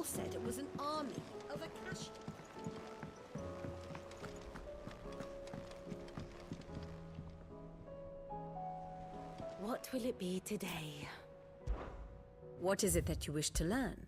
said it was an army of Akashi. What will it be today? What is it that you wish to learn?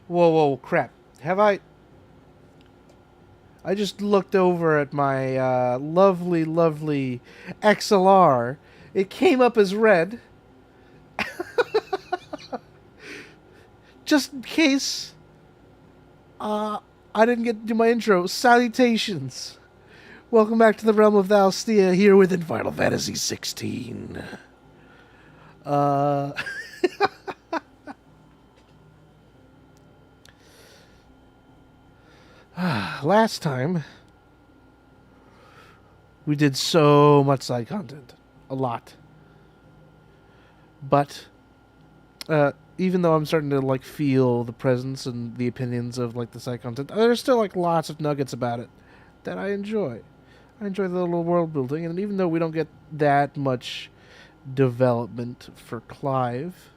Whoa, whoa, crap. Have I just looked over at my lovely, lovely XLR. It came up as red. Just in case I didn't get to do my intro. Salutations. Welcome back to the realm of Valstia here within Final Fantasy 16. Last time, we did so much side content. A lot. But, even though I'm starting to, like, feel the presence and the opinions of, like, the side content, there's still, like, lots of nuggets about it that I enjoy. I enjoy the little world building, and even though we don't get that much development for Clive,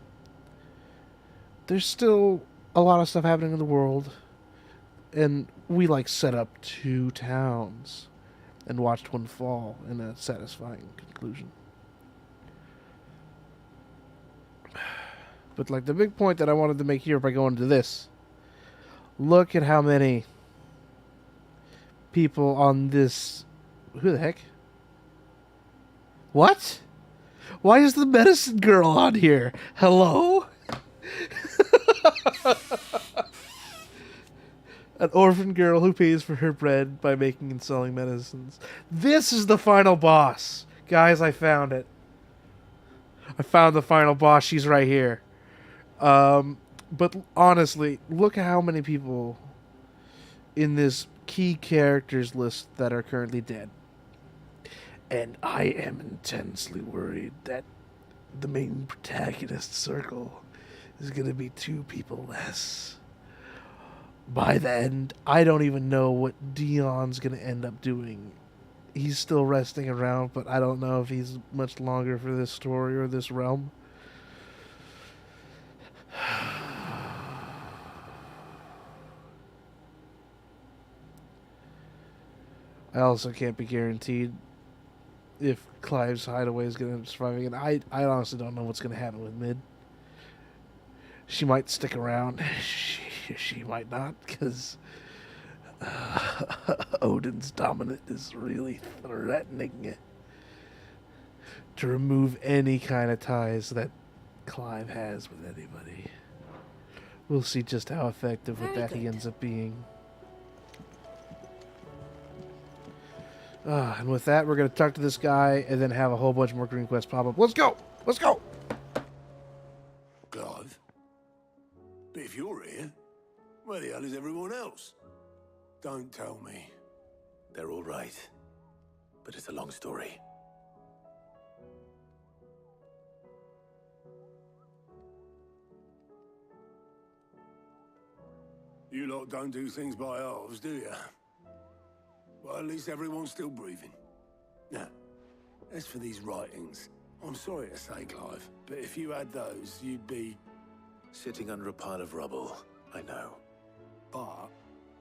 there's still a lot of stuff happening in the world. And we, like, set up 2 towns and watched one fall in a satisfying conclusion. But, like, the big point that I wanted to make here by going to this, look at how many people on this... Who the heck? What? Why is the medicine girl on here? Hello? An orphan girl who pays for her bread by making and selling medicines. This is the final boss. Guys, I found it. I found the final boss. She's right here. But honestly, look at how many people in this key characters list that are currently dead. And I am intensely worried that the main protagonist circle is going to be 2 people less. By the end, I don't even know what Dion's going to end up doing. He's still resting around, but I don't know if he's much longer for this story or this realm. I also can't be guaranteed if Clive's hideaway is going to survive again. I honestly don't know what's going to happen with Mid. She might stick around. She might not, because Odin's dominant is really threatening to remove any kind of ties that Clive has with anybody. We'll see just how effective with that he ends up being. And with that, we're going to talk to this guy and then have a whole bunch more green quests pop up. Let's go! Let's go! Clive? But if you're here, where the hell is everyone else? Don't tell me. They're all right. But it's a long story. You lot don't do things by halves, do you? Well, at least everyone's still breathing. Now, as for these writings, I'm sorry to say, Clive, but if you had those, you'd be... Sitting under a pile of rubble, I know. But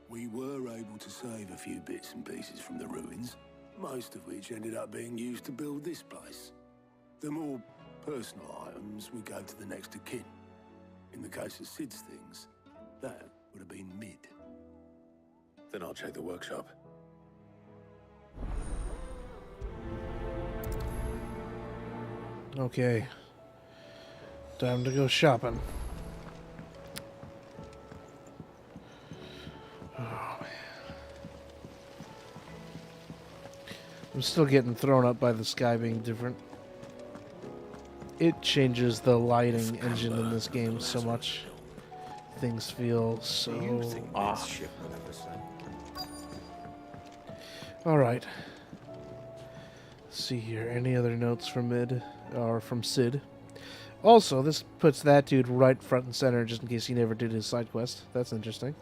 we were able to save a few bits and pieces from the ruins, most of which ended up being used to build this place. The more personal items we gave to the next of kin. In the case of Sid's things, that would have been Mid. Then I'll check the workshop. Okay. Time to go shopping. I'm still getting thrown up by the sky being different. It changes the lighting engine in this game so much. Things feel so off. Alright. See here, any other notes from Mid or from Sid? Also, this puts that dude right front and center just in case he never did his side quest. That's interesting.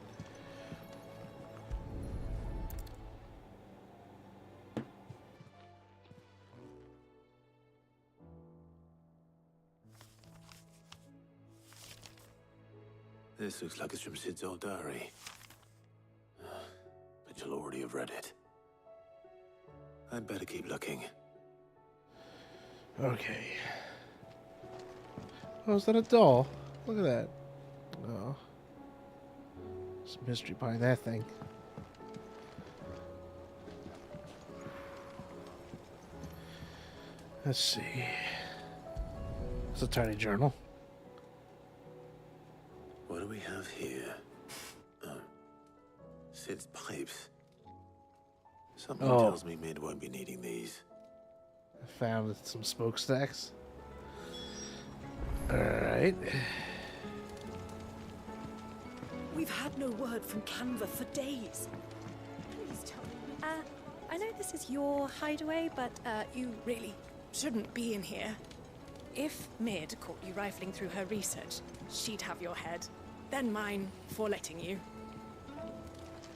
This looks like it's from Sid's old diary. But you'll already have read it. I'd better keep looking. Okay. Oh, is that a doll? Look at that. Oh. There's a mystery behind that thing. Let's see. It's a tiny journal. What do we have here? Sid's pipes. Something tells me Mid won't be needing these. I found some smokestacks. Alright. We've had no word from Canva for days. Please tell me. I know this is your hideaway, but you really shouldn't be in here. If Mid caught you rifling through her research, she'd have your head. Then mine for letting you.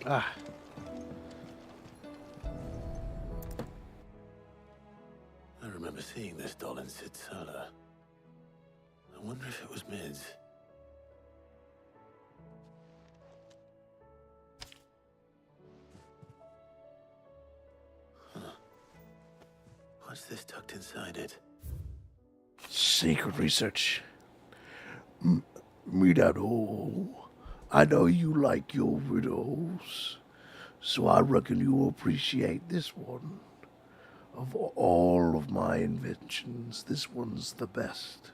Ah. I remember seeing this doll in Sid's cellar. I wonder if it was Mid's. Huh. What's this tucked inside it? Secret research. Me that all. I know you like your riddles, so I reckon you'll appreciate this one. Of all of my inventions, this one's the best.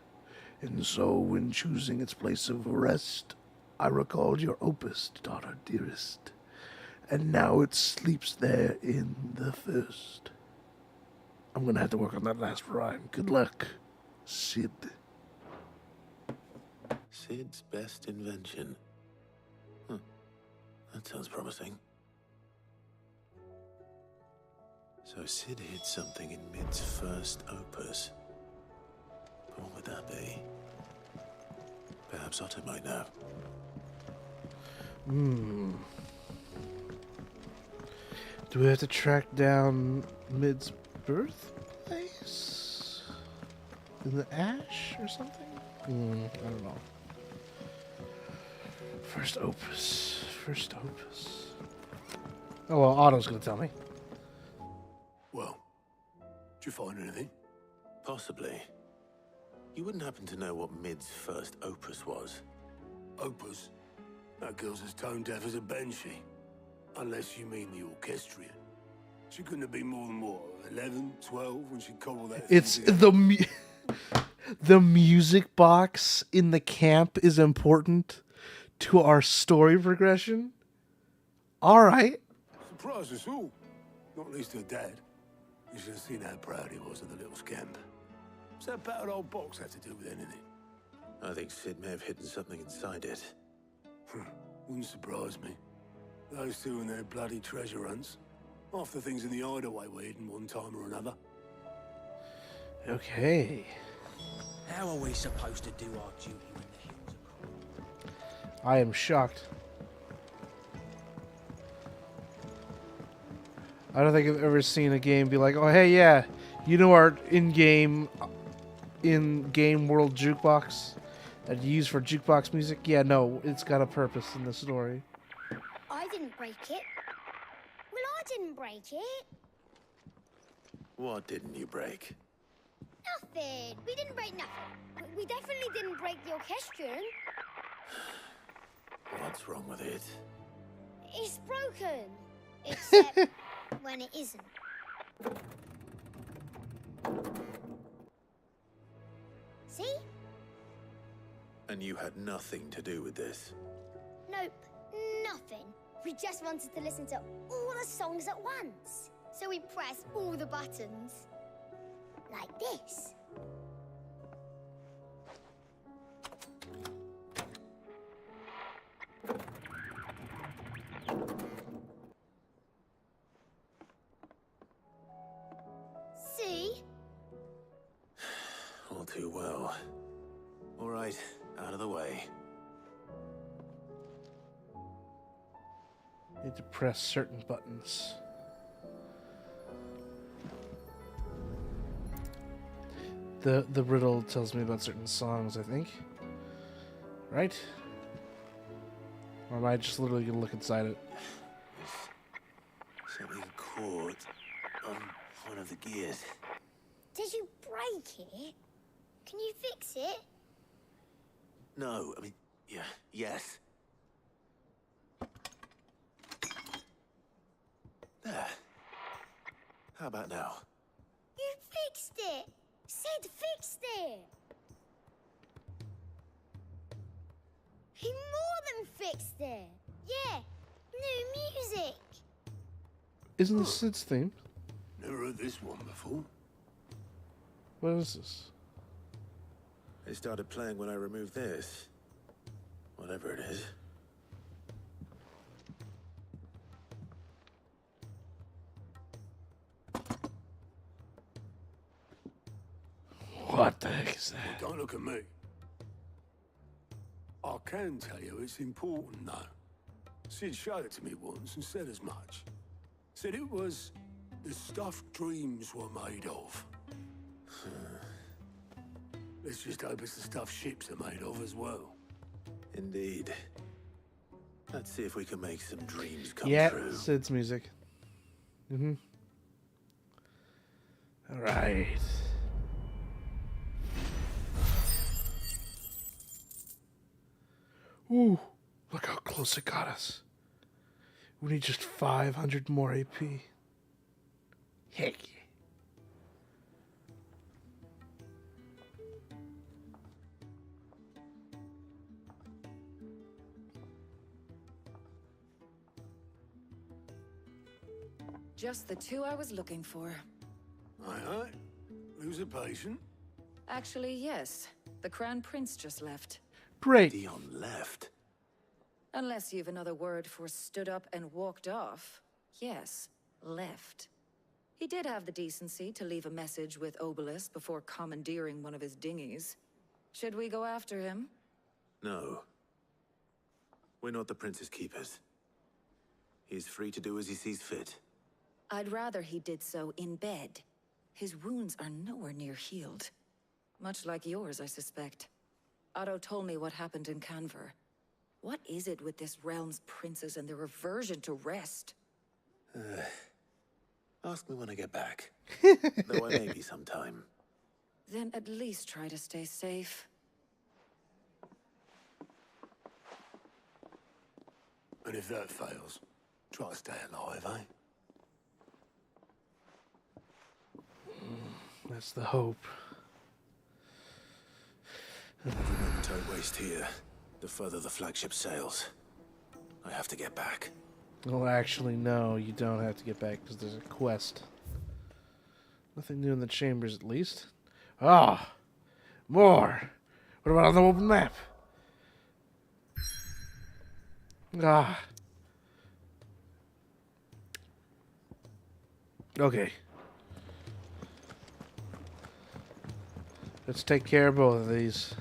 And so, when choosing its place of rest, I recalled your opus, daughter dearest. And now it sleeps there in the thirst. I'm gonna have to work on that last rhyme. Good luck, Sid. Sid's best invention. Huh. That sounds promising. So Sid hid something in Mid's first opus. But what would that be? Perhaps Otto might know. Do we have to track down Mid's birthplace? In the ash or something? I don't know. First opus. First opus. Oh, well, Otto's gonna tell me. Well, did you find anything? Possibly. You wouldn't happen to know what Mid's first opus was? Opus? That girl's as tone deaf as a banshee. Unless you mean the orchestrion. She couldn't have been more than, what, 11, 12 when she cobbled that thing It's together? the music box in the camp is important to our story progression. All right. Surprised us all. Not least her dad. You should have seen how proud he was of the little scamp. What's that battered old box have to do with anything? I think Sid may have hidden something inside it. Wouldn't surprise me. Those two and their bloody treasure hunts. Half the things in the hideaway were hidden one time or another. Okay. How are we supposed to do our duty when the hills are cold? I am shocked. I don't think I've ever seen a game be like, oh, hey, yeah, you know our in-game world jukebox that you use for jukebox music? Yeah, no, it's got a purpose in the story. I didn't break it. Well, I didn't break it. What didn't you break? Nothing. We didn't break nothing. We definitely didn't break the orchestrion. What's wrong with it? It's broken. Except when it isn't. See? And you had nothing to do with this? Nope. Nothing. We just wanted to listen to all the songs at once. So we press all the buttons. Like this. See? All too well. All right, out of the way. Need to press certain buttons. The riddle tells me about certain songs, I think. Right? Or am I just literally gonna look inside it? There's something caught on one of the gears. Did you break it? Can you fix it? No, I mean, yeah, yes. There. How about now? You fixed it! Sid fixed it! He more than fixed it! Yeah, new music! Isn't this Sid's theme? Never heard this one before. What is this? It started playing when I removed this. Whatever it is. What the heck is that? Don't look at me. I can tell you it's important, though. Sid showed it to me once and said as much. Said it was the stuff dreams were made of. Let's just hope it's the stuff ships are made of as well. Indeed. Let's see if we can make some dreams come Yeah, true. Sid's music. Mm-hmm. All right. Ooh, look how close it got us. We need just 500 more AP. Heck yeah. Just the two I was looking for. Aye. Lose a patient. Actually, yes. The Crown Prince just left. Great. Dion left. Unless you've another word for stood up and walked off. Yes, left. He did have the decency to leave a message with Obelisk before commandeering one of his dinghies. Should we go after him? No. We're not the Prince's keepers. He's free to do as he sees fit. I'd rather he did so in bed. His wounds are nowhere near healed. Much like yours, I suspect. Otto told me what happened in Canver. What is it with this realm's princes and their aversion to rest? Ask me when I get back. Though I may be sometime. Then at least try to stay safe. And if that fails, try to stay alive, eh? That's the hope. Every moment I waste here, the further the flagship sails. I have to get back. Well, actually, no, you don't have to get back because there's a quest. Nothing new in the chambers, at least. Ah, more. What about on the open map? Ah. Okay. Let's take care of both of these.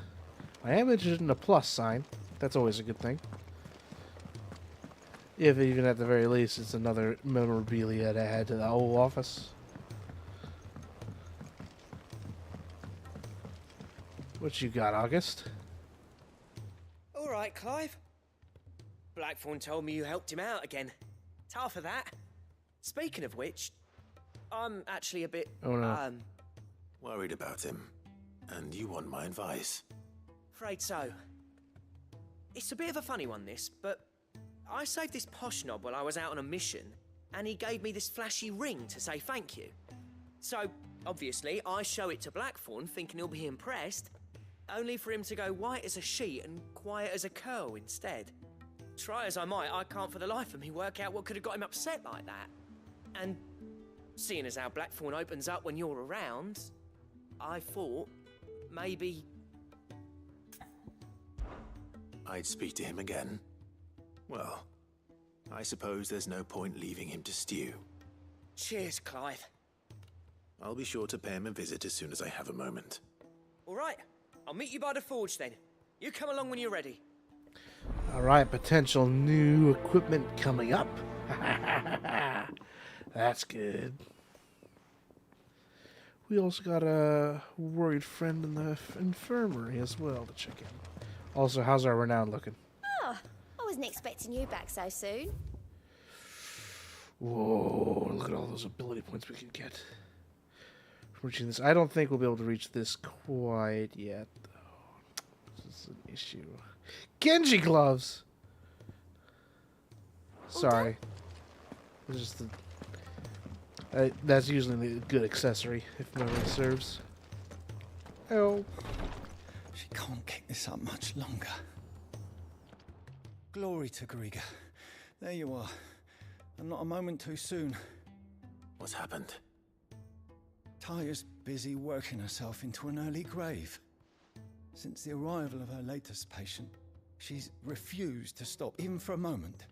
I am interested in a plus sign. That's always a good thing. If even at the very least it's another memorabilia to add to the whole office. What you got, August? All right, Clive. Blackthorn told me you helped him out again. It's half of that. Speaking of which, I'm actually a bit, Oh, no. Worried about him. And you want my advice. afraid so. It's a bit of a funny one, this, but I saved this posh knob while I was out on a mission, and he gave me this flashy ring to say thank you. So, obviously, I show it to Blackthorn, thinking he'll be impressed, only for him to go white as a sheet and quiet as a curl instead. Try as I might, I can't for the life of me work out what could have got him upset like that. And seeing as how Blackthorn opens up when you're around, I thought maybe... I'd speak to him again. Well, I suppose there's no point leaving him to stew. Cheers, Clive. I'll be sure to pay him a visit as soon as I have a moment. All right, I'll meet you by the forge then. You come along when you're ready. Alright, potential new equipment coming up. That's good. We also got a worried friend in the infirmary as well to check in. Also, how's our renown looking? Oh, I wasn't expecting you back so soon. Whoa, look at all those ability points we could get from reaching this. I don't think we'll be able to reach this quite yet, though. This is an issue. Genji gloves! Sorry. It's just that's usually a good accessory, if memory serves. Oh. She can't keep this up much longer. Glory to Griga. There you are. And not a moment too soon. What's happened? Taya's busy working herself into an early grave. Since the arrival of her latest patient, she's refused to stop, even for a moment.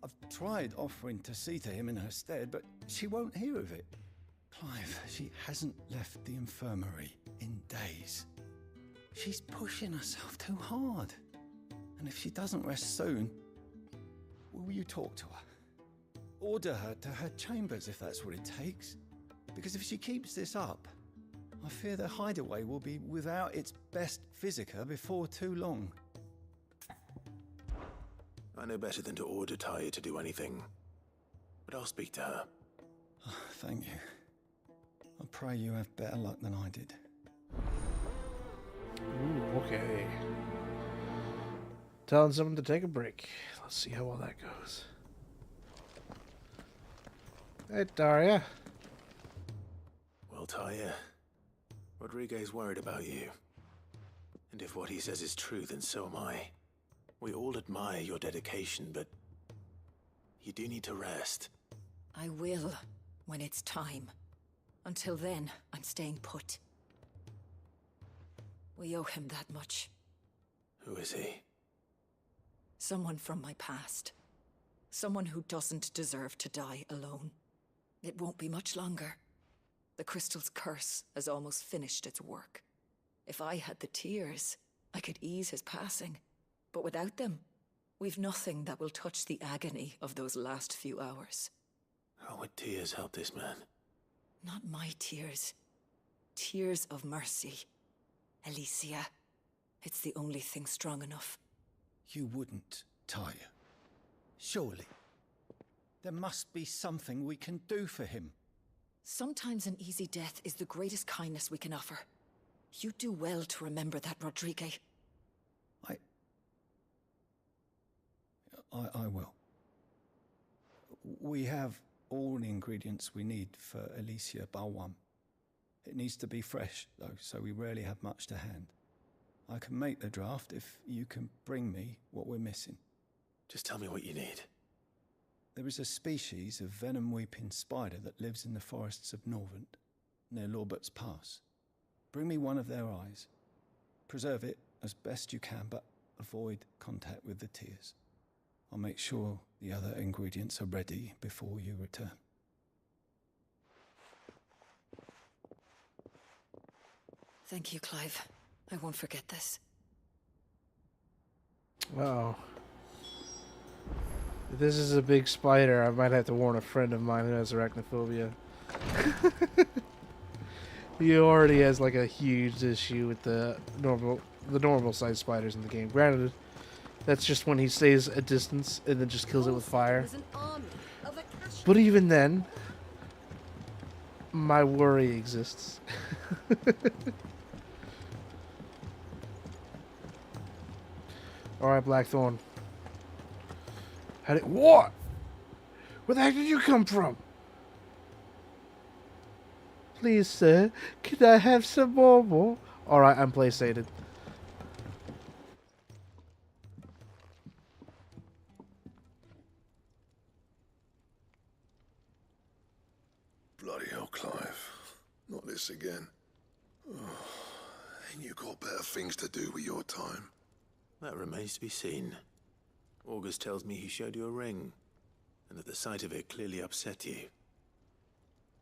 I've tried offering to see to him in her stead, but she won't hear of it. Clive, she hasn't left the infirmary in days. She's pushing herself too hard. And if she doesn't rest soon, will you talk to her? Order her to her chambers if that's what it takes. Because if she keeps this up, I fear the hideaway will be without its best physica before too long. I know better than to order Taya to do anything. But I'll speak to her. Oh, thank you. I pray you have better luck than I did. Ooh, okay. Telling someone to take a break. Let's see how well that goes. Hey, Daria. Well, Taya, Rodriguez worried about you. And if what he says is true, then so am I. We all admire your dedication, but you do need to rest. I will, when it's time. Until then, I'm staying put. We owe him that much. Who is he? Someone from my past. Someone who doesn't deserve to die alone. It won't be much longer. The crystal's curse has almost finished its work. If I had the tears, I could ease his passing. But without them, we've nothing that will touch the agony of those last few hours. How would tears help this man? Not my tears. Tears of mercy. Alicia, it's the only thing strong enough. You wouldn't, Taya. Surely. There must be something we can do for him. Sometimes an easy death is the greatest kindness we can offer. You do well to remember that, Rodriguez. I will. We have all the ingredients we need for Alicia Balwam. It needs to be fresh, though, so we rarely have much to hand. I can make the draft if you can bring me what we're missing. Just tell me what you need. There is a species of venom-weeping spider that lives in the forests of Norvent, near Lorbert's Pass. Bring me one of their eyes. Preserve it as best you can, but avoid contact with the tears. I'll make sure the other ingredients are ready before you return. Thank you, Clive. I won't forget this. Uh-oh. If this is a big spider, I might have to warn a friend of mine who has arachnophobia. He already has like a huge issue with the normal sized spiders in the game. Granted, that's just when he stays a distance and then just kills it with fire. But even then, my worry exists. Alright, Blackthorn. What? Where the heck did you come from? Please, sir, can I have some more? Alright, I'm PlayStated. us again. Ain't you got better things to do with your time? That remains to be seen. August tells me he showed you a ring, and that the sight of it clearly upset you.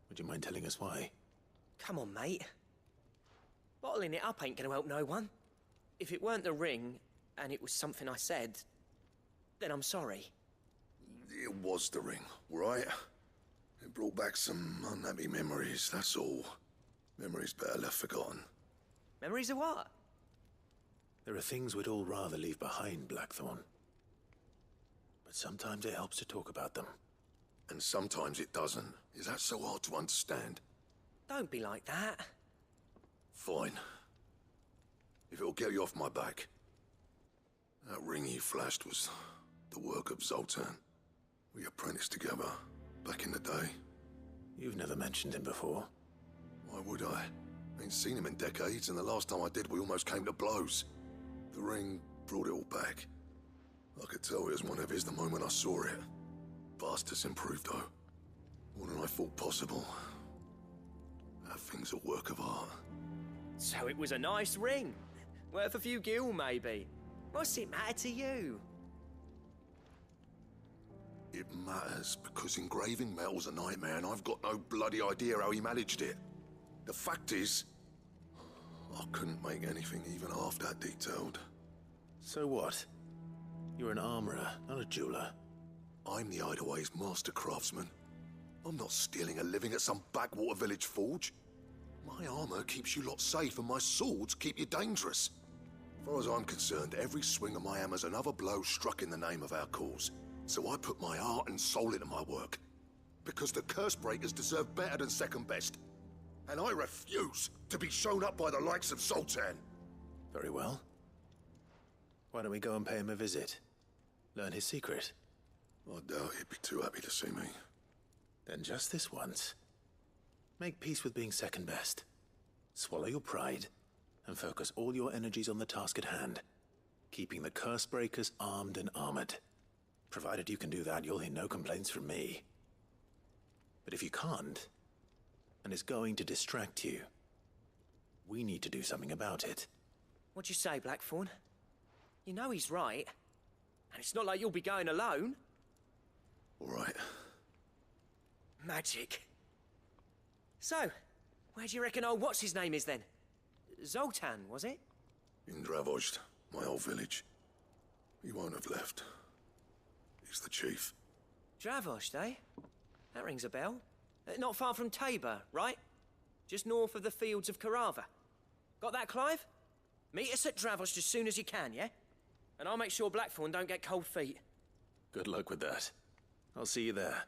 Would you mind telling us why? Come on, mate. Bottling it up ain't gonna help no one. If it weren't the ring, and it was something I said, then I'm sorry. It was the ring, right? It brought back some unhappy memories, that's all. Memories better left forgotten. Memories of what? There are things we'd all rather leave behind, Blackthorn. But sometimes it helps to talk about them. And sometimes it doesn't. Is that so hard to understand? Don't be like that. Fine. If it'll get you off my back. That ring you flashed was the work of Zoltan. We apprenticed together, back in the day. You've never mentioned him before. Why would I? Ain't seen him in decades, and the last time I did, we almost came to blows. The ring brought it all back. I could tell it was one of his the moment I saw it. Bastard's improved, though. More than I thought possible. That thing's a work of art. So it was a nice ring. Worth a few gil, maybe. What's it matter to you? It matters because engraving metal's a nightmare, and I've got no bloody idea how he managed it. The fact is, I couldn't make anything even half that detailed. So what? You're an armorer, not a jeweler. I'm the Hideaway's master craftsman. I'm not stealing a living at some backwater village forge. My armor keeps you lot safe, and my swords keep you dangerous. As far as I'm concerned, every swing of my hammer's another blow struck in the name of our cause. So I put my heart and soul into my work. Because the curse breakers deserve better than second best. And I refuse to be shown up by the likes of Zoltan. Very well. Why don't we go and pay him a visit? Learn his secret. I doubt he'd be too happy to see me. Then just this once. Make peace with being second best. Swallow your pride, and focus all your energies on the task at hand. Keeping the curse breakers armed and armored. Provided you can do that, you'll hear no complaints from me. But if you can't, and it's going to distract you, we need to do something about it. What'd you say, Blackthorn? You know he's right. And it's not like you'll be going alone. All right. Magic. So, where do you reckon old what's-his-name is then? Zoltan, was it? In Dravozd, my old village. He won't have left. He's the chief. Dravozd, eh? That rings a bell. Not far from Tabor, right? Just north of the fields of Carava. Got that, Clive? Meet us at Dravozd as soon as you can, yeah? And I'll make sure Blackthorn don't get cold feet. Good luck with that. I'll see you there.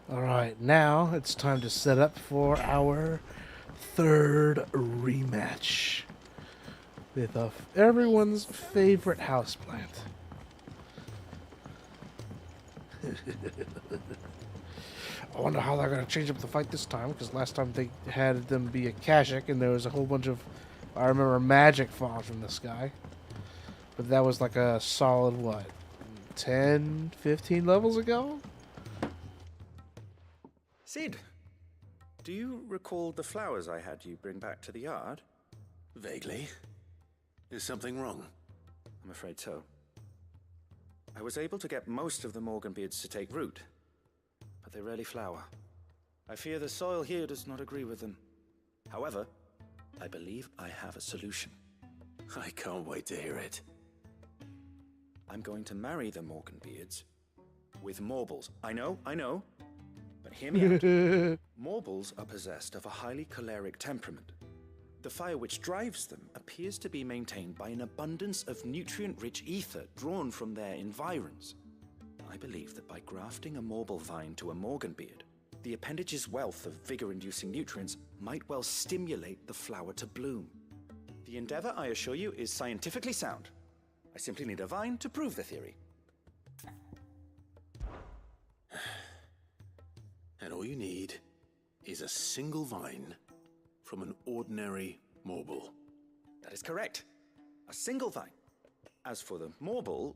Alright, now it's time to set up for our third rematch with everyone's favorite houseplant. I wonder how they're going to change up the fight this time, because last time they had them be a Kashik, and there was a whole bunch of, I remember, magic falling from the sky. But that was like a solid, what, 10, 15 levels ago? Sid, do you recall the flowers I had you bring back to the yard? Vaguely. Is something wrong? I'm afraid so. I was able to get most of the Morganbeards to take root, but they rarely flower. I fear the soil here does not agree with them. However, I believe I have a solution. I can't wait to hear it. I'm going to marry the Morganbeards with Morbles. I know, but hear me out. Morbles are possessed of a highly choleric temperament. The fire which drives them appears to be maintained by an abundance of nutrient-rich ether drawn from their environs. I believe that by grafting a Morble vine to a Morganbeard, the appendage's wealth of vigor-inducing nutrients might well stimulate the flower to bloom. The endeavor, I assure you, is scientifically sound. I simply need a vine to prove the theory. And all you need is a single vine from an ordinary Morble. That is correct. A single vine. As for the Morble,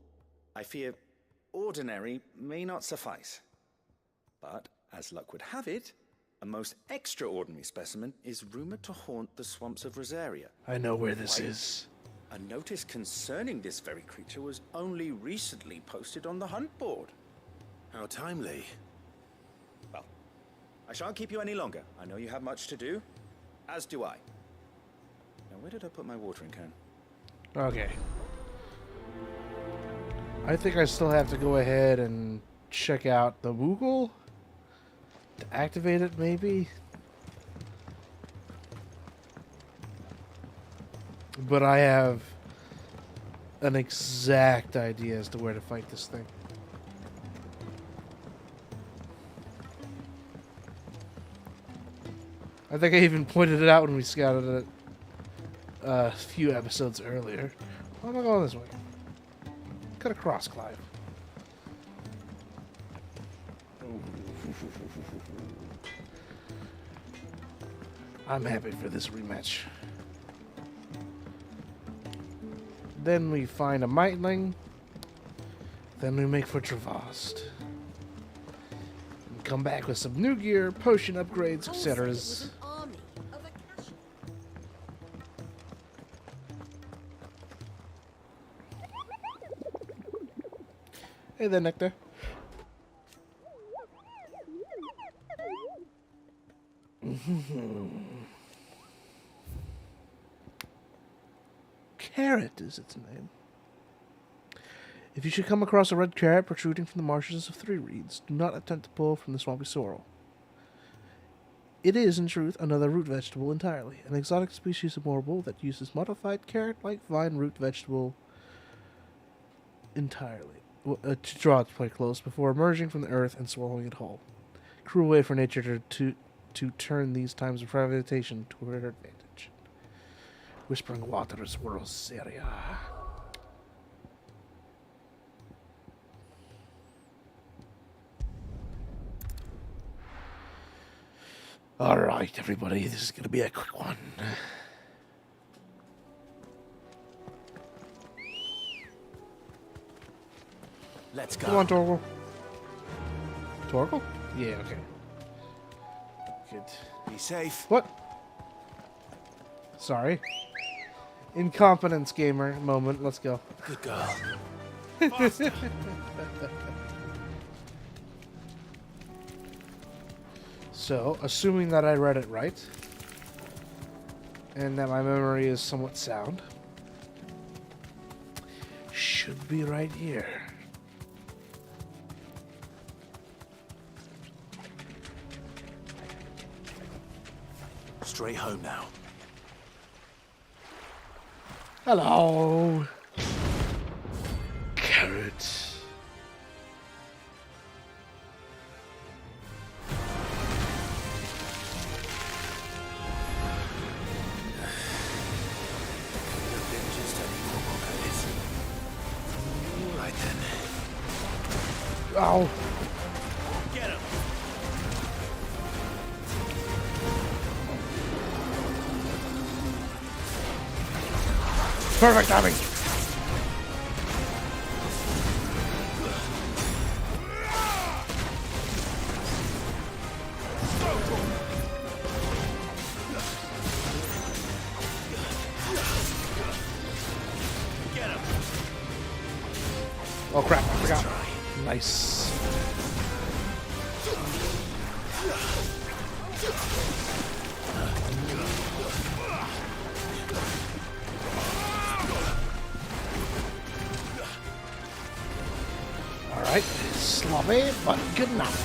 I fear ordinary may not suffice. But, as luck would have it, a a most extraordinary specimen is rumored to haunt the swamps of Rosaria. I know where this is. A notice concerning this very creature was only recently posted on the hunt board. How timely. Well, I shan't keep you any longer. I know you have much to do, as do I. Now, where did I put my watering can? Okay. I think I still have to go ahead and check out the Woogle to activate it, maybe. But I have an exact idea as to where to fight this thing. I think I even pointed it out when we scouted it a few episodes earlier. Why am I going this way? Cut across, Clive. I'm happy for this rematch. Then we find a Mightling. Then we make for Travast. And come back with some new gear, potion upgrades, etc. Hey there, Nectar. Carrot is its name. If you should come across a red carrot protruding from the marshes of Three Reeds, do not attempt to pull from the swampy sorrel. It is, in truth, another root vegetable entirely, an exotic species of morble that uses modified carrot-like vine root vegetable entirely to draw its prey close before emerging from the earth and swallowing it whole. Cruel way for nature to turn these times of privatization to her advantage. Whispering Waters, Rosaria. Alright, everybody, this is going to be a quick one. Let's go. Come on, Torgal. Torgal? Yeah, okay. Good. Be safe. What? Sorry. Incompetence gamer moment. Let's go. Good girl. So, assuming that I read it right, and that my memory is somewhat sound, should be right here. Straight home now. Hello. Carrot. Right then. Ow. Get him. Perfect timing. Get him. Oh crap, I forgot. Nice. Alright, sloppy, but good enough.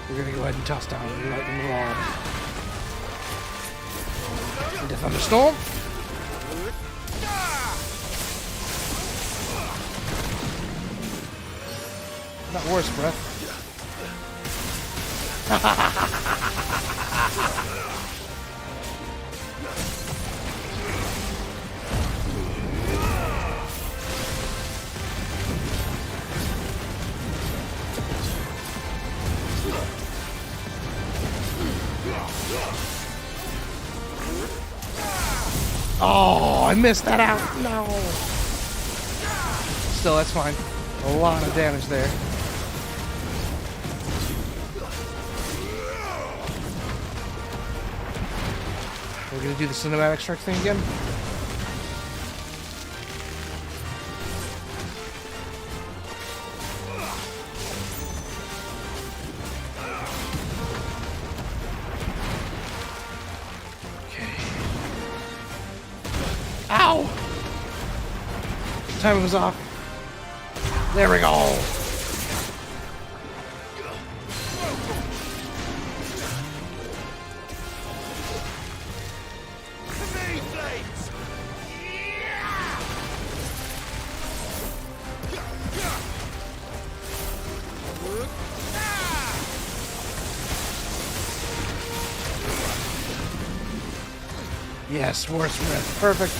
We're gonna go ahead and toss down the lightning rod. The thunderstorm. Not worse, breath. Oh, I missed that out. No. Still, that's fine. A lot of damage there. we're gonna do the cinematic strike thing again. Ow! Time was off. There we go. Yes, worst breath. Perfect.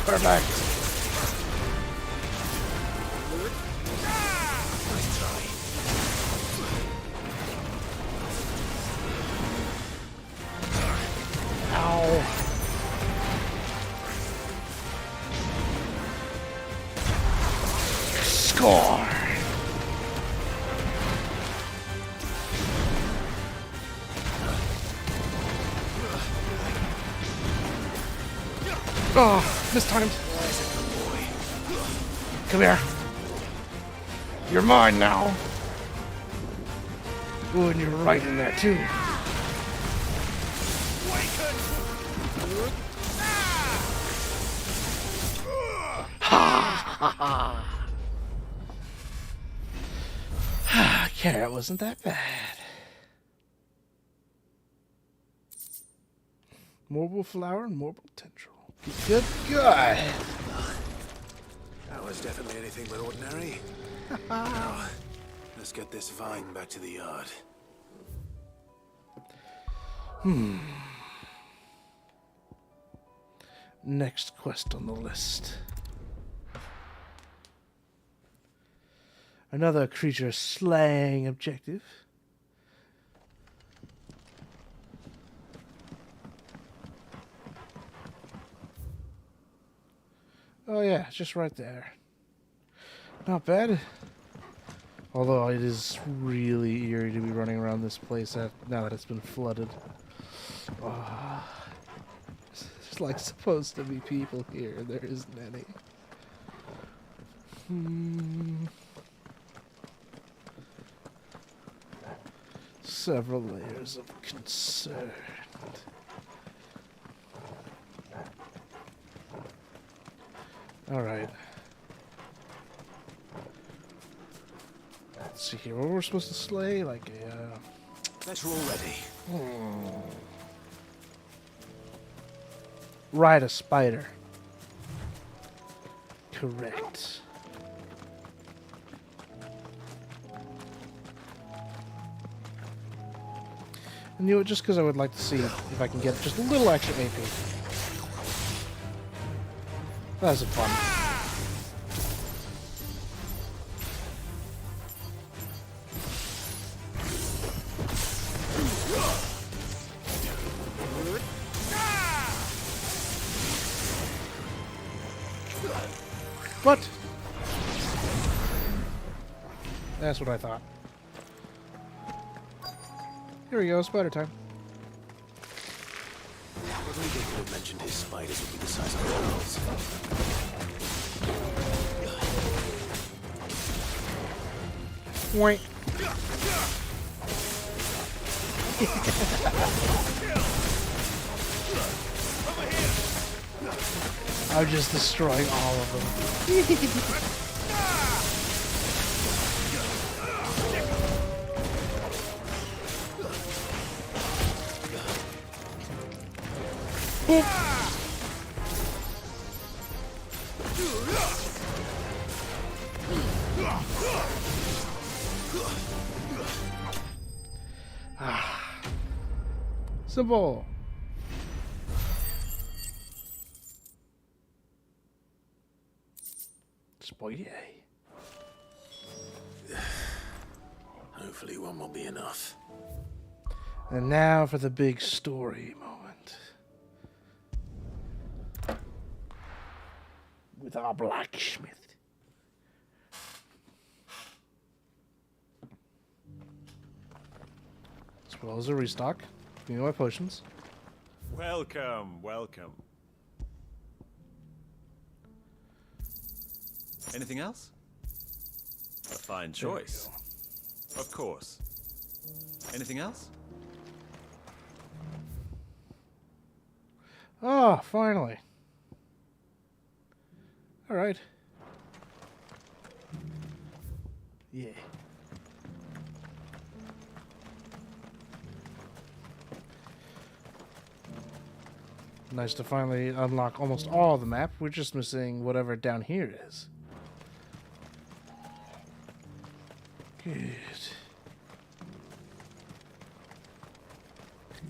Perfect. Ow. Score. Oh, mistimed. Come here. You're mine now. Ooh, and you're right in there too. Ha ha ha. Carrot wasn't that bad. Marble flower and marble tendril. Good, good. That was definitely anything but ordinary. Now, let's get this vine back to the yard. Next quest on the list. Another creature slaying objective. Oh yeah, it's just right there. Not bad. Although it is really eerie to be running around this place now that it's been flooded. Oh, there's like supposed to be people here. There isn't any. Several layers of concern. Alright. Let's see here. What we're supposed to slay? Like a, Let's roll ready. Ride a spider. Correct. And you know, just because I would like to see if I can get just a little extra AP. That's fun. What? That's what I thought. Here we go, spider time. Rodrigo could have mentioned his spiders would be the size of pearls. Wait. I'm just destroying all of them. Simple. Spaghetti. Hopefully one will be enough. And now for the big story moment. With our blacksmith. As well as a restock. Give me my potions. Welcome, welcome. Anything else? A fine choice. Of course. Anything else? Oh, finally. All right. Yeah. Nice to finally unlock almost all of the map. We're just missing whatever down here is. Good.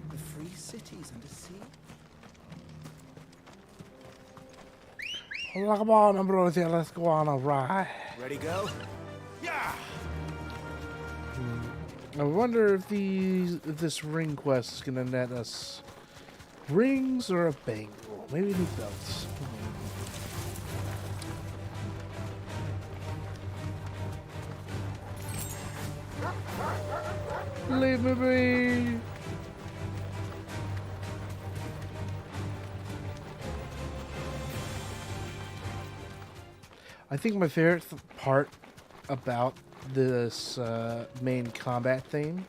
The free cities under sea? Come on, Ambrosia, let's go on a ride. Ready, go? Yeah! I wonder if this ring quest is gonna net us rings or a bangle. Maybe new belts. Leave me be. I think my favorite part about this main combat theme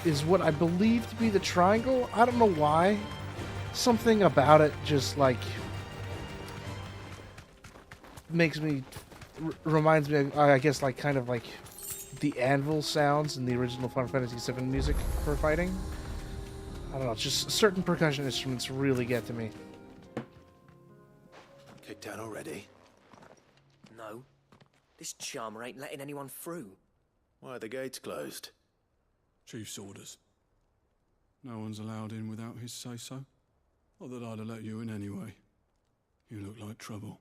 is what I believe to be the triangle. I don't know why. Something about it just like makes me reminds me of, I guess, like kind of like the anvil sounds in the original Final Fantasy VII music for fighting. I don't know, just certain percussion instruments really get to me. Kicked out already? No. This charmer ain't letting anyone through. Why are the gates closed? Chief's orders. No one's allowed in without his say-so. Not that I'd have let you in anyway. You look like trouble.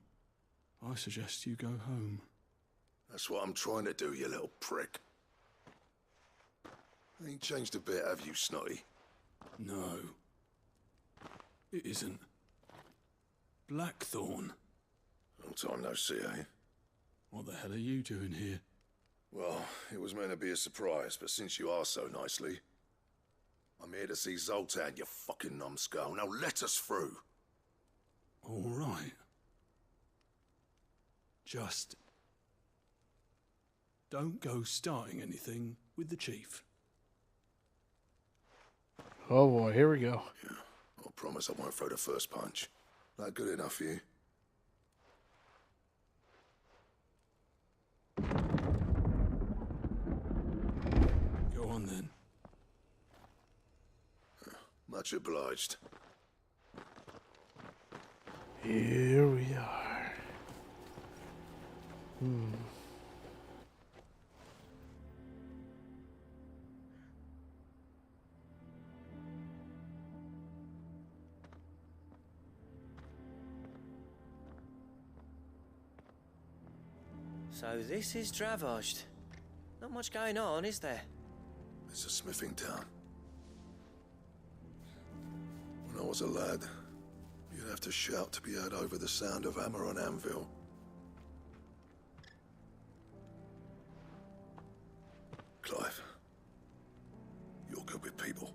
I suggest you go home. That's what I'm trying to do, you little prick. Ain't changed a bit, have you, Snotty? No. It isn't. Blackthorn. Long time no see, eh? What the hell are you doing here? Well, it was meant to be a surprise, but since you are so nicely, I'm here to see Zoltan, you fucking numbskull. Now let us through. All right. Just don't go starting anything with the chief. Oh boy, here we go. Yeah, I promise I won't throw the first punch. That good enough for you? Go on then. Much obliged. Here we are. So this is Dravaged. Not much going on, is there? It's a smithing town. When I was a lad, you'd have to shout to be heard over the sound of hammer on anvil. Clive, you're good with people.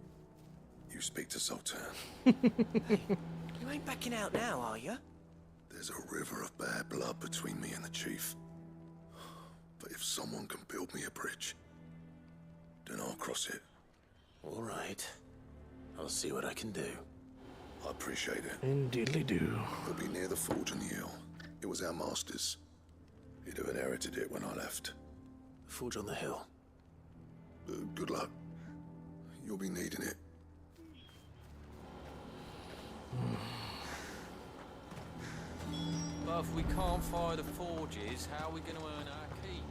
You speak to Zoltan. You ain't backing out now, are you? There's a river of bad blood between me and the chief. But if someone can build me a bridge, then I'll cross it. All right. I'll see what I can do. I appreciate it. Indeedly do. We'll be near the forge on the hill. It was our master's. He'd have inherited it when I left. Forge on the hill. Good luck. You'll be needing it. But if we can't fire the forges, how are we going to earn our keep?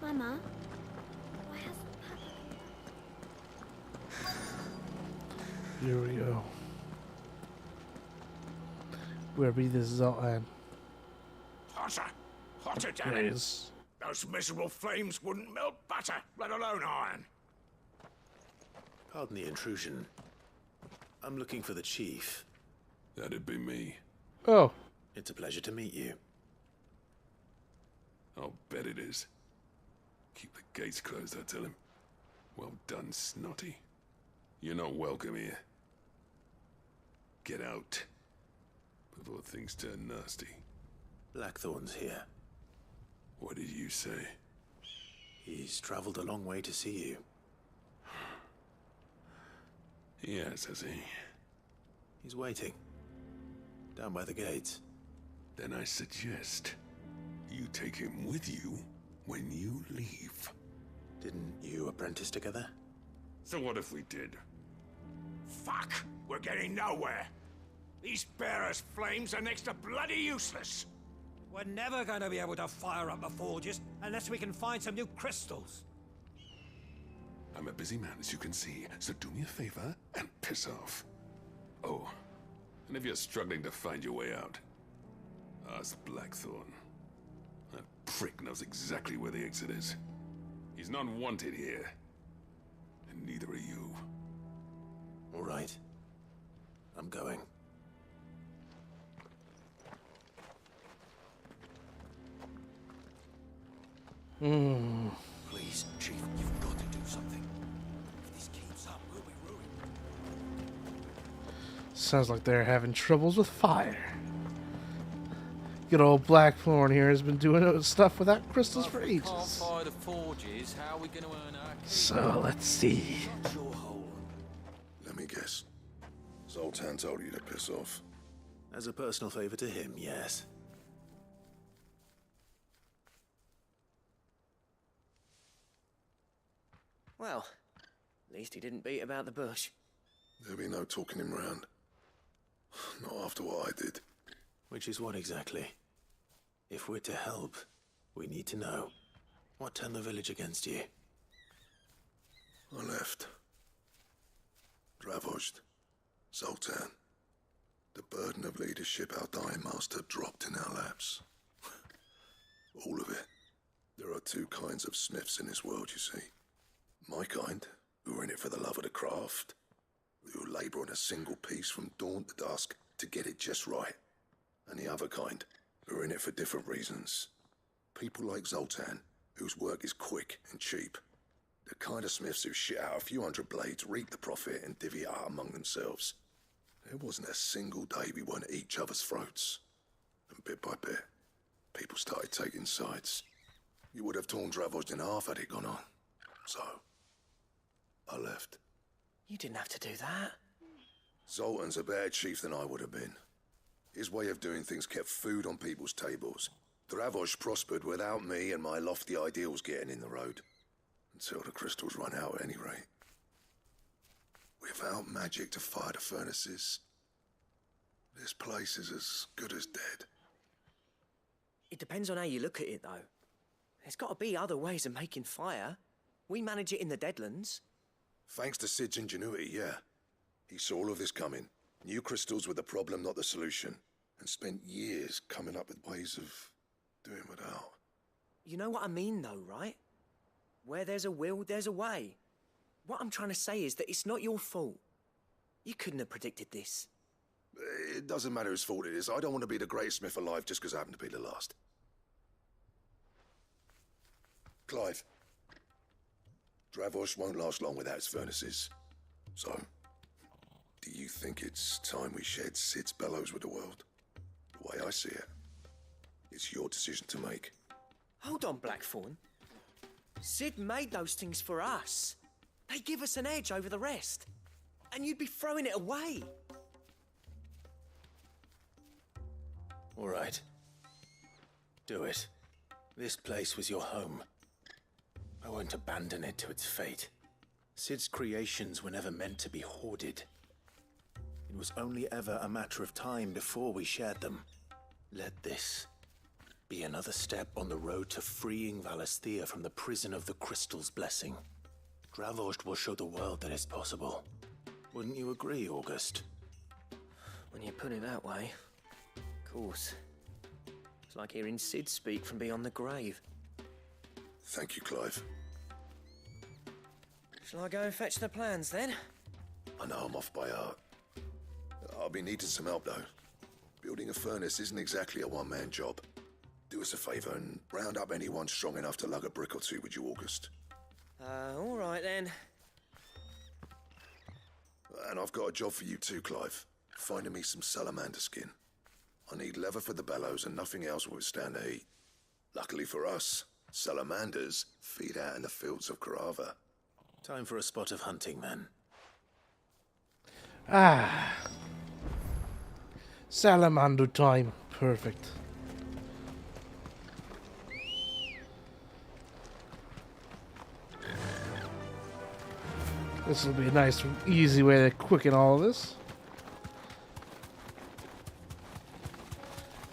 Mama, why hasn't Papa? Here we go. Where be this Zoltan? Hotter! Hotter, damn There it! it is. Those miserable flames wouldn't melt butter, let alone iron. Pardon the intrusion. I'm looking for the chief. That'd be me. Oh. It's a pleasure to meet you. I'll bet it is. Keep the gates closed, I tell him. Well done, Snotty. You're not welcome here. Get out. Before things turn nasty. Blackthorn's here. What did you say? He's traveled a long way to see you. Yes, has he? He's waiting. Down by the gates. Then I suggest you take him with you when you leave. Didn't you apprentice together? So what if we did? Fuck! We're getting nowhere. These bearers' flames are next to bloody useless. We're never going to be able to fire up the forges unless we can find some new crystals. I'm a busy man, as you can see, so do me a favor and piss off. Oh, and if you're struggling to find your way out, ask Blackthorn. That prick knows exactly where the exit is. He's not wanted here, and neither are you. All right. I'm going. Please, Chief, you've got to do something. If this keeps up, we'll be ruined. Sounds like they're having troubles with fire. Good old Blackthorn here has been doing stuff without crystals for If we can't ages. fire the forges, how are we going to earn our keep? So let's see. Let me guess. Zoltan told you to piss off. As a personal favor to him, yes. Well, at least he didn't beat about the bush. There'll be no talking him round. Not after what I did. Which is what exactly? If we're to help, we need to know. What turned the village against you? I left. Dravozd. Zoltan. The burden of leadership our dying master dropped in our laps. All of it. There are two kinds of smiths in this world, you see. My kind, who are in it for the love of the craft, who labour on a single piece from dawn to dusk to get it just right. And the other kind, who are in it for different reasons. People like Zoltan, whose work is quick and cheap. The kind of smiths who shit out a few hundred blades, reap the profit, and divvy it out among themselves. There wasn't a single day we weren't at each other's throats. And bit by bit, people started taking sides. You would have torn Dravozd in half had it gone on. So, I left. You didn't have to do that. Zoltan's a better chief than I would have been. His way of doing things kept food on people's tables. Dravozd prospered without me and my lofty ideals getting in the road. Until the crystals run out at any rate. Without magic to fire the furnaces, this place is as good as dead. It depends on how you look at it, though. There's got to be other ways of making fire. We manage it in the Deadlands. Thanks to Sid's ingenuity, yeah. He saw all of this coming. Knew crystals were the problem, not the solution. And spent years coming up with ways of doing without. You know what I mean, though, right? Where there's a will, there's a way. What I'm trying to say is that it's not your fault. You couldn't have predicted this. It doesn't matter whose fault it is. I don't want to be the greatest smith alive just because I happen to be the last. Clive. Dravozd won't last long without his furnaces. So, do you think it's time we shared Sid's bellows with the world? The way I see it, it's your decision to make. Hold on, Blackthorn. Sid made those things for us. They give us an edge over the rest. And you'd be throwing it away. All right. Do it. This place was your home. I won't abandon it to its fate. Sid's creations were never meant to be hoarded. It was only ever a matter of time before we shared them. Let this be another step on the road to freeing Valisthea from the prison of the Crystal's blessing. Dravost will show the world that it's possible. Wouldn't you agree, August? When you put it that way, of course. It's like hearing Sid speak from beyond the grave. Thank you, Clive. Shall I go and fetch the plans then? I know I'm off by heart. I'll be needing some help, though. Building a furnace isn't exactly a one-man job. Do us a favour and round up anyone strong enough to lug a brick or two, would you, August? All right then. And I've got a job for you too, Clive. Finding me some salamander skin. I need leather for the bellows and nothing else will withstand the heat. Luckily for us, salamanders feed out in the fields of Carava. Time for a spot of hunting, then. Ah. Salamander time. Perfect. This will be a nice, easy way to quicken all of this.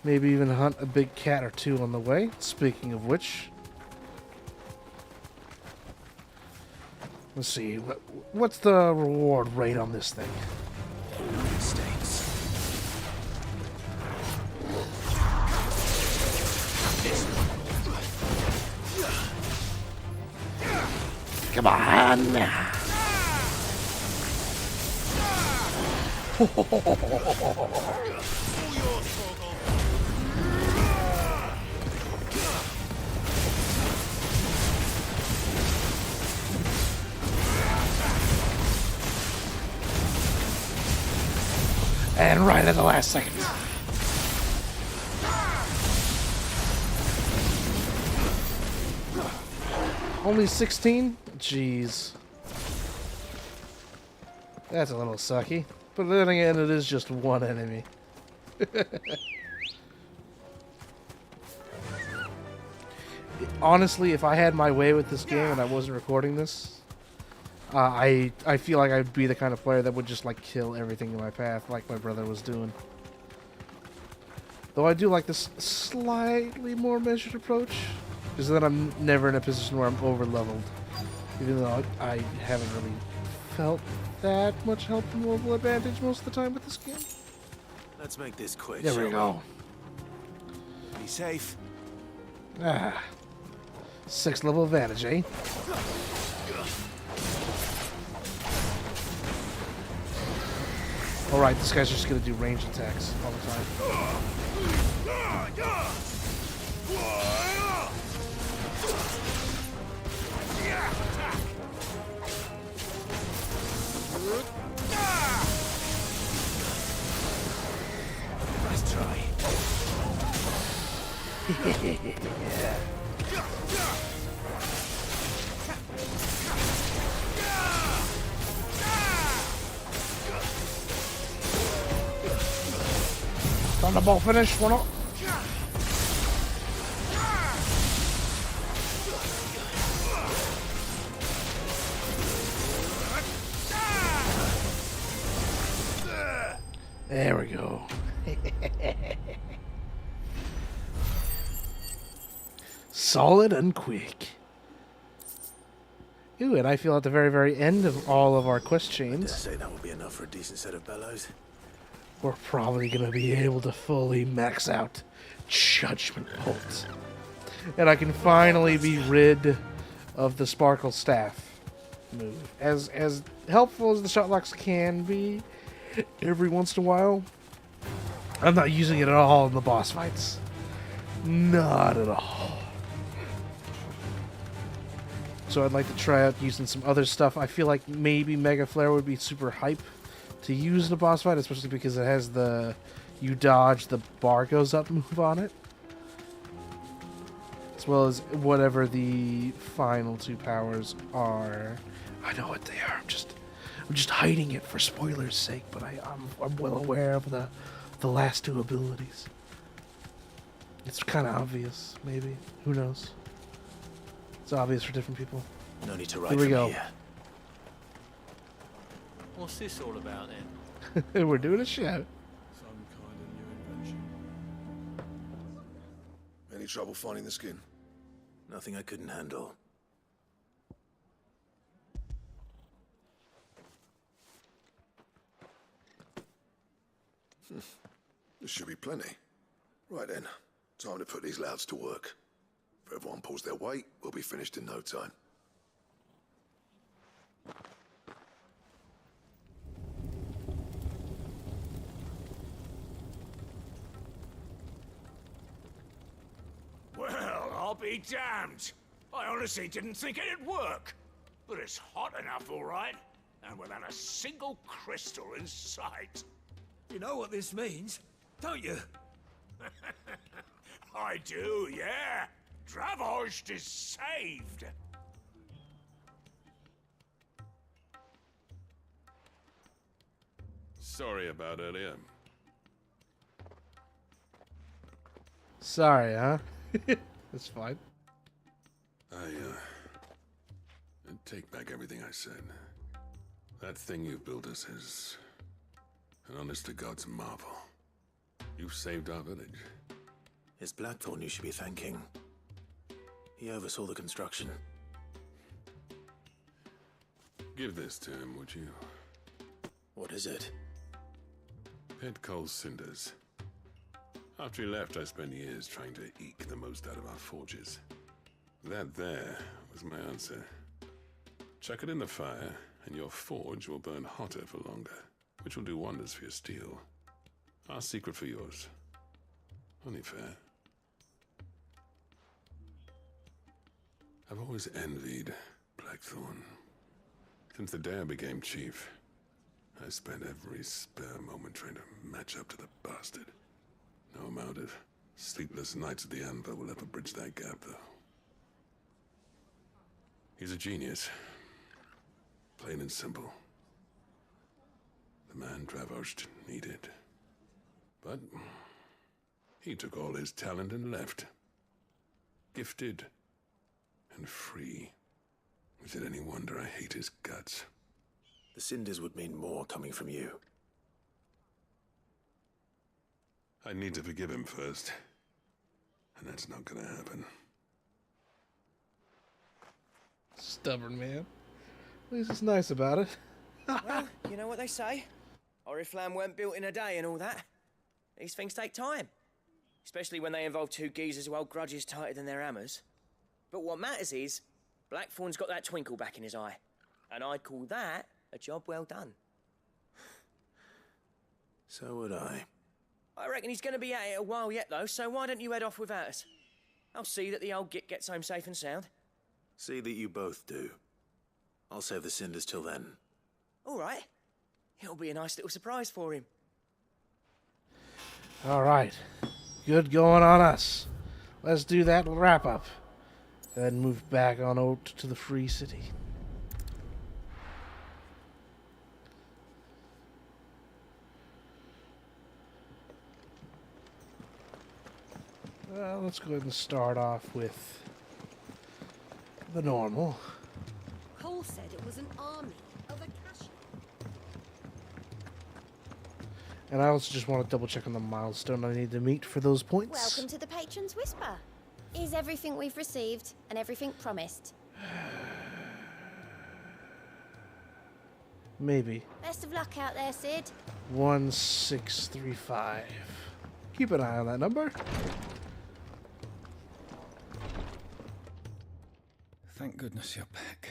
Maybe even hunt a big cat or two on the way. Speaking of which, let's see. What's the reward rate on this thing? Come on! And right at the last second. Only 16? Jeez. That's a little sucky. But then again, it is just one enemy. Honestly, if I had my way with this game and I wasn't recording this, I feel like I'd be the kind of player that would just like kill everything in my path, like my brother was doing. Though I do like this slightly more measured approach, because then I'm never in a position where I'm over leveled, even though I haven't really felt that much help from mobile advantage most of the time with this game. Let's make this quick. There we go. Be safe. Ah, 6th level advantage, eh? Alright, this guy's just gonna do range attacks all the time. Nice try. Thunderbolt finish, why not? There we go. Solid and quick. Ooh, and I feel at the very, very end of all of our quest chains, Say that will be enough for a decent set of bellows. we're probably going to be able to fully max out Judgment Bolt. And I can finally be rid of the Sparkle Staff move. As helpful as the Shotlocks can be every once in a while, I'm not using it at all in the boss fights. Not at all. So I'd like to try out using some other stuff. I feel like maybe Mega Flare would be super hype to use in a boss fight, especially because it has the you dodge, the bar goes up move on it. As well as whatever the final 2 powers are. I know what they are. I'm just hiding it for spoilers' sake, but I'm well aware of the last 2 abilities. It's kind of obvious, maybe. Who knows? It's obvious for different people. No need to ride Here we from go. here. What's this all about then? We're doing a show. Some kind of new invention. Any trouble finding the skin? Nothing I couldn't handle. This should be plenty. Right then, time to put these louds to work. If everyone pulls their weight, we'll be finished in no time. Well, I'll be damned. I honestly didn't think it'd work. But it's hot enough, all right. And without a single crystal in sight. You know what this means, don't you? I do, yeah. Dravost is saved. Sorry about earlier. Sorry, huh? That's fine. I take back everything I said. That thing you built us is an honest-to-God's marvel. You've saved our village. It's Blackthorn you should be thanking. He oversaw the construction. Give this to him, would you? What is it? Pet Cole's cinders. After he left, I spent years trying to eke the most out of our forges. That there was my answer. Chuck it in the fire, and your forge will burn hotter for longer, which will do wonders for your steel. Our secret for yours. Only fair. I've always envied Blackthorn. Since the day I became chief, I spent every spare moment trying to match up to the bastard. No amount of sleepless nights at the Anvil will ever bridge that gap, though. He's a genius. Plain and simple. The man Dravost needed. But he took all his talent and left. Gifted and free. Is it any wonder I hate his guts? The cinders would mean more coming from you. I need to forgive him first. And that's not gonna happen. Stubborn man. At least it's nice about it. Well, you know what they say. Oriflamme weren't built in a day and all that. These things take time. Especially when they involve two geezers who hold grudges tighter than their hammers. But what matters is, Blackthorn's got that twinkle back in his eye. And I'd call that a job well done. So would I. I reckon he's going to be at it a while yet, though, so why don't you head off without us? I'll see that the old git gets home safe and sound. See that you both do. I'll save the cinders till then. All right. It'll be a nice little surprise for him. All right. Good going on us. Let's do that wrap up. Then move back on out to the Free City. Well, let's go ahead and start off with the normal. Cole said it was an army of Akashi. And I also just want to double check on the milestone I need to meet for those points. Welcome to the Patron's Whisper. Is everything we've received and everything promised? Maybe. Best of luck out there, Sid. 1635. Keep an eye on that number. Thank goodness you're back.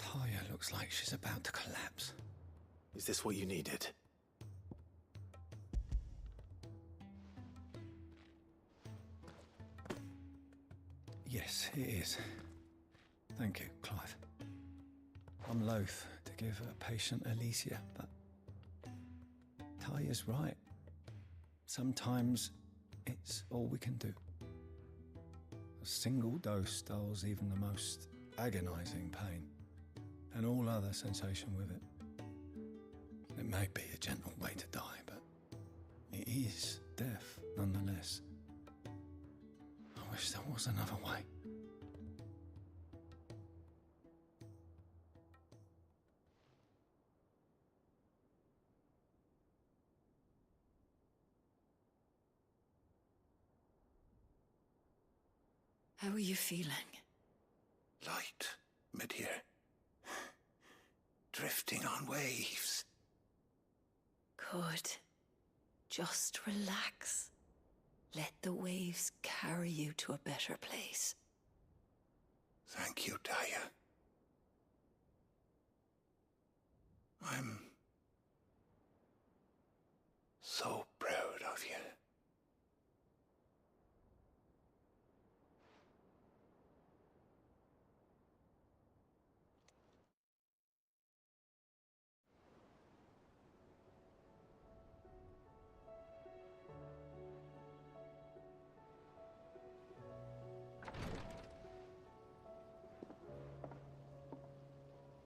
Taya looks like she's about to collapse. Is this what you needed? Yes, it is. Thank you, Clive. I'm loath to give a patient Alicia, but Taya's right. Sometimes it's all we can do. A single dose dulls even the most agonizing pain, and all other sensation with it. It may be a gentle way to die, but it is death nonetheless. I wish there was another way. How are you feeling? Light, mid-here. Drifting on waves. Good. Just relax. Let the waves carry you to a better place. Thank you, Daya. I'm so proud of you.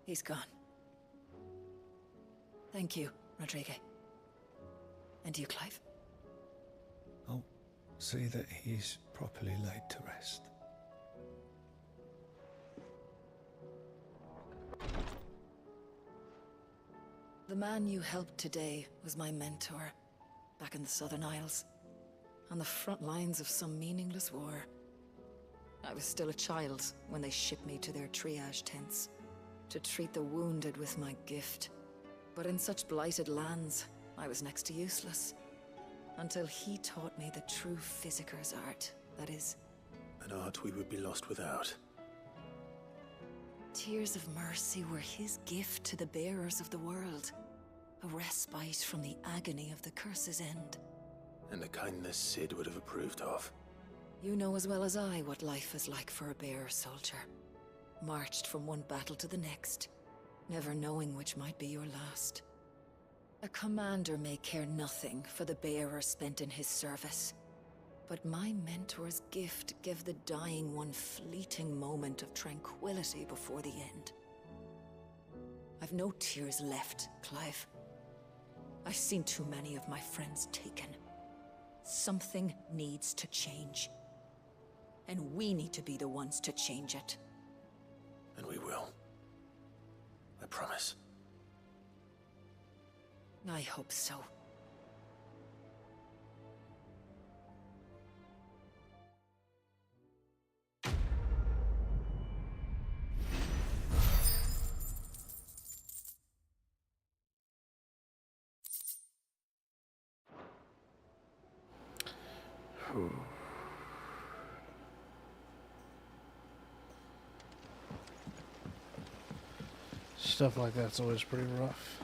He's gone. Thank you, Rodrigue. And you, Clive? I'll see that he's properly laid to rest. The man you helped today was my mentor, back in the Southern Isles, on the front lines of some meaningless war. I was still a child when they shipped me to their triage tents, to treat the wounded with my gift. But in such blighted lands, I was next to useless. Until he taught me the true physicker's art, that is. An art we would be lost without. Tears of mercy were his gift to the bearers of the world. A respite from the agony of the curse's end. And a kindness Sid would have approved of. You know as well as I what life is like for a bearer soldier. Marched from one battle to the next, never knowing which might be your last. A commander may care nothing for the bearer spent in his service. But my mentor's gift gave the dying one fleeting moment of tranquility before the end. I've no tears left, Clive. I've seen too many of my friends taken. Something needs to change. And we need to be the ones to change it. And we will. I promise. I hope so. Stuff like that's always pretty rough.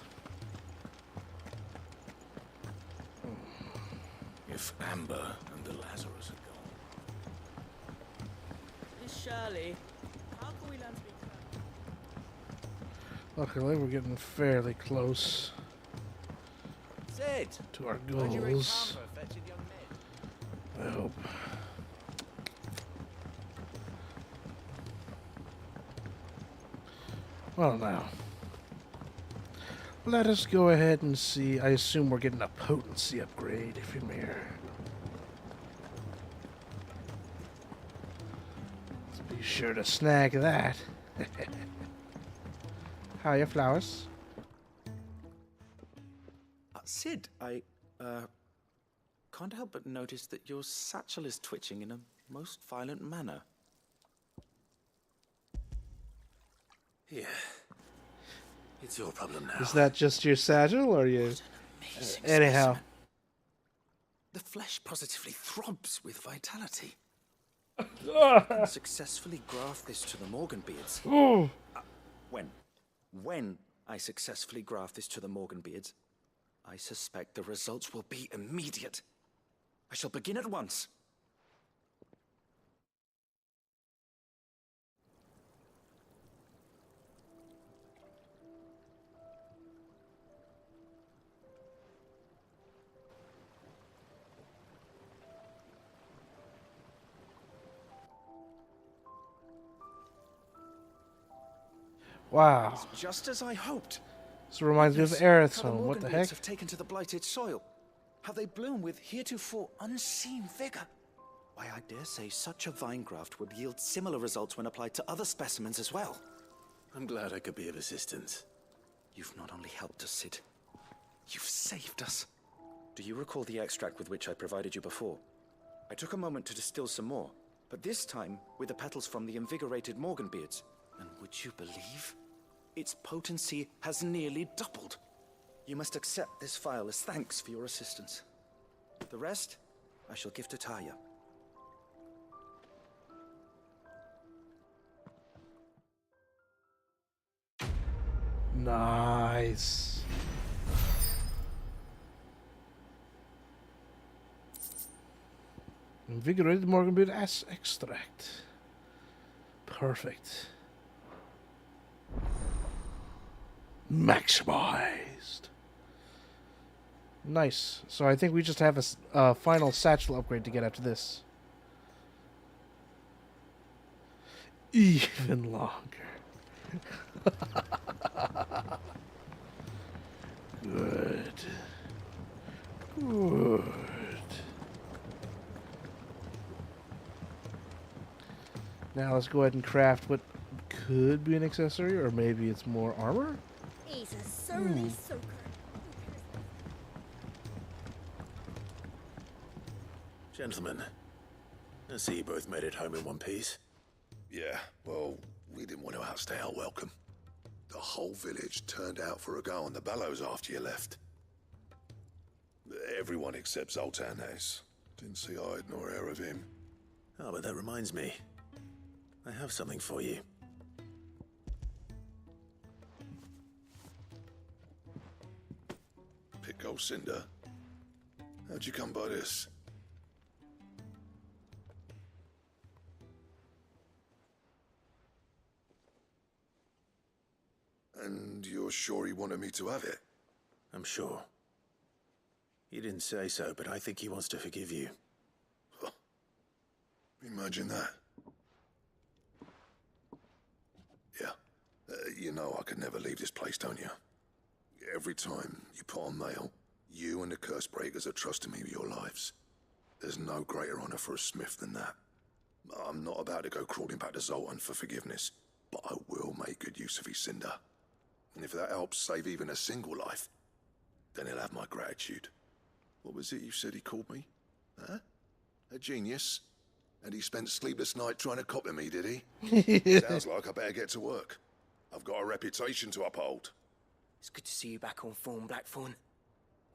If Amber and the Lazarus are gone. Miss Shirley, how can we learn to be Luckily, we're getting fairly close Sid! to our Where'd you read goals. Canva, fetching young men? I hope. Well, now. Let us go ahead and see. I assume we're getting a potency upgrade, if you're here. Let's be sure to snag that. Hiya, flowers. Sid, I can't help but notice that your satchel is twitching in a most violent manner. Here. It's your problem now. Is that just your satchel, or you? Anyhow. Specimen. The flesh positively throbs with vitality. I can successfully graft this to the Morganbeards. When I successfully graft this to the Morganbeards, I suspect the results will be immediate. I shall begin at once. Wow. It's just as I hoped. This reminds me of Yes, Aerith's how the home. What the Morganbeards heck? have taken to the blighted soil. How they bloom with heretofore unseen vigor. Why, I dare say such a vine graft would yield similar results when applied to other specimens as well. I'm glad I could be of assistance. You've not only helped us, Sid, you've saved us. Do you recall the extract with which I provided you before? I took a moment to distill some more, but this time with the petals from the invigorated Morganbeards. And would you believe? Its potency has nearly doubled. You must accept this vial as thanks for your assistance. The rest, I shall give to Taya. Nice. Invigorated Morganbeard as extract. Perfect. Maximized. Nice. So I think we just have a final satchel upgrade to get after this. Even longer. Good. Good. Now let's go ahead and craft what could be an accessory, or maybe it's more armor? He's a surly soaker. Gentlemen, I see you both made it home in one piece. Yeah, well, we didn't want to outstay our welcome. The whole village turned out for a go on the bellows after you left. Everyone except Zoltan has. Didn't see hide nor hair of him. Oh, but that reminds me. I have something for you. Pick old Cinder. How'd you come by this? And you're sure he wanted me to have it? I'm sure. He didn't say so, but I think he wants to forgive you. Huh. Imagine that. Yeah. You know I could never leave this place, don't you? Every time you put on mail, you and the curse breakers are trusting me with your lives. There's no greater honor for a smith than that. I'm not about to go crawling back to Zoltan for forgiveness, but I will make good use of his cinder. And if that helps save even a single life, then he'll have my gratitude. What was it you said he called me? Huh? A genius? And he spent sleepless night trying to copy me, did he? Sounds like I better get to work. I've got a reputation to uphold. It's good to see you back on form, Blackthorn.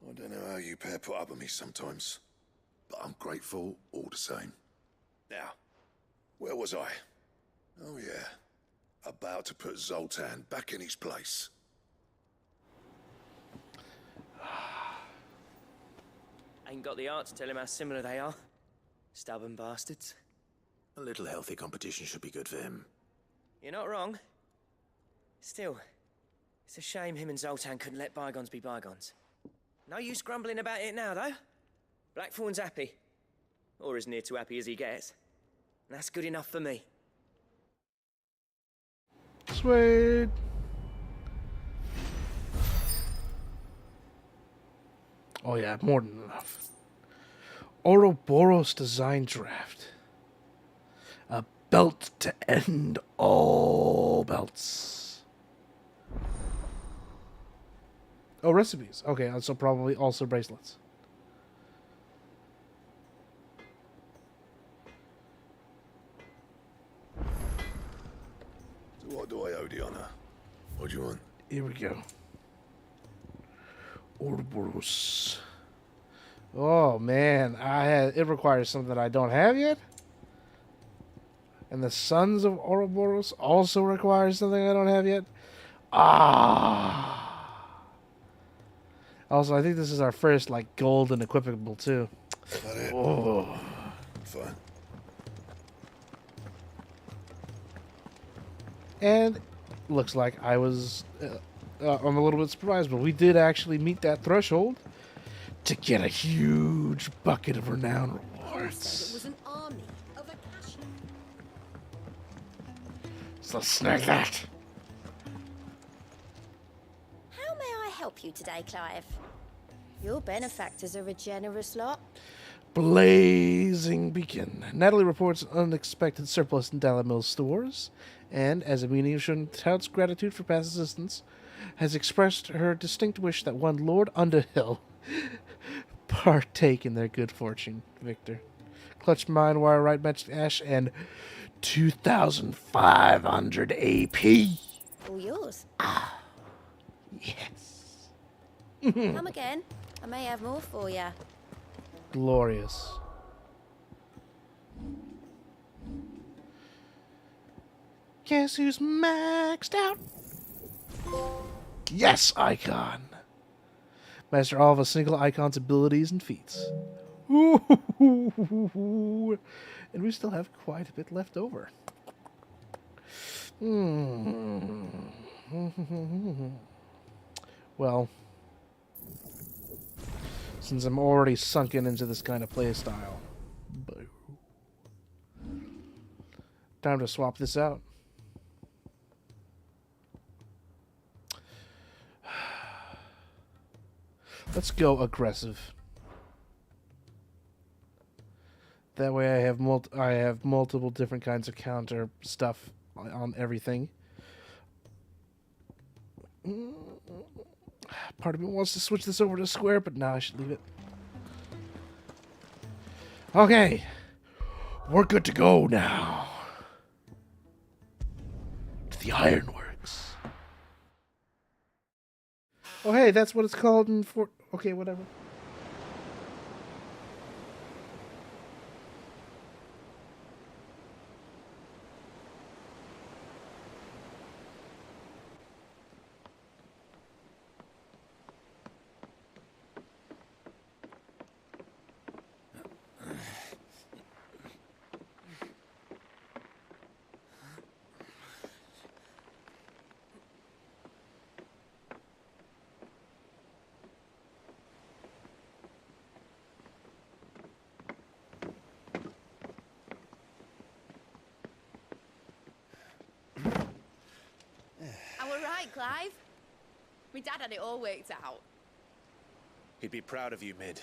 I don't know how you pair put up with me sometimes, but I'm grateful all the same. Now, where was I? Oh yeah, about to put Zoltan back in his place. Ain't got the art to tell him how similar they are. Stubborn bastards. A little healthy competition should be good for him. You're not wrong. Still, it's a shame him and Zoltan couldn't let bygones be bygones. No use grumbling about it now, though. Blackthorn's happy. Or as near to happy as he gets. And that's good enough for me. Sweet. Oh yeah, more than enough. Ouroboros design draft. A belt to end all belts. Oh, recipes. Okay, so probably also bracelets. So what do I owe the honor? What do you want? Here we go. Ouroboros. Oh man, it requires something that I don't have yet. And the Sons of Ouroboros also requires something I don't have yet. Also, I think this is our first like golden equipable too. That it? Oh. Fine. And looks like I was I'm a little bit surprised, but we did actually meet that threshold to get a huge bucket of renown rewards. Said it was an army of Acacia. So snag that. How may I help you today, Clive? Your benefactors are a generous lot. Blazing Beacon. Natalie reports an unexpected surplus in Dalamil's stores, and as a meaning of showing touts gratitude for past assistance, has expressed her distinct wish that one Lord Underhill partake in their good fortune. Victor. Clutch Mine Wire, Right Magic Ash, and 2,500 AP. All yours. Yes. Come again. I may have more for you. Glorious. Guess who's maxed out? Yes, Icon. Master all of a single icon's abilities and feats. Ooh. And we still have quite a bit left over. Well, since I'm already sunken into this kind of play style, time to swap this out. Let's go aggressive. That way I have multiple different kinds of counter stuff on everything. Part of me wants to switch this over to square, but now I should leave it. Okay. We're good to go now. To the Ironworks. Oh, hey, that's what it's called in Fort... Okay, whatever. Clive? My dad had it all worked out. He'd be proud of you, Mid.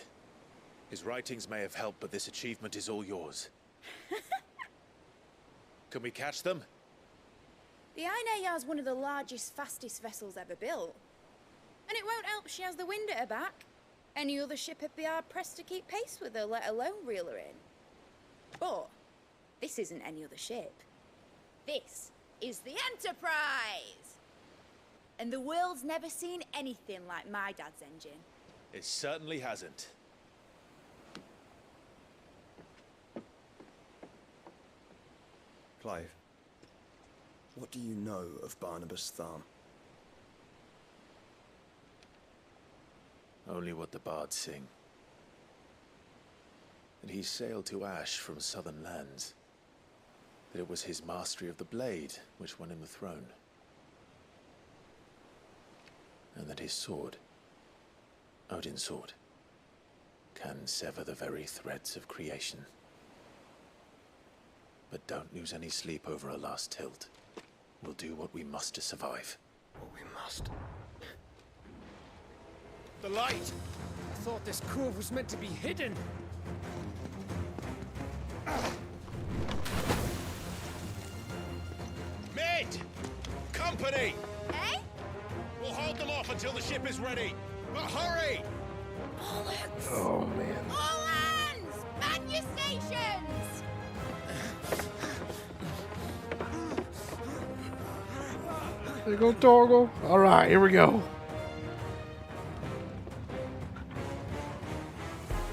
His writings may have helped, but this achievement is all yours. Can we catch them? The Aine is one of the largest, fastest vessels ever built. And it won't help she has the wind at her back. Any other ship would be hard-pressed to keep pace with her, let alone reel her in. But this isn't any other ship. This is the Enterprise! And the world's never seen anything like my dad's engine. It certainly hasn't. Clive, what do you know of Barnabas Tharm? Only what the bards sing. That he sailed to Ash from southern lands. That it was his mastery of the blade which won him the throne. And that his sword, Odin's sword, can sever the very threads of creation. But don't lose any sleep over a last tilt. We'll do what we must to survive. What we must. The light! I thought this cove was meant to be hidden. Mid! Company! Eh? We'll hold them off until the ship is ready. But hurry! Bollocks! Oh, man. All hands! Man your stations! There you go, Torgo. All right, here we go.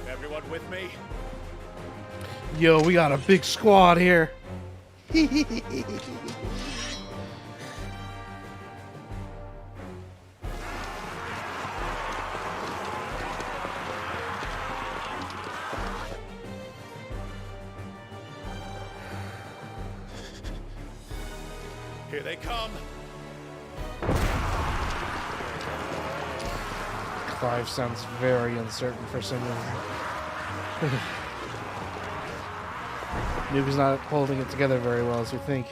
Everyone with me? Yo, we got a big squad here. Here they come. Clive sounds very uncertain for some reason. Nuke's not holding it together very well as we think.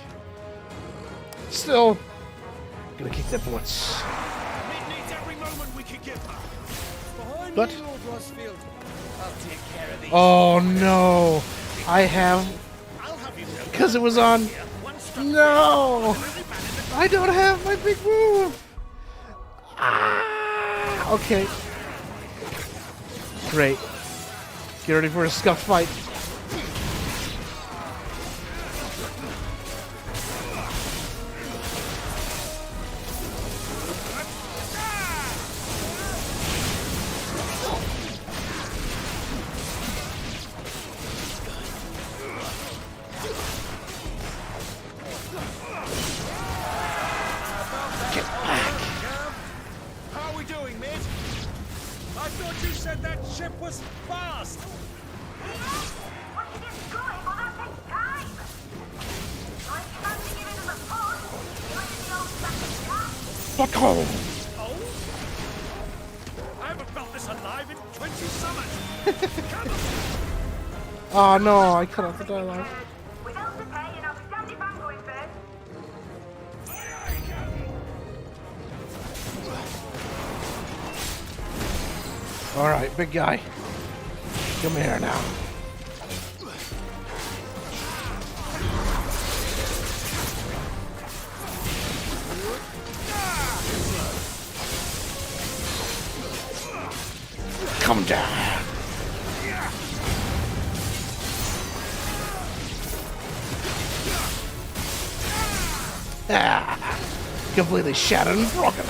Still, gonna kick their butts. Mid needs every moment we can give her. Behind But- you, Lord Rosfield. I'll take care of these. Oh no! I have... I'll have you know. Because it was on... No! I don't have my big move! Ah! Okay. Great. Get ready for a scuff fight. Get back. How are we doing, mate? I thought you said that ship was fast. Fuck home. Oh? I haven't felt this alive in 20 summers. Oh no, I cut off the dialogue. Alright, big guy. Come here now. Come down. Ah, completely shattered and broken.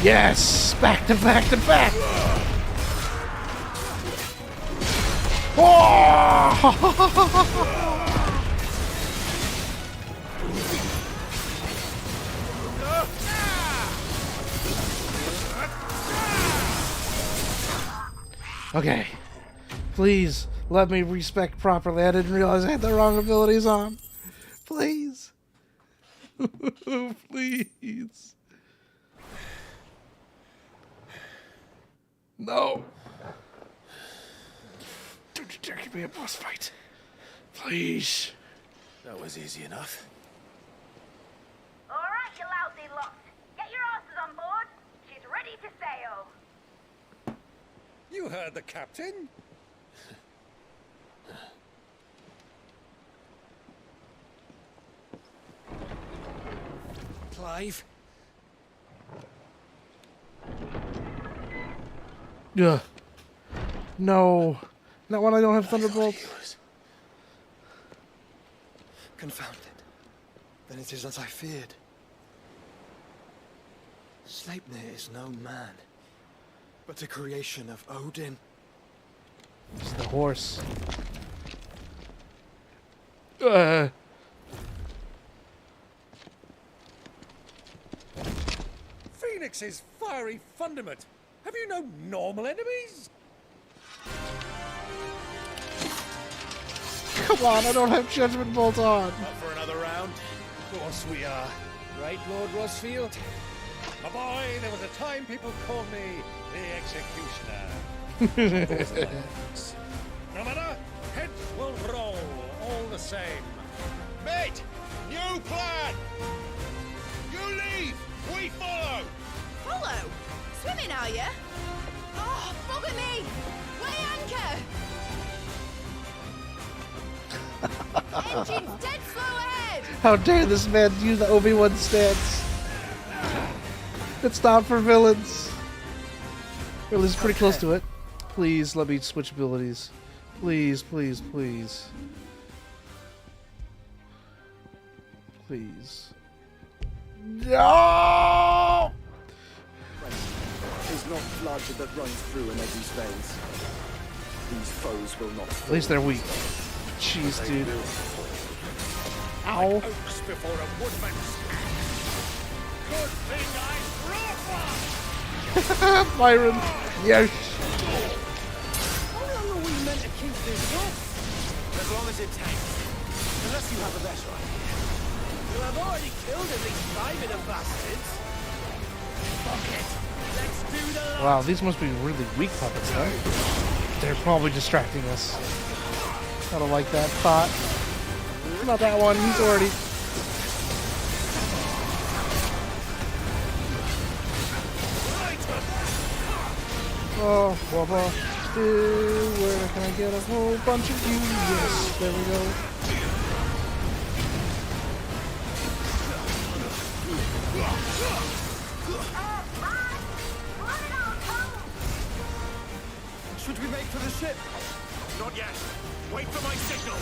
Yes! Back to back to back! Oh! Okay. Please, let me respec properly. I didn't realize I had the wrong abilities on. Please. Please. No. Don't you dare give me a boss fight. Please. That was easy enough. All right, you lousy lot. Get your asses on board. She's ready to sail. You heard the captain. Clive. Ugh. No. Not when I don't have Thunderbolt. Confounded. Then it is as I feared. Sleipnir is no man, but a creation of Odin. It's the horse. Phoenix's fiery fundament. Have you no normal enemies? Come on, I don't have Judgment Bolt on. Up for another round? Of course we are. Right, Lord Rosfield? My boy, there was a time people called me the Executioner. No matter, heads will roll all the same. Mate, new plan! You leave, we follow! Follow? Swimming, are you? Oh, bugger me! Weigh anchor! Engine's dead slow ahead! How dare this man use the Obi-Wan stance? It's not for villains. Or at least pretty close to it. Please let me switch abilities. Please, please, please. Please. No! Is not blood that runs through an Eddie's veins. These foes will not. At least they're weak. Jeez, dude. Ow. Oaks before a woodman's. Good thing I brought one! Byron. Yes. How long are we meant to keep this up? As long as it takes. Unless you have a better idea. Well, I've already killed at least 5 of the bastards. Fuck it. Let's do the lot. Wow, these must be really weak puppets, huh? They're probably distracting us. I don't like that thought. Not that one, he's already... Oh, blah. Where can I get a whole bunch of you? Yes, there we go. Should we make for the ship? Not yet. Wait for my signal.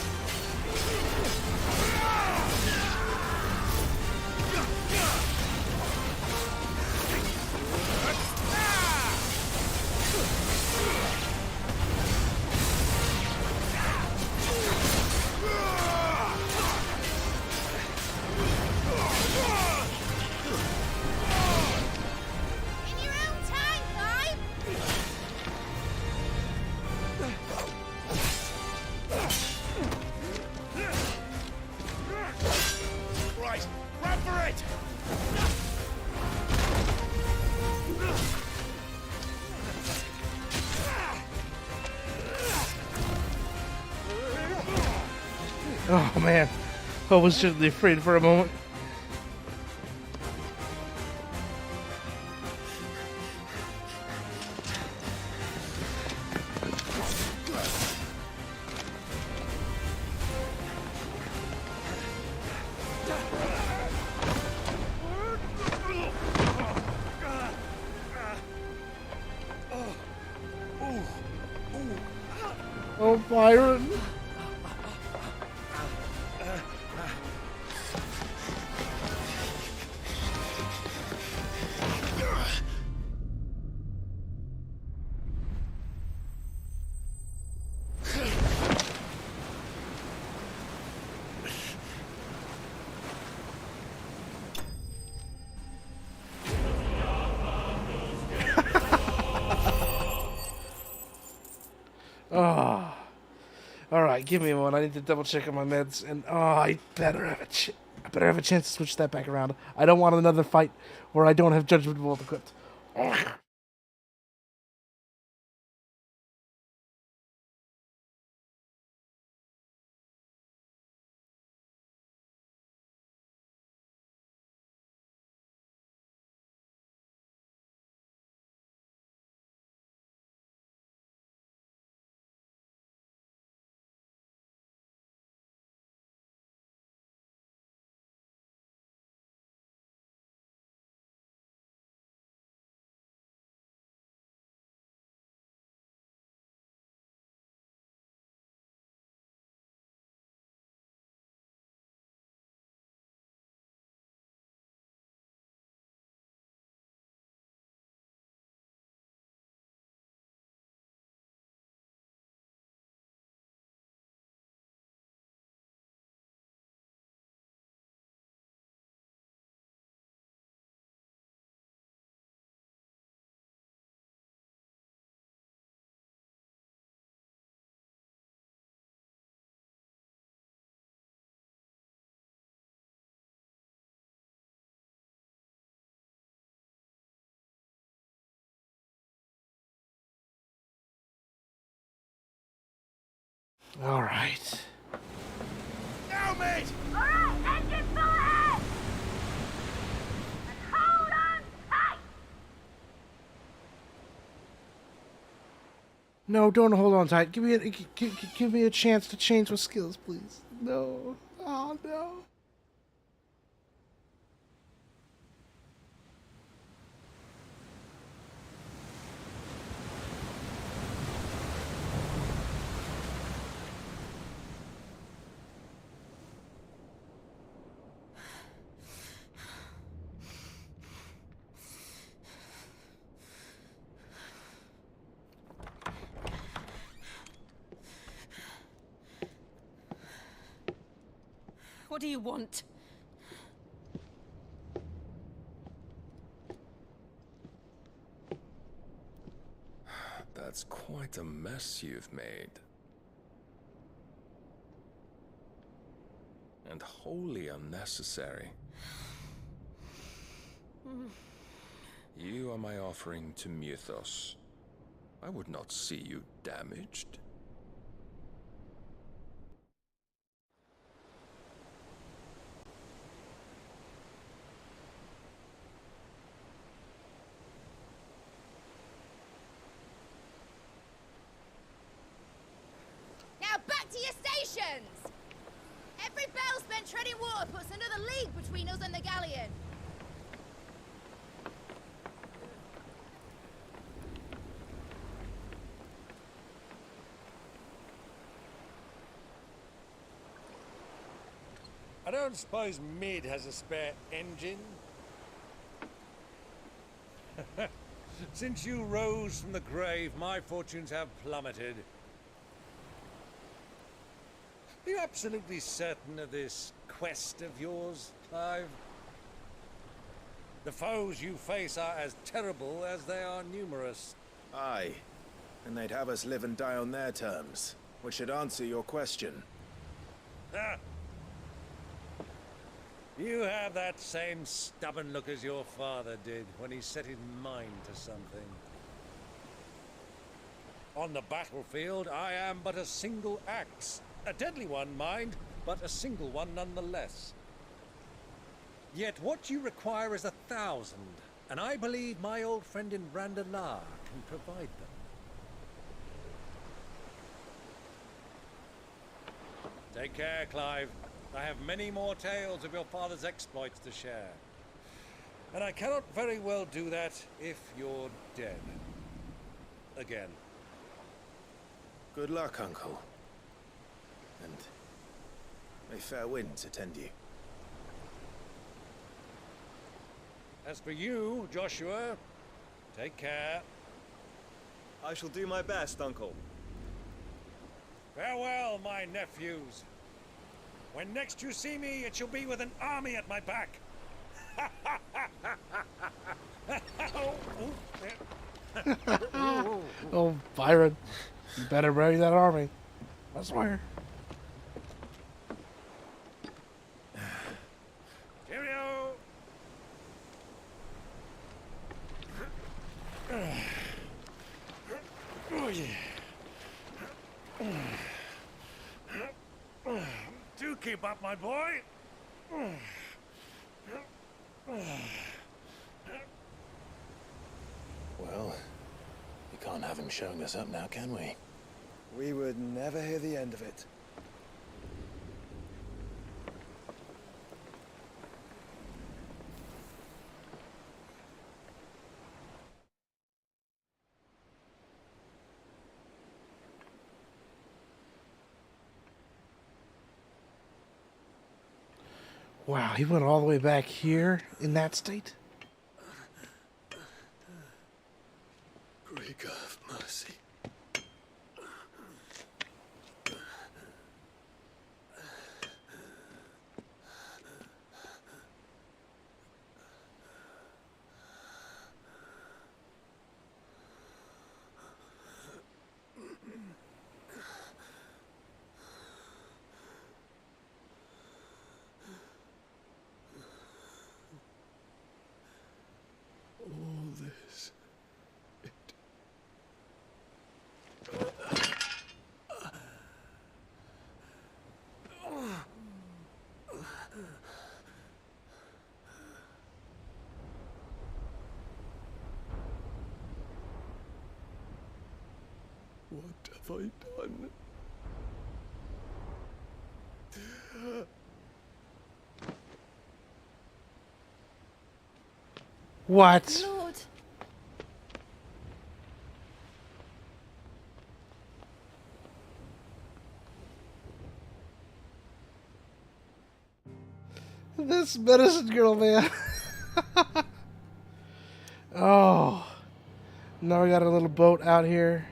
In your own time, Clive! Right, grab for it! Oh man, I was just afraid for a moment. Oh, Byron. Oh. Alright, give me one. I need to double check on my meds, and I better have a chance to switch that back around. I don't want another fight where I don't have Judgment Bolt equipped. Alright. Now, mate! Alright, engine full ahead! And hold on tight! No, don't hold on tight. Give me a chance to change my skills, please. No. Oh, no. What do you want? That's quite a mess you've made. And wholly unnecessary. You are my offering to Mythos. I would not see you damaged. Now back to your stations! Every bell spent treading water puts another league between us and the galleon. I don't suppose Mid has a spare engine? Since you rose from the grave, my fortunes have plummeted. Are you absolutely certain of this quest of yours, Clive? The foes you face are as terrible as they are numerous. Aye. And they'd have us live and die on their terms, which should answer your question. Ah. You have that same stubborn look as your father did when he set his mind to something. On the battlefield, I am but a single axe. A deadly one, mind, but a single one nonetheless. Yet what you require is 1,000, and I believe my old friend in Randalar can provide them. Take care, Clive. I have many more tales of your father's exploits to share. And I cannot very well do that if you're dead. Again. Good luck, Uncle. And may fair winds attend you. As for you, Joshua, take care. I shall do my best, Uncle. Farewell, my nephews. When next you see me, it shall be with an army at my back. Oh, Byron, you better bury that army. I swear. Cheerio! Oh, yeah. Do keep up, my boy. Well, we can't have him showing us up now, can we? We would never hear the end of it. Wow, he went all the way back here in that state? Great God of mercy. All this. What have I done? What? Lord. This medicine girl, man. Oh. Now we got a little boat out here.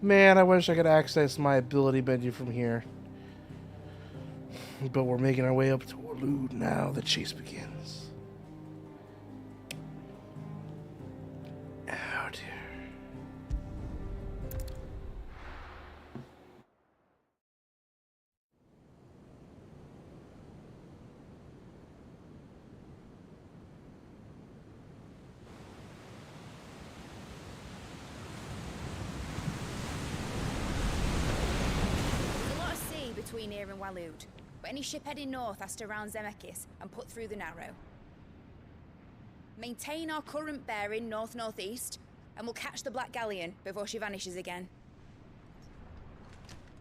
Man, I wish I could access my ability menu from here. But we're making our way up to Orlud now. The chase begins. Oh, dear. There's a lot of sea between here and Walud, but any ship heading north has to round Zemekis and put through the Narrow. Maintain our current bearing north-northeast, and we'll catch the Black Galleon before she vanishes again.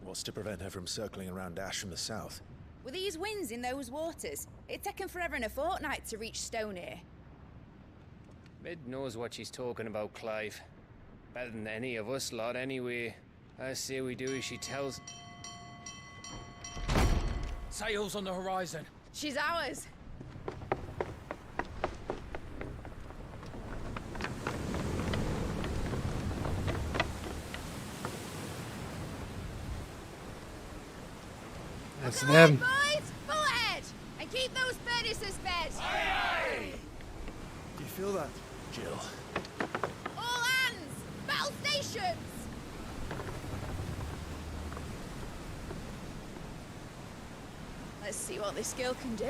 What's to prevent her from circling around Ash from the south? With these winds in those waters, it'd taken forever and a fortnight to reach Stonehir. Mid knows what she's talking about, Clive. Better than any of us lot, anyway. I say we do as she tells. Sails on the horizon. She's ours. That's Come them. on, boys! Full ahead! And keep those furnaces fed! Do you feel that, Jill? All hands! Battle stations! Let's see what this girl can do.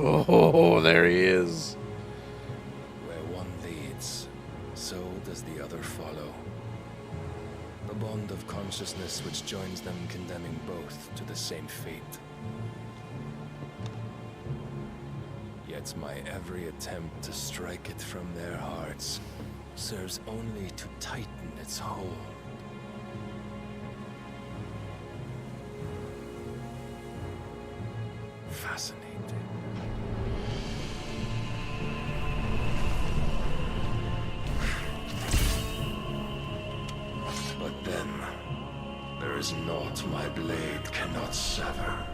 Oh, there he is. Where one leads, so does the other follow. The bond of consciousness which joins them, condemning both to the same fate. Yet my every attempt to strike it from their hearts serves only to tighten its hold. Fascinating. But then, there is naught my blade cannot sever.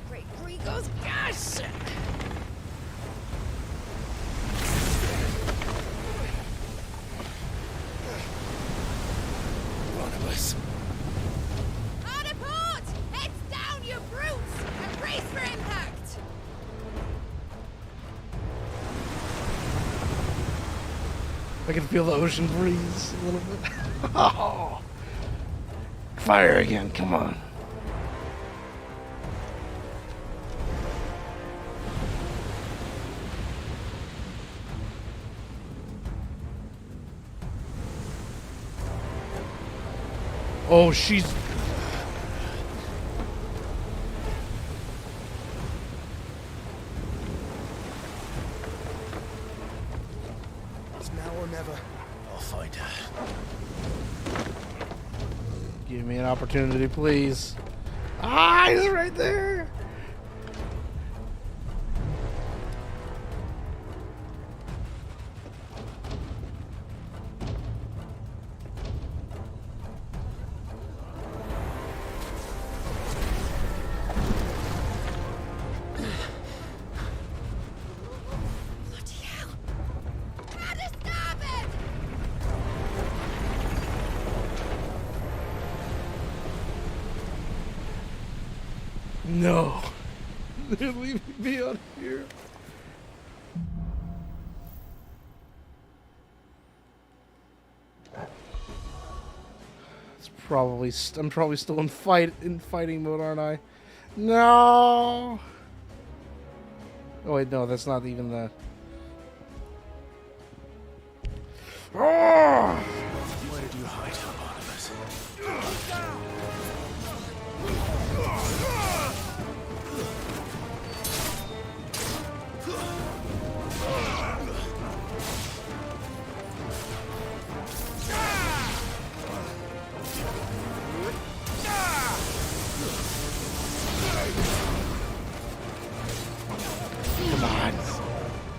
Great Gregor's gas! One of us. Hard a port! Heads down, you brutes! And brace for impact! I can feel the ocean breeze a little bit. Oh. Fire again, come on. Oh, she's... It's now or never. I'll find her. Give me an opportunity, please. Ah, he's right there. Bloody hell! Rudder starboard! No. They're leaving me out here. It's probably I'm probably still in fighting mode, aren't I? No. Oh wait, no, that's not even the. Oh! Where did you hide her, Barnabas? Come on.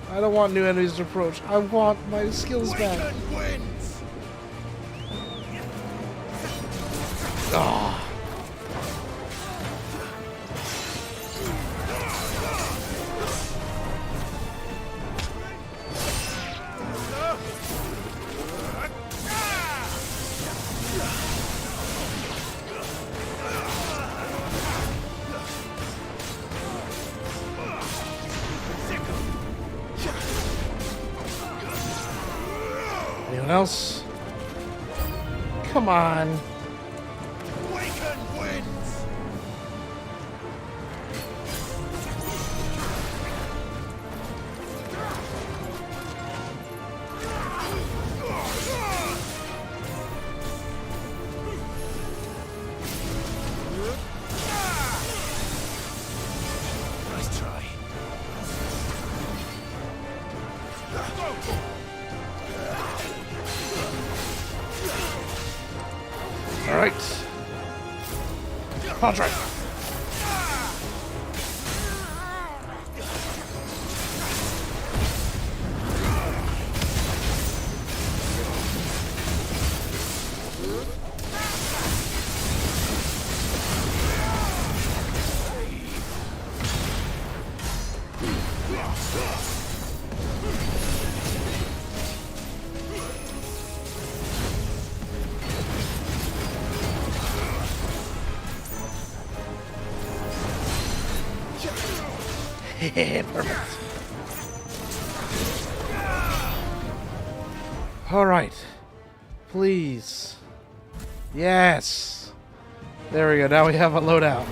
I don't want new enemies to approach. I want my skills back. Ah. Anyone else? Come on. Waken winds! Nice try. Padre. Perfect. All right. Please. Yes. There we go. Now we have a loadout.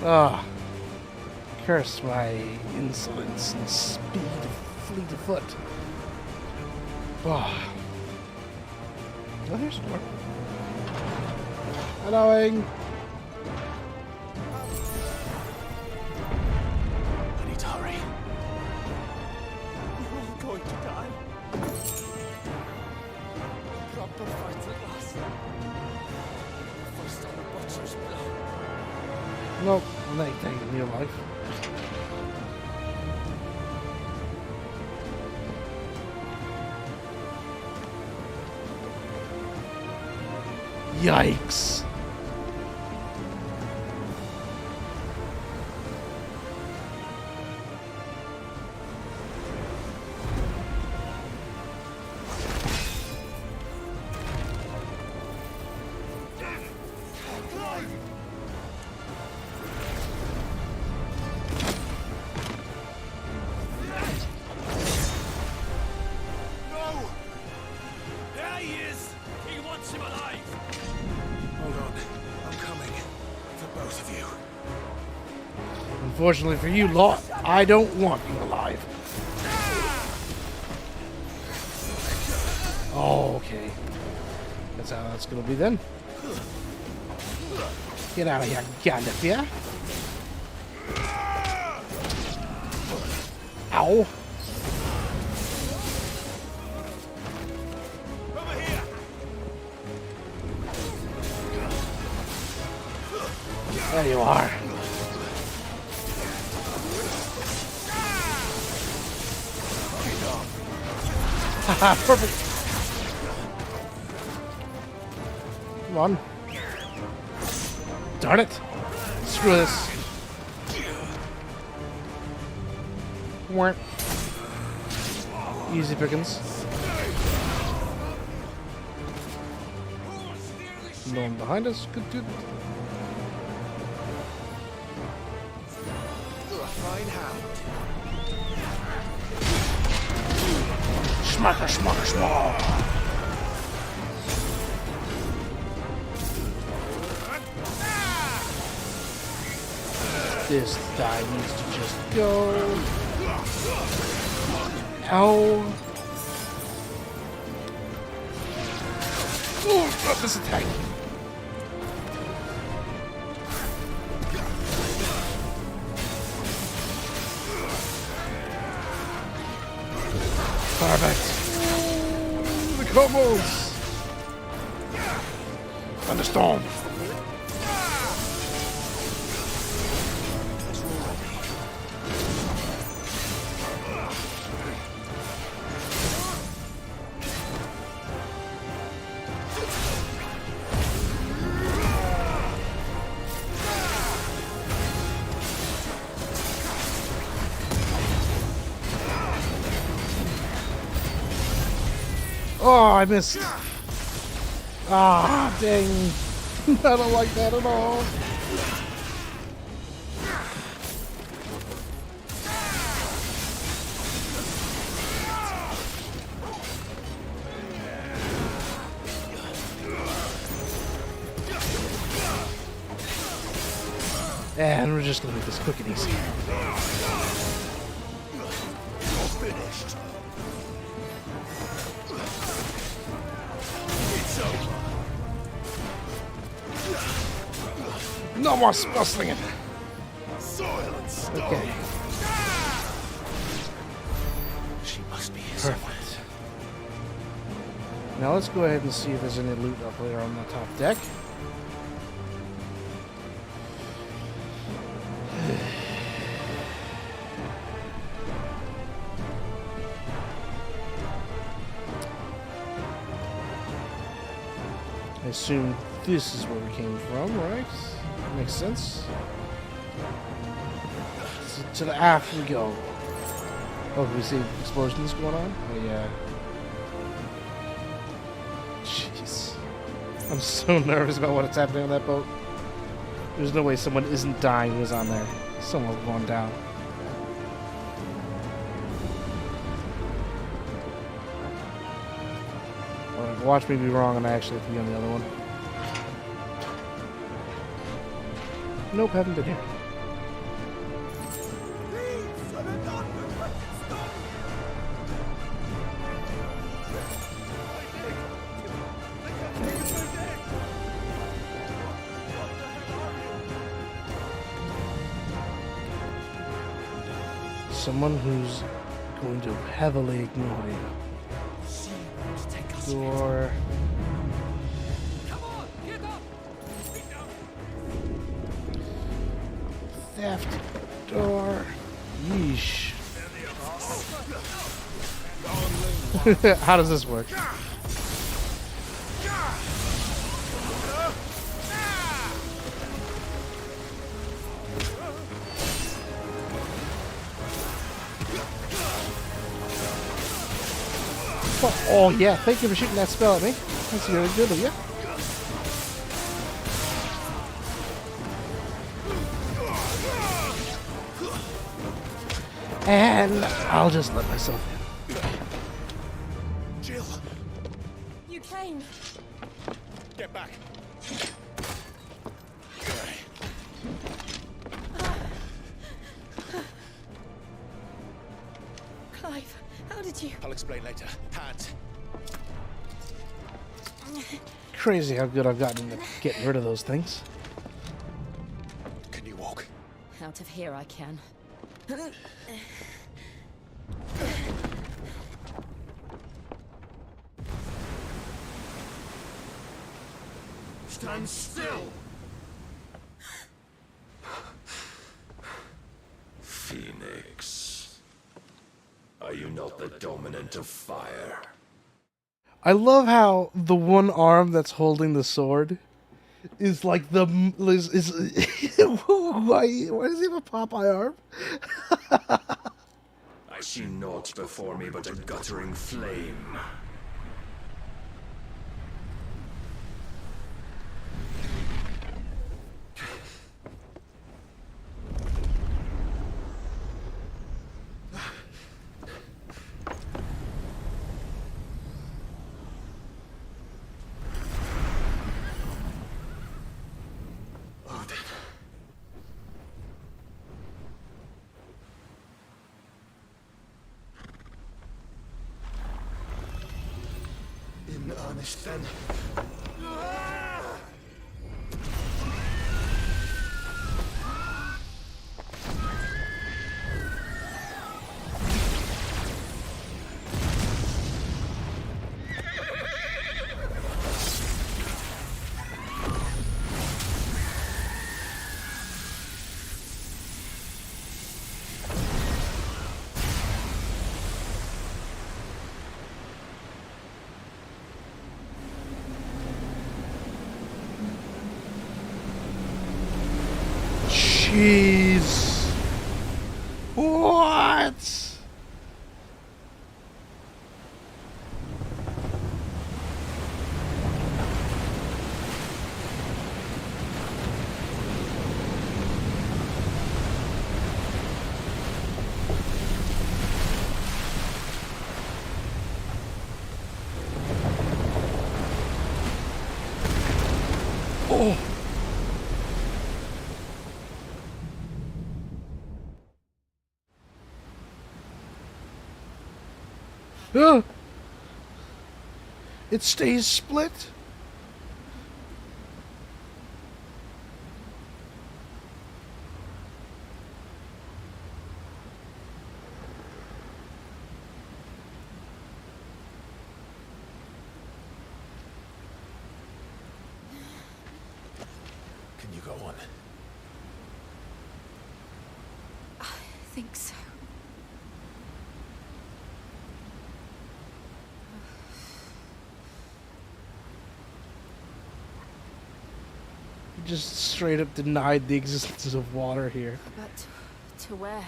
Ah. Curse my insolence and speed of fleet of foot. Oh, here's some more. Annoying. I need to hurry. We're all going to die. Proper fight at last. First on the butcher's blow. Nope, I'm not taking your life. Yikes. Unfortunately for you lot, I don't want you alive. Oh, okay. That's how that's gonna be then. Get out of here, Gandalf, yeah? Ow. There you are. Haha, perfect. Come on. Darn it. Screw this. Weren't. Easy pickings. No one behind us. Good, good. Fine hound. Schmacker, schmacker, schmacker. This guy needs to just go. Ow. Oh, not this attack. Perfect. The combos. Thunderstorm. Oh, I missed. Ah, dang. I don't like that at all. And we're just gonna make this quick and easy. You're finished. It's over. No more spell slinging. Soil and stone. Okay. She must be here Perfect. Now let's go ahead and see if there's any loot up there on the top deck. assume this is where we came from, right? Makes sense. So to the aft we go. Oh, can we see explosions going on? Oh, yeah. Jeez. I'm so nervous about what's happening on that boat. There's no way someone isn't dying who's on there. Someone's going down. Alright, watch me be wrong and I actually have to be on the other one. Nope, haven't been here. Someone who's going to heavily ignore you. Door. Theft door. Yeesh. How does this work? Oh yeah, thank you for shooting that spell at me. That's really good of you. And I'll just let myself in. Jill! You came. Get back. Clive, how did you... I'll explain later. Hands. Crazy how good I've gotten at getting rid of those things. Can you walk? Out of here I can. Stand still! Phoenix, are you not the dominant of fire? I love how the one arm that's holding the sword is like the why does he have a Popeye arm? I see naught before me but a guttering flame. In earnest then. Jeez. What? Oh. It stays split. Can you go on? I think so. Just straight up denied the existence of water here. But to where?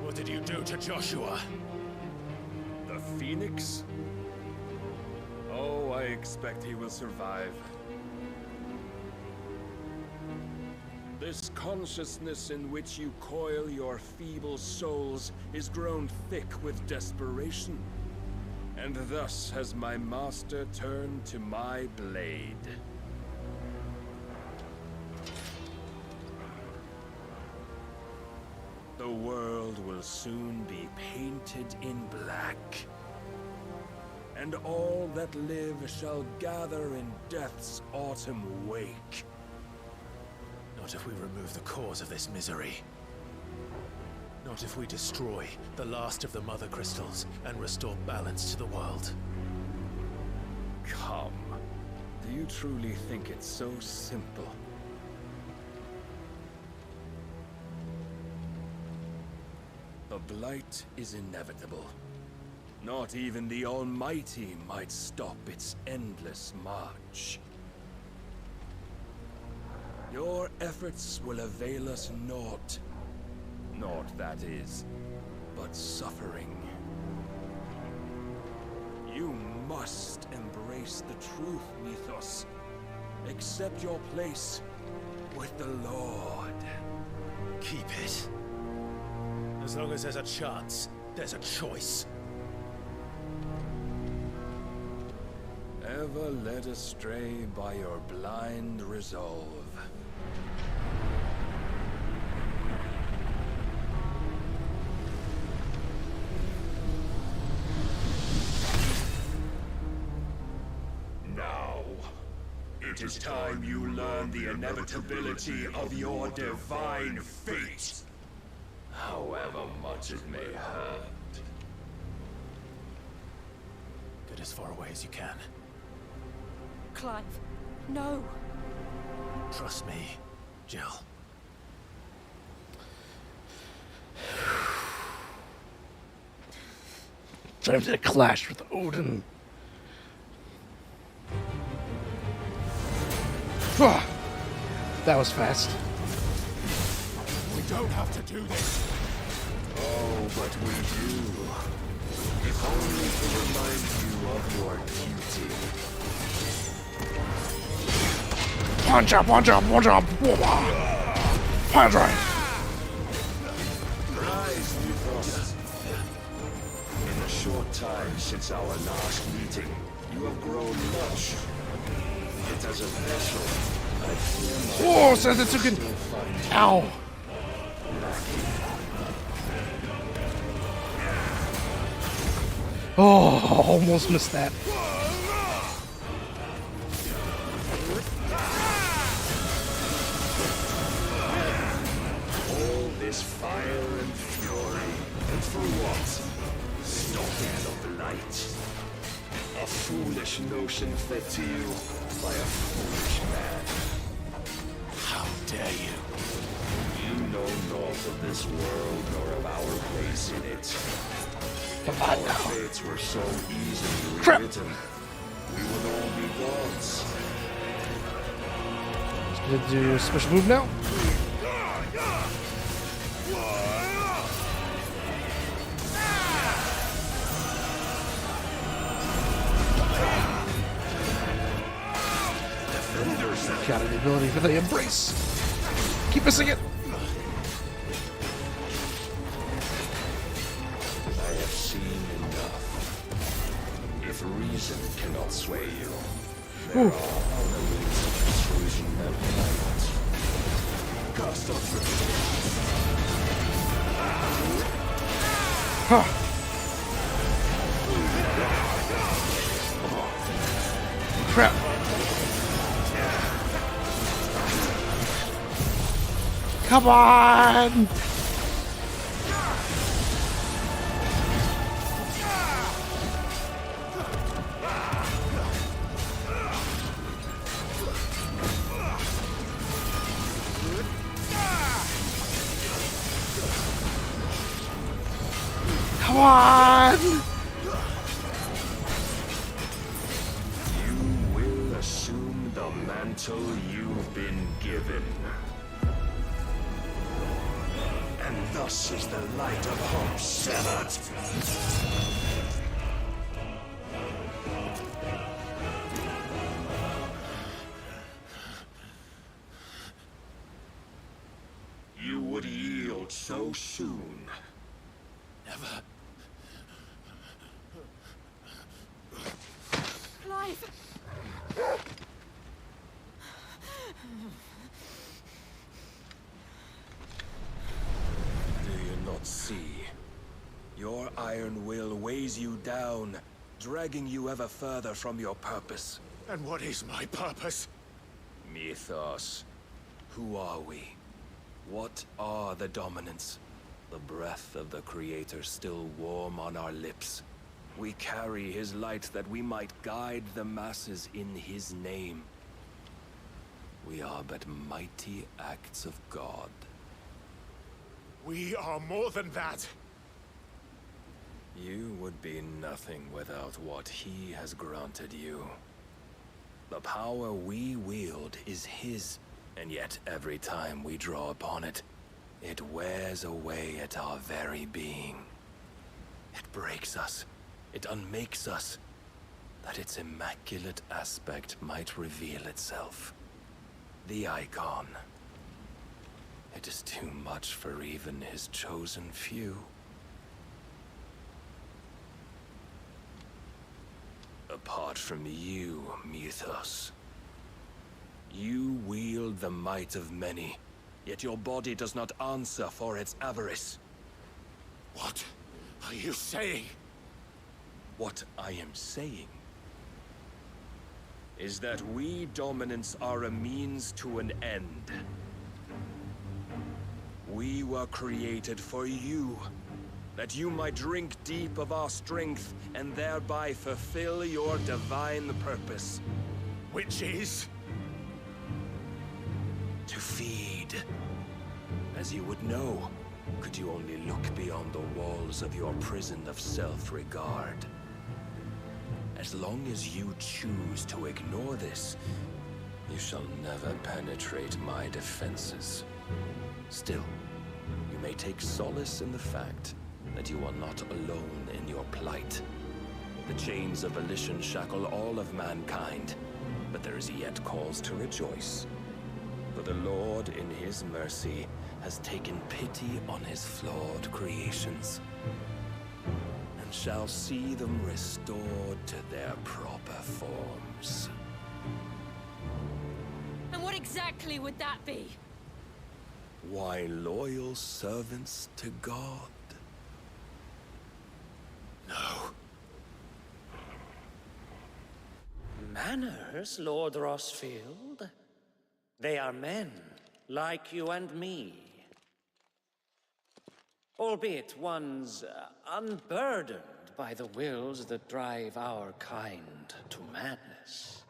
What did you do to Joshua? The Phoenix? Oh, I expect he will survive. This consciousness in which you coil your feeble souls is grown thick with desperation. And thus has my master turned to my blade. The world will soon be painted in black. And all that live shall gather in death's autumn wake. Not if we remove the cause of this misery. Not if we destroy the last of the Mother Crystals and restore balance to the world. Come. Do you truly think it's so simple? The Blight is inevitable. Not even the Almighty might stop its endless march. Your efforts will avail us naught. Naught, that is, but suffering. You must embrace the truth, Mythos. Accept your place with the Lord. Keep it. As long as there's a chance, there's a choice. Ever led astray by your blind resolve. Now, it is time you learn the inevitability of your divine fate. However much it may hurt. Get as far away as you can. Clive, no. Trust me, Jill. Time to clash with Odin. That was fast. We don't have to do this. Oh, but we do. If only to remind you of your duty. Punch up, punch up, punch up. Punch right. Rise, Mythos. In a short time since our last meeting, you have grown much. Yet as a vessel, I fear my Senzetsuken. Ow. Oh, almost missed that. All this fire and fury, and for what? Stopping the blight. A foolish notion fed to you by a foolish man. How dare you? You know naught of this world nor of our place in it. Our fates were so easily rewritten. We would all be gods. Gonna do a special move now. Got an ability for the embrace. Keep missing it. I have seen enough. If reason cannot sway you, there are other means of persuasion that might. Cast off your Crap. Come on! Come on! You will assume the mantle you've been given. And thus is the light of hope severed. You would yield so soon. Never. Clive! Do you not see? Your iron will weighs you down, dragging you ever further from your purpose. And what is my purpose? Mythos. Who are we? What are the dominants? The breath of the Creator still warm on our lips. We carry his light that we might guide the masses in his name. We are but mighty acts of God. We are more than that. You would be nothing without what he has granted you. The power we wield is his, and yet every time we draw upon it, it wears away at our very being. It breaks us, it unmakes us, that its immaculate aspect might reveal itself. The icon. It is too much for even his chosen few. Apart from you, Mythos. You wield the might of many, yet your body does not answer for its avarice. What are you saying? What I am saying is that we dominants are a means to an end. We were created for you, that you might drink deep of our strength and thereby fulfill your divine purpose. Which is? To feed. As you would know, could you only look beyond the walls of your prison of self-regard. As long as you choose to ignore this, you shall never penetrate my defenses. Still, you may take solace in the fact that you are not alone in your plight. The chains of volition shackle all of mankind, but there is yet cause to rejoice. For the Lord, in his mercy, has taken pity on his flawed creations, and shall see them restored to their proper forms. And what exactly would that be? Why, loyal servants to God. No. Manners, Lord Rossfield? They are men, like you and me. Albeit ones unburdened by the wills that drive our kind to madness.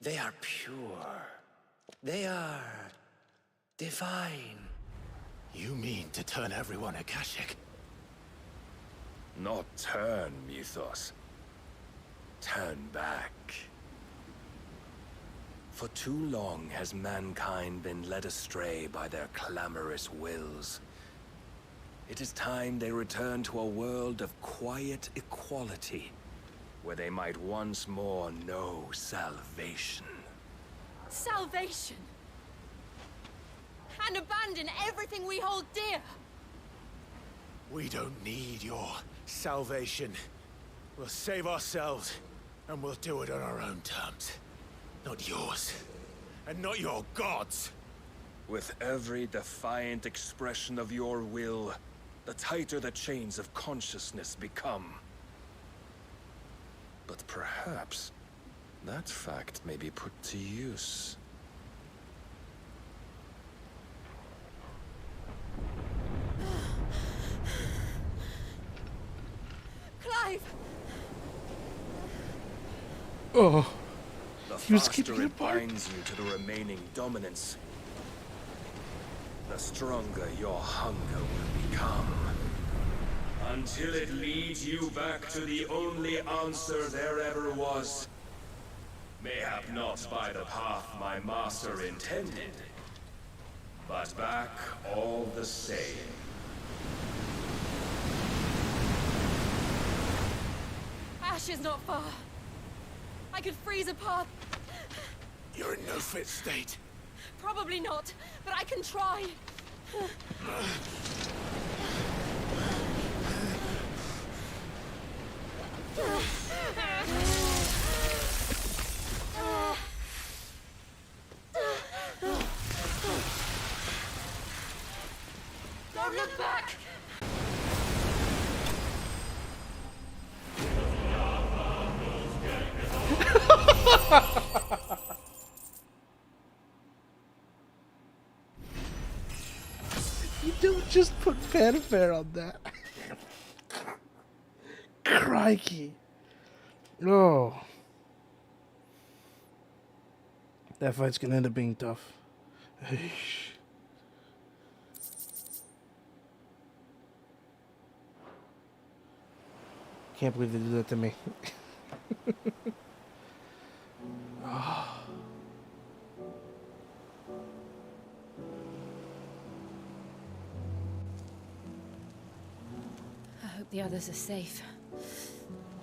They are pure. They are divine. You mean to turn everyone Akashic? Not turn, Mythos. Turn back. For too long has mankind been led astray by their clamorous wills. It is time they return to a world of quiet equality, where they might once more know salvation. Salvation? And abandon everything we hold dear? We don't need your salvation. We'll save ourselves, and we'll do it on our own terms. Not yours, and not your gods. With every defiant expression of your will, the tighter the chains of consciousness become. But perhaps that fact may be put to use. Clive! Oh. The He was faster keeping it it apart. binds you to the remaining dominance, the stronger your hunger will become. Until it leads you back to the only answer there ever was. Mayhap not by the path my master intended, but back all the same. Ash is not far. I could freeze a path. You're in no fit state. Probably not, but I can try. Don't look back! You don't just put fanfare on that. Crikey. Oh. That fight's gonna end up being tough. Can't believe they did that to me. Oh. I hope the others are safe.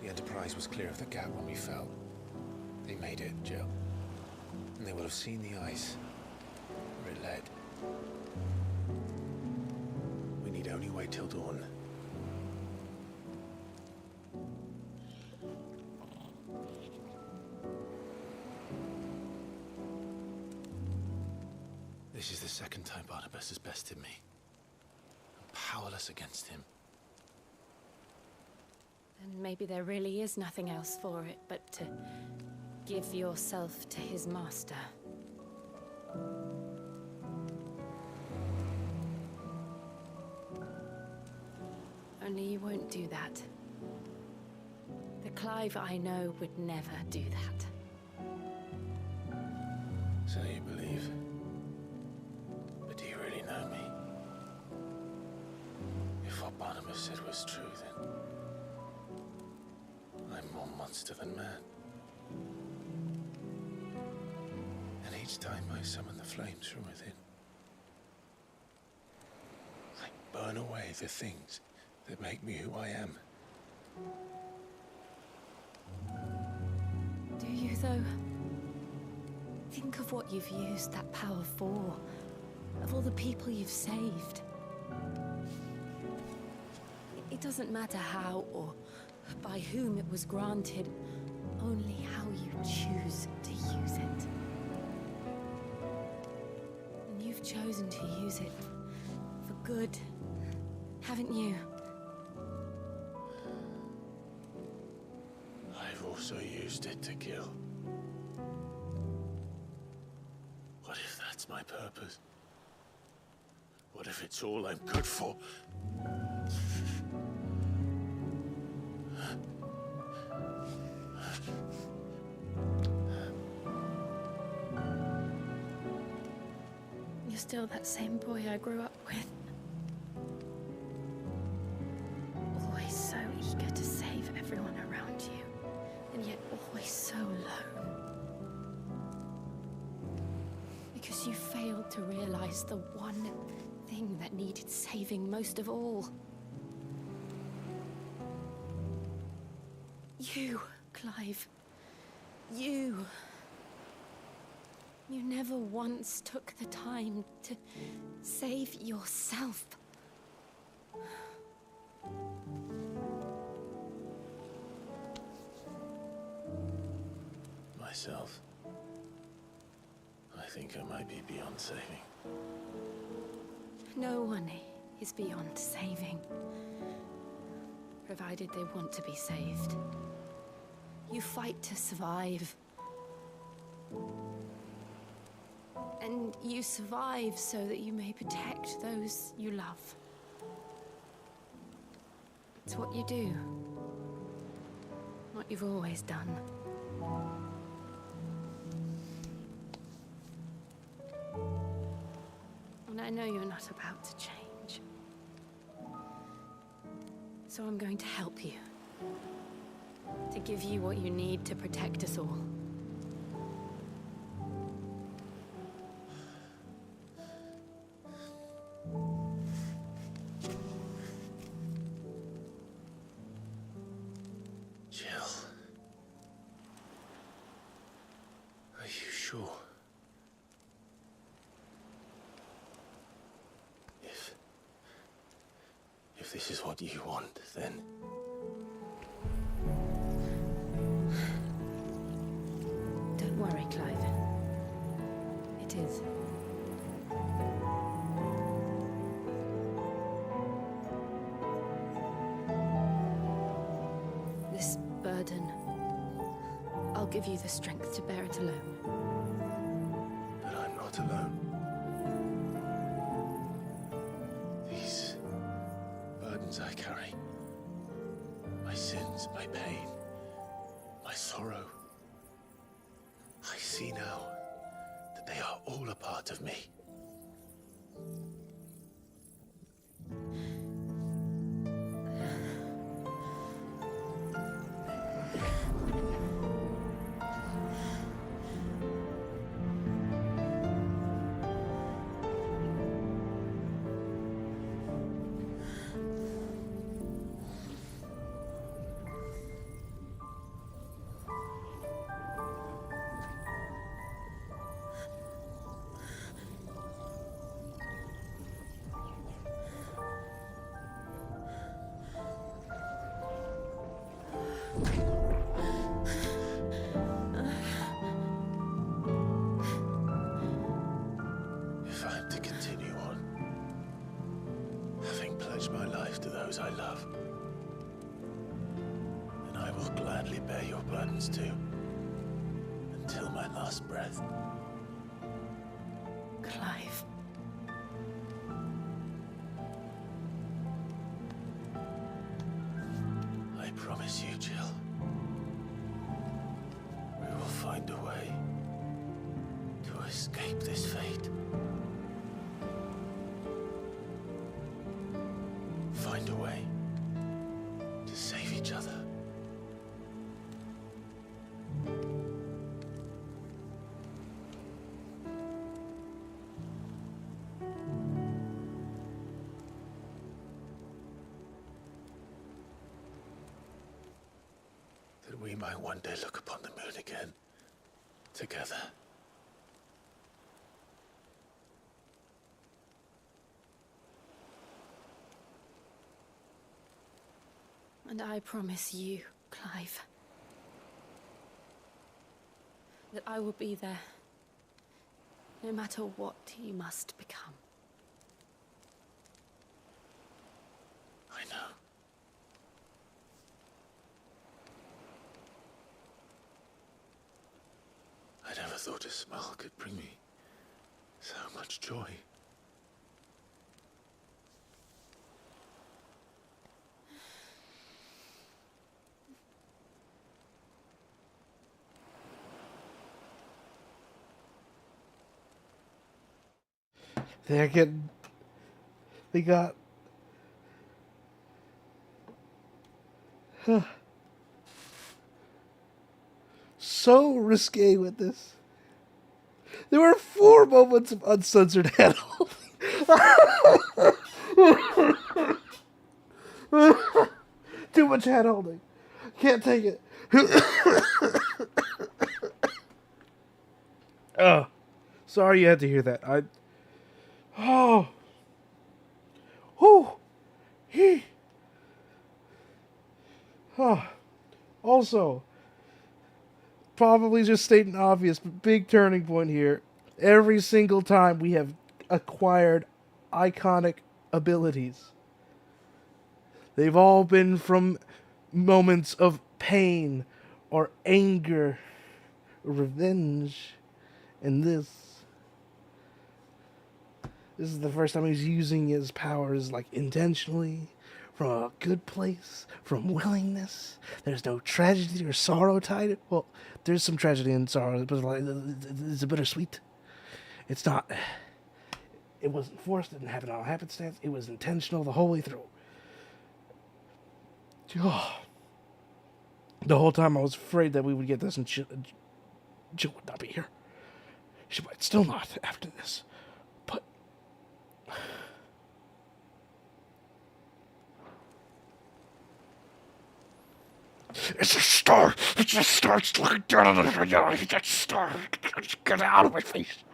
The Enterprise was clear of the gap when we fell. They made it, Jill. And they will have seen the ice where it led. We need only wait till dawn. This is the second time Barnabas has bested me. I'm powerless against him. And maybe there really is nothing else for it but to give yourself to his master. Only you won't do that. The Clive I know would never do that. So you believe? But do you really know me? If what Barnabas said was true, then I'm more monster than man. And each time I summon the flames from within, I burn away the things that make me who I am. Do you, though? Think of what you've used that power for. Of all the people you've saved. It doesn't matter how or by whom it was granted, only how you choose to use it. And you've chosen to use it for good, haven't you? I've also used it to kill. What if that's my purpose? What if it's all I'm good for? You're still that same boy I grew up with. Always so eager to save everyone around you, and yet always so lone. Because you failed to realize the one thing that needed saving most of all. You, Clive. You. You never once took the time to save yourself. Myself? I think I might be beyond saving. No one is beyond saving, provided they want to be saved. You fight to survive. And you survive so that you may protect those you love. It's what you do. What you've always done. And I know you're not about to change. So I'm going to help you. To give you what you need to protect us all. Jill. Are you sure? If this is what you want, then... Don't worry, Clive. It is. This burden, I'll give you the strength to bear it alone. But I'm not alone. These burdens I carry, my sins, my pain, my sorrow, I see now that they are all a part of me. If I'm to continue on, having pledged my life to those I love, then I will gladly bear your burdens too, until my last breath. Clive. I promise you, Jill, we will find a way to escape this fate. Find a way to save each other. That we might one day look upon the moon again, together. And I promise you, Clive, that I will be there, no matter what you must become. I know. I never thought a smile could bring me so much joy. They're getting... They got... So risque with this. There were 4 moments of uncensored hand holding. Too much hand holding. Can't take it. Oh, sorry you had to hear that. Oh. Whew. He. Oh. Also, probably just stating obvious, but big turning point here. Every single time we have acquired iconic abilities, they've all been from moments of pain or anger or revenge. And this is the first time he's using his powers like intentionally, from a good place, from willingness. There's no tragedy or sorrow tied to it. Well, there's some tragedy and sorrow, but like, it's a bittersweet. It's not. It wasn't forced. It didn't happen on happenstance. It was intentional the whole way through. Oh. The whole time I was afraid that we would get this and Jill would not be here. She might still not after this. But... It's a star! It's a star! It's looking down on us right now. That star! Get out of my face!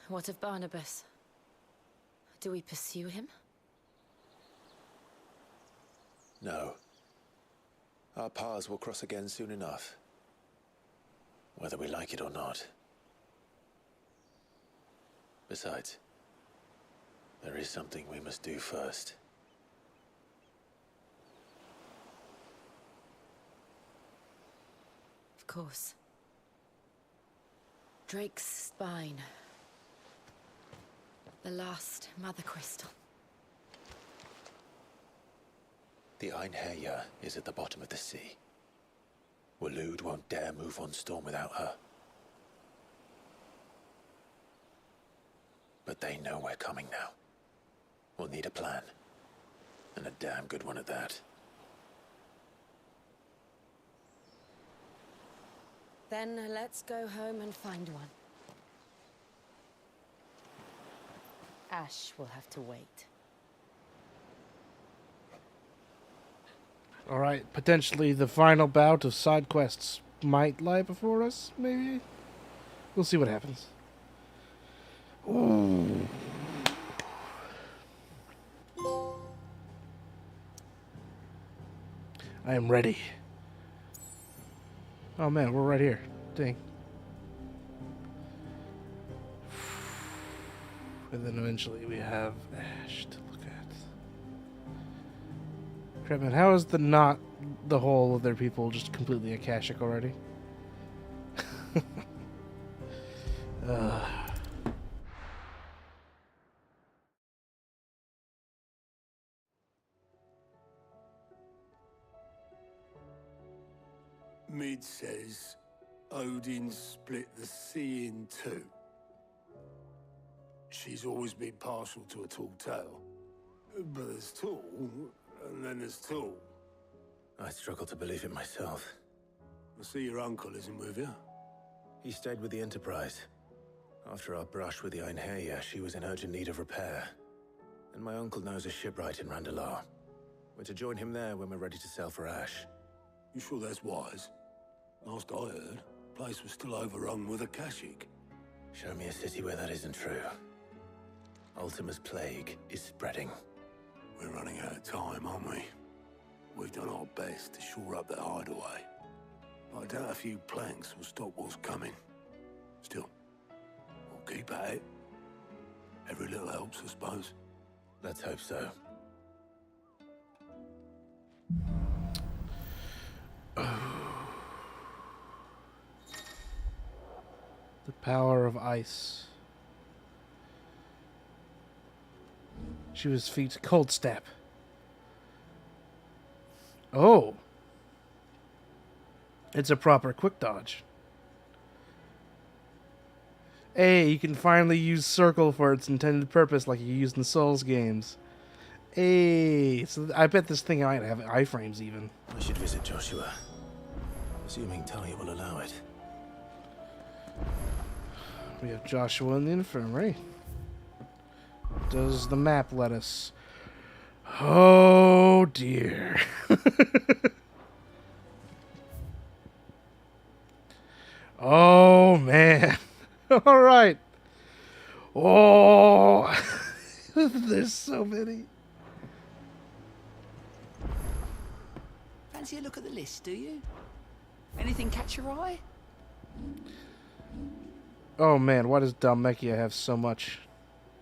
What of Barnabas? Do we pursue him? No. Our paths will cross again soon enough. Whether we like it or not. Besides, there is something we must do first. Of course. Drake's spine. The last Mother Crystal. The Einherja is at the bottom of the sea. Waloed won't dare move on Storm without her. But they know we're coming now. We'll need a plan. And a damn good one at that. Then let's go home and find one. Ash will have to wait. Alright, potentially the final bout of side quests might lie before us, maybe? We'll see what happens. Ooh. I am ready. Oh man, we're right here. Dang. And then eventually we have Ash to look at. Crap, man, how is the whole of their people just completely Akashic already? Mid says Odin split the sea in two. She's always been partial to a tall tale. But there's tall, and then there's tall. I struggle to believe it myself. I see your uncle isn't with you. He stayed with the Enterprise. After our brush with the Einherja, she was in urgent need of repair. And my uncle knows a shipwright in Randalar. We're to join him there when we're ready to sail for Ash. You sure that's wise? Last I heard, the place was still overrun with Akashic. Show me a city where that isn't true. Ultima's plague is spreading. We're running out of time, aren't we? We've done our best to shore up that hideaway. But I doubt a few planks will stop what's coming. Still, we'll keep at it. Every little helps, I suppose. Let's hope so. The power of ice. She was feet cold step. Oh. It's a proper quick dodge. Hey, you can finally use circle for its intended purpose like you used in Souls games. Hey, so I bet this thing might have iframes even. I should visit Joshua. Assuming Talia will allow it. We have Joshua in the infirmary. Does the map let us? Oh dear. Oh man. All right. Oh, there's so many. Fancy a look at the list, do you? Anything catch your eye? Oh man, why does Dalmekia have so much?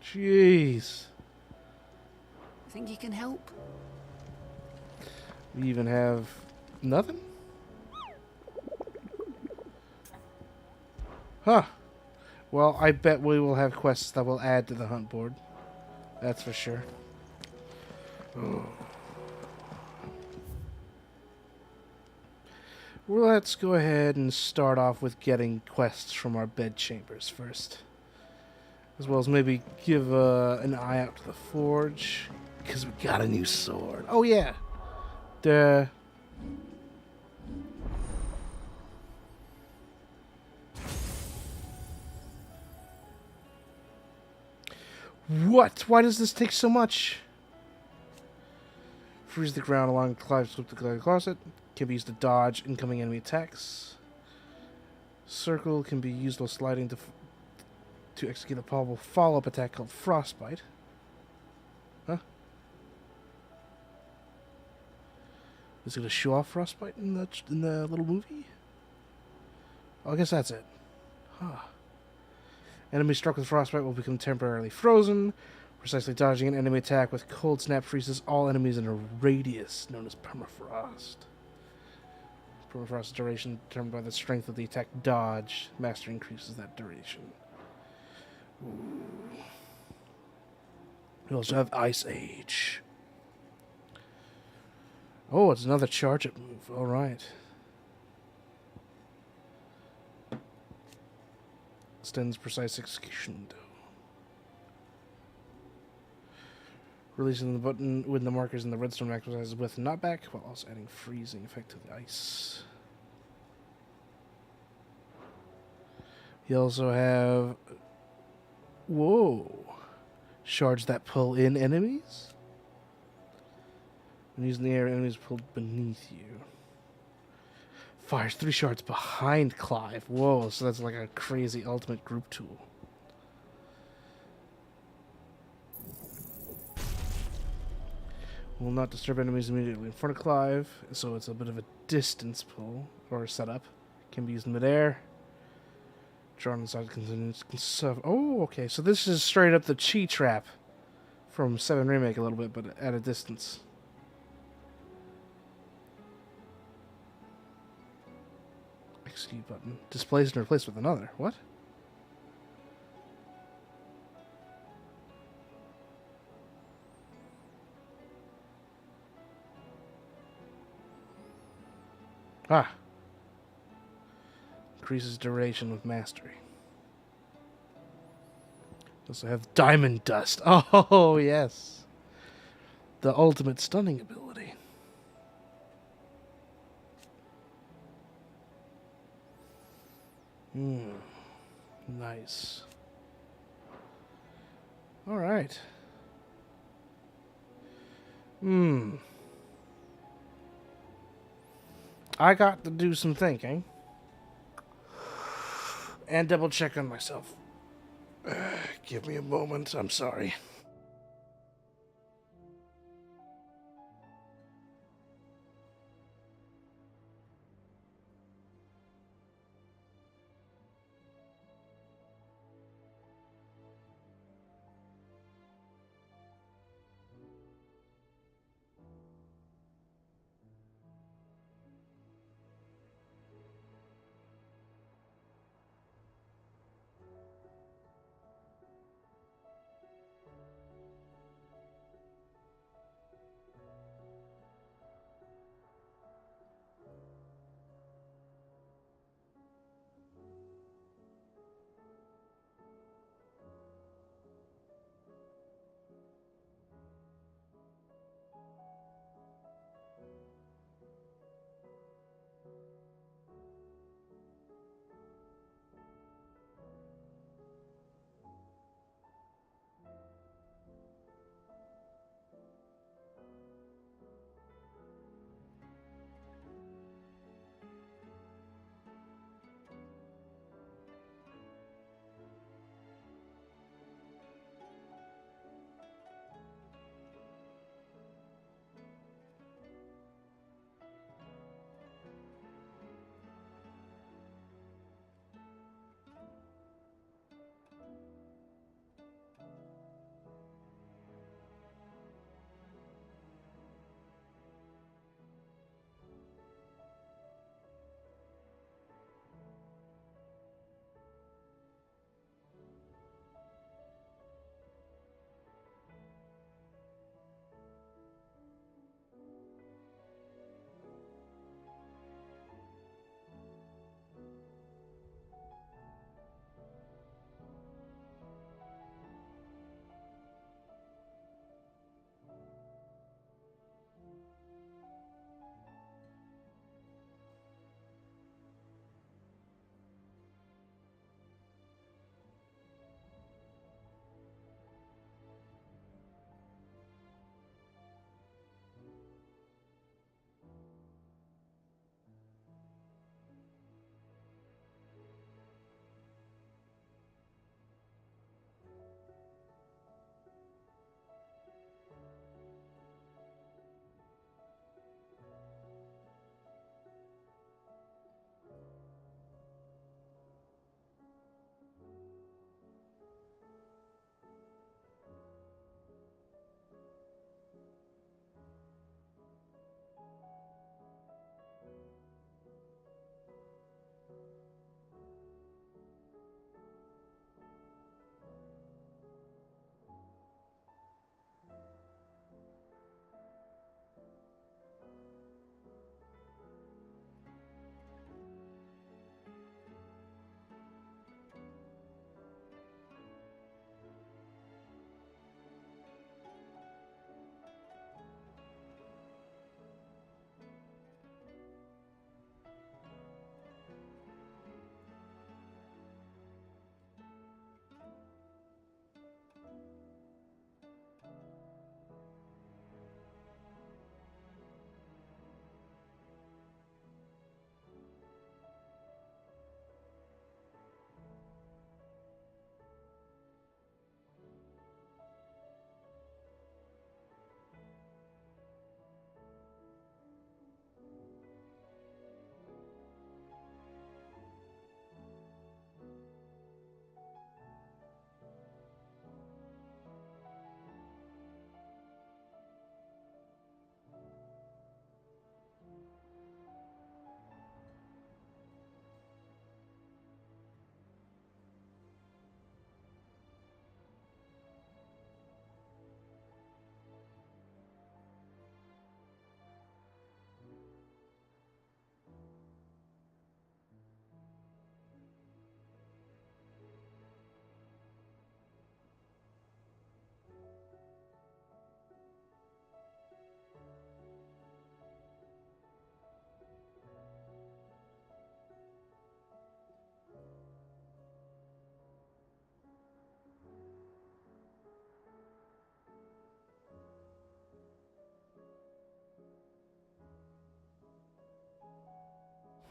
Jeez. Think you can help? We even have nothing? Huh. Well, I bet we will have quests that will add to the hunt board. That's for sure. Oh. Well, let's go ahead and start off with getting quests from our bed chambers first. As well as maybe give an eye out to the forge. Because we got a new sword. Oh, yeah. What? Why does this take so much? Freeze the ground along Clive's slip the closet. Can be used to dodge incoming enemy attacks. Circle can be used while sliding to execute a probable follow-up attack called Frostbite. Huh? Is it going to show off Frostbite in the little movie? Oh, I guess that's it. Huh. Enemy struck with Frostbite will become temporarily frozen. Precisely dodging an enemy attack with Cold Snap freezes all enemies in a radius known as permafrost. Permafrost duration determined by the strength of the attack dodge. Master increases that duration. Ooh. We also have Ice Age. Oh, it's another charge up move. Alright. Extends precise execution window. Releasing the button when the markers in the redstone maximizes width and knockback, while also adding freezing effect to the ice. You also have... Whoa! Shards that pull in enemies? When using the air, enemies pulled beneath you. Fires 3 shards behind Clive. Whoa, so that's like a crazy ultimate group tool. Will not disturb enemies immediately in front of Clive, so it's a bit of a distance pull, or setup. Can be used in midair. Drawn inside continues. Oh, okay, so this is straight up the Chi Trap from 7 Remake a little bit, but at a distance. Execute button. Displaced and replaced with another. What? Ah. Increases duration with mastery. Also have Diamond Dust. Oh, yes. The ultimate stunning ability. Nice. All right. I got to do some thinking. And double check on myself. Give me a moment. I'm sorry.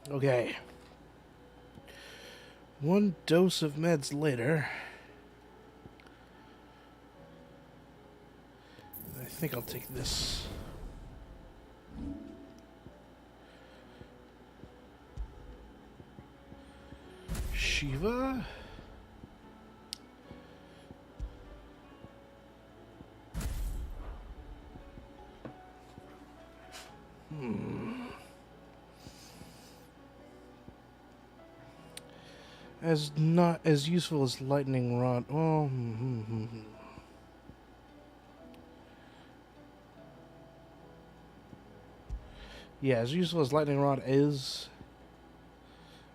Okay. One dose of meds later. I think I'll take this. Shiva? As not as useful as lightning rod. Oh, yeah, as useful as lightning rod is.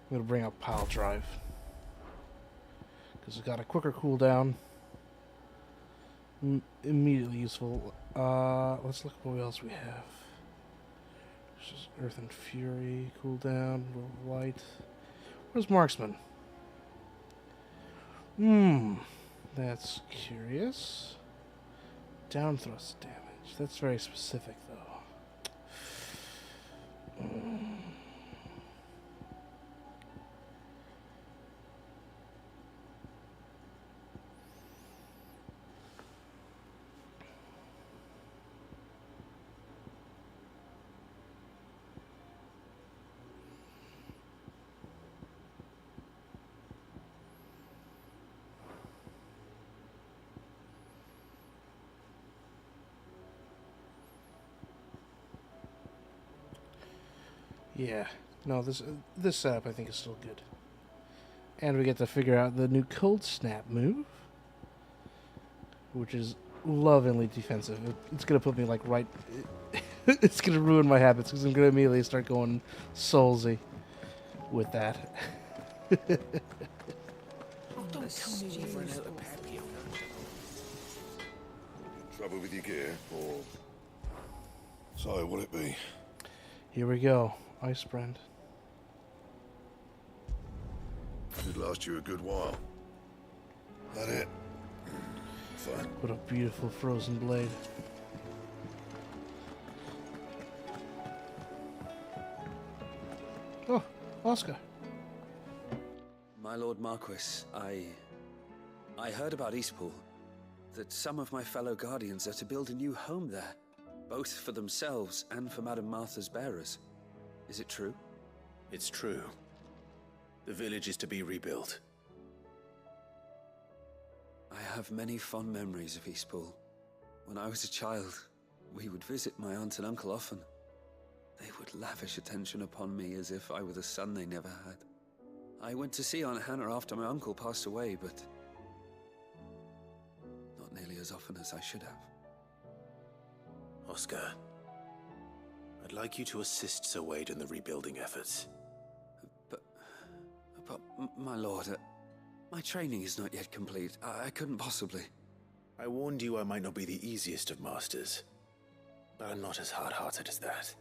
I'm gonna bring up pile drive because it's got a quicker cooldown. Immediately useful. Let's look at what else we have. This is Earth and Fury cooldown. Light. Where's Marksman? That's curious. Down thrust damage. That's very specific, though. Yeah, no, this setup I think is still good. And we get to figure out the new Cold Snap move, which is lovingly defensive. It's going to put me like right... it's going to ruin my habits because I'm going to immediately start going soulsy with that. Trouble with your gear, or... So, will it be? Here we go. Ice Brand. Should last you a good while. That it? Fine. What a beautiful frozen blade. Oh, Oscar. My Lord Marquis, I heard about Eastpool. That some of my fellow guardians are to build a new home there, both for themselves and for Madame Martha's bearers. Is it true? It's true. The village is to be rebuilt. I have many fond memories of Eastpool. When I was a child, we would visit my aunt and uncle often. They would lavish attention upon me as if I were the son they never had. I went to see Aunt Hannah after my uncle passed away, but not nearly as often as I should have. Oscar, I'd like you to assist Sir Wade in the rebuilding efforts. But my lord, my training is not yet complete. I couldn't possibly. I warned you I might not be the easiest of masters, but I'm not as hard-hearted as that.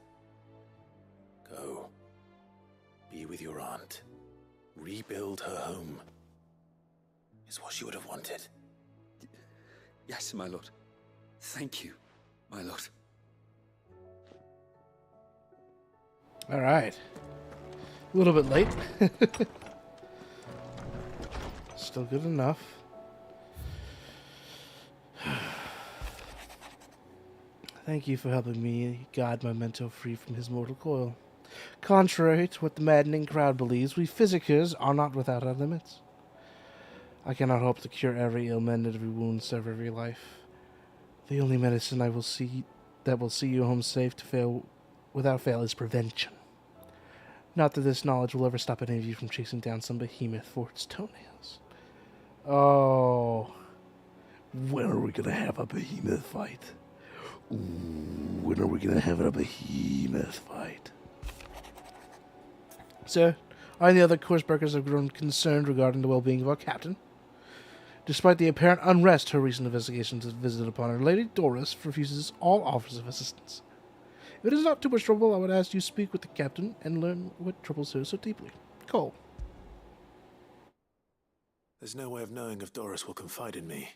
Go. Be with your aunt. Rebuild her home. Is what she would have wanted. Yes, my lord. Thank you, my lord. All right. A little bit late. Still good enough. Thank you for helping me guide Memento free from his mortal coil. Contrary to what the maddening crowd believes, we physicers are not without our limits. I cannot hope to cure every ailment, every wound, serve every life. The only medicine I will see that will see you home safe without fail is prevention. Not that this knowledge will ever stop any of you from chasing down some behemoth for its toenails. Oh. When are we gonna have a behemoth fight? Ooh, when are we gonna have a behemoth fight? Sir, I and the other course-breakers have grown concerned regarding the well-being of our captain. Despite the apparent unrest her recent investigations have visited upon her, Lady Doris refuses all offers of assistance. If it is not too much trouble, I would ask you to speak with the captain and learn what troubles her so deeply. Cole. There's no way of knowing if Doris will confide in me,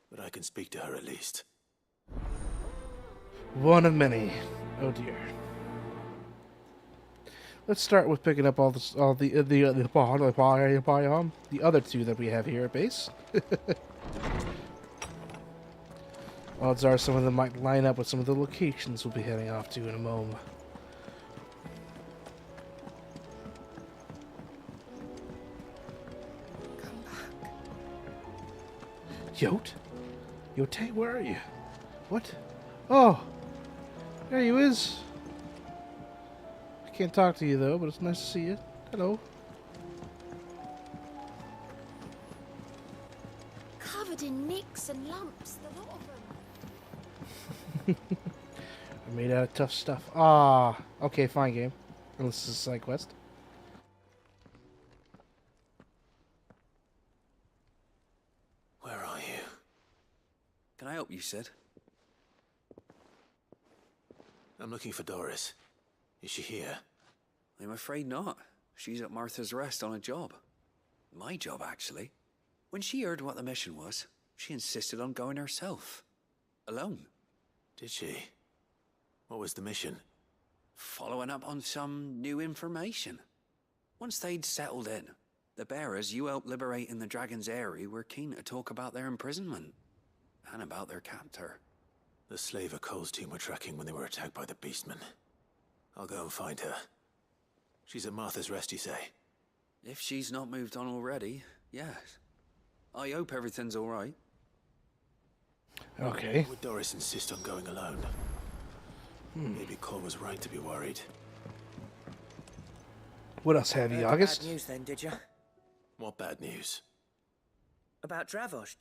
but I can speak to her at least. One of many. Oh dear. Let's start with picking up all the other two that we have here at base. Odds are some of them might line up with some of the locations we'll be heading off to in a moment. Yote? Yote, where are you? What? Oh! There you is! I can't talk to you though, but it's nice to see you. Hello. Covered in nicks and lumps, the lot of them. They're made out of tough stuff. Ah, okay, fine game. Unless this is a side quest. Where are you? Can I help you, Sid? I'm looking for Doris. Is she here? I'm afraid not. She's at Martha's Rest on a job. My job, actually. When she heard what the mission was, she insisted on going herself. Alone. Did she? What was the mission? Following up on some new information. Once they'd settled in, the bearers you helped liberate in the Dragon's Eyrie were keen to talk about their imprisonment. And about their captor. The slaver Cole's team were tracking when they were attacked by the Beastmen. I'll go and find her. She's at Martha's Rest, you say? If she's not moved on already, yes. I hope everything's all right. Okay. Would Doris insist on going alone? Maybe Cole was right to be worried. What else have you, August? Bad news then, did you? What bad news? About Dravost.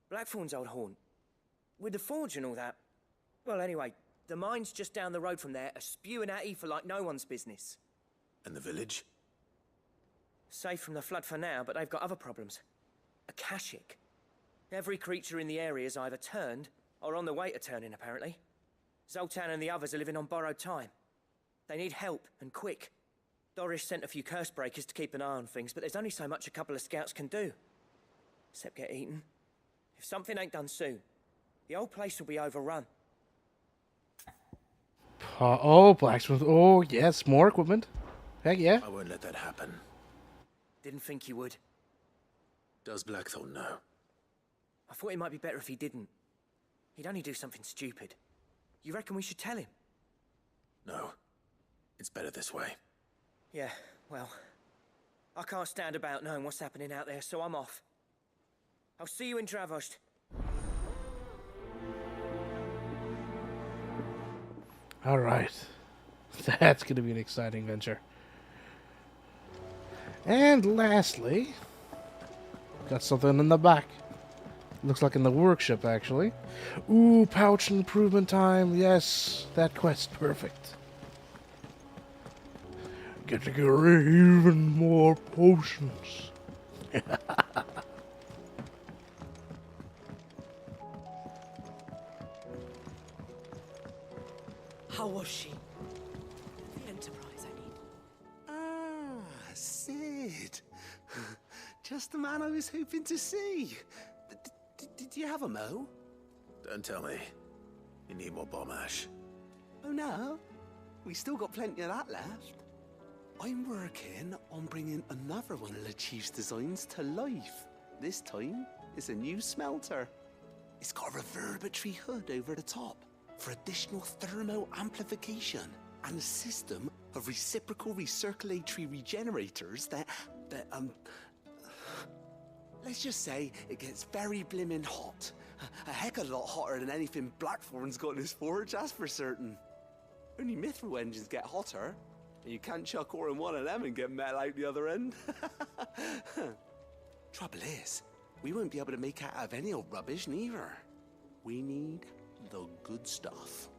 Blackthorn's old haunt. With the forge and all that. Well, anyway, the mine's just down the road from there are spewing at Aoife like no one's business. And the village? Safe from the flood for now, but they've got other problems. Akashic. Every creature in the area is either turned or on the way to turning, apparently. Zoltan and the others are living on borrowed time. They need help, and quick. Doris sent a few curse breakers to keep an eye on things, but there's only so much a couple of scouts can do. Except get eaten. If something ain't done soon, the whole place will be overrun. Oh, blacksmith. Oh, yes, more equipment. Heck yeah. I won't let that happen. Didn't think you would. Does Blackthorn know? I thought it might be better if he didn't. He'd only do something stupid. You reckon we should tell him? No. It's better this way. Yeah, well, I can't stand about knowing what's happening out there, so I'm off. I'll see you in Dravost. All right. That's going to be an exciting venture. And lastly, got something in the back. Looks like in the workshop, actually. Ooh, pouch improvement time. Yes, that quest, perfect. Get to get even more potions. How was she? The Enterprise, I mean. Ah, Sid. Just the man I was hoping to see. Did you have a mo? Don't tell me. You need more bomb ash. Oh no, we still got plenty of that left. I'm working on bringing another one of the Chief's designs to life. This time, it's a new smelter. It's got a reverberatory hood over the top for additional thermo amplification and a system of reciprocal recirculatory regenerators that let's just say it gets very blimmin' hot. A heck of a lot hotter than anything Blackthorn's got in his forge, that's for certain. Only mithril engines get hotter, and you can't chuck ore in one of them and get metal out the other end. Trouble is, we won't be able to make out of any old rubbish neither. We need the good stuff.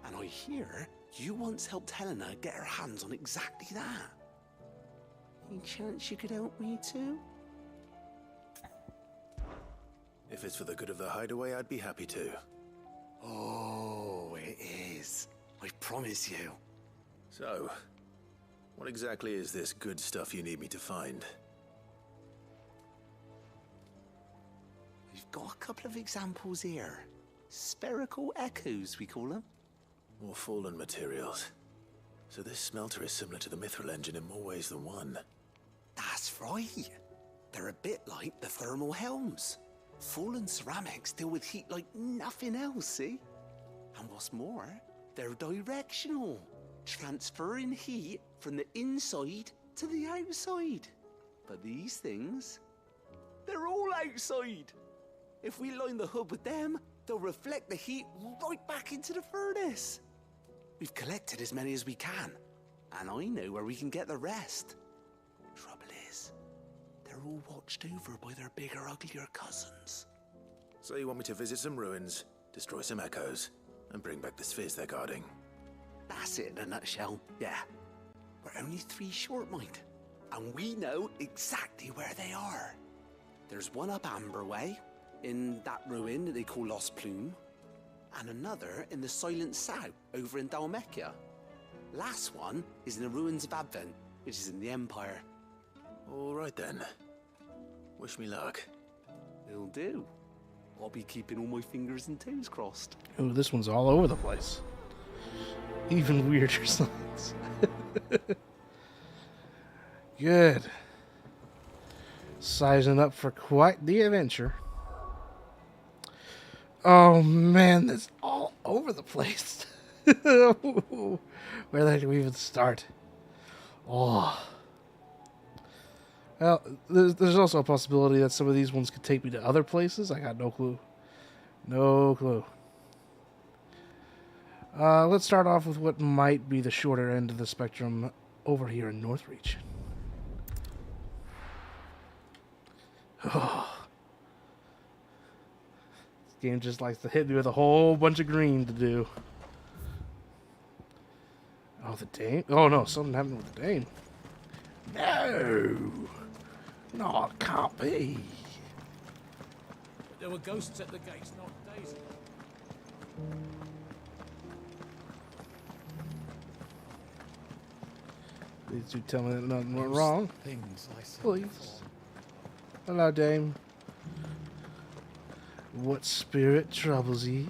And I hear you once helped Helena get her hands on exactly that. Any chance you could help me too? If it's for the good of the hideaway, I'd be happy to. Oh, it is. I promise you. So, what exactly is this good stuff you need me to find? We've got a couple of examples here. Spherical echoes, we call them. More fallen materials. So this smelter is similar to the Mithril engine in more ways than one. That's right. They're a bit like the thermal helms. Fallen ceramics deal with heat like nothing else, see? And what's more, they're directional, transferring heat from the inside to the outside. But these things, they're all outside. If we line the hood with them, they'll reflect the heat right back into the furnace. We've collected as many as we can, and I know where we can get the rest. Trouble is, they're all watched over by their bigger, uglier cousins. So you want me to visit some ruins, destroy some echoes, and bring back the spheres they're guarding? That's it in a nutshell, yeah. We're only 3 short, mind, and we know exactly where they are. There's one up Amber Way, in that ruin that they call Lost Plume, and another in the Silent South, over in Dalmekia. Last one is in the ruins of Advent, which is in the Empire. All right then. Wish me luck. Will do. I'll be keeping all my fingers and toes crossed. Oh, this one's all over the place. Even weirder signs. Good. Sizing up for quite the adventure. Oh man, that's all over the place. Where the heck do we even start? Oh. Well, there's also a possibility that some of these ones could take me to other places. I got no clue. No clue. Let's start off with what might be the shorter end of the spectrum over here in Northreach. Oh. This game just likes to hit me with a whole bunch of green to do. Oh, the Dane? Oh no, something happened with the Dane. No! No, it can't be. There were ghosts at the gates, not Daisy. Please do tell me that nothing went wrong. Things I said Please. before. Hello, Dame. What spirit troubles ye?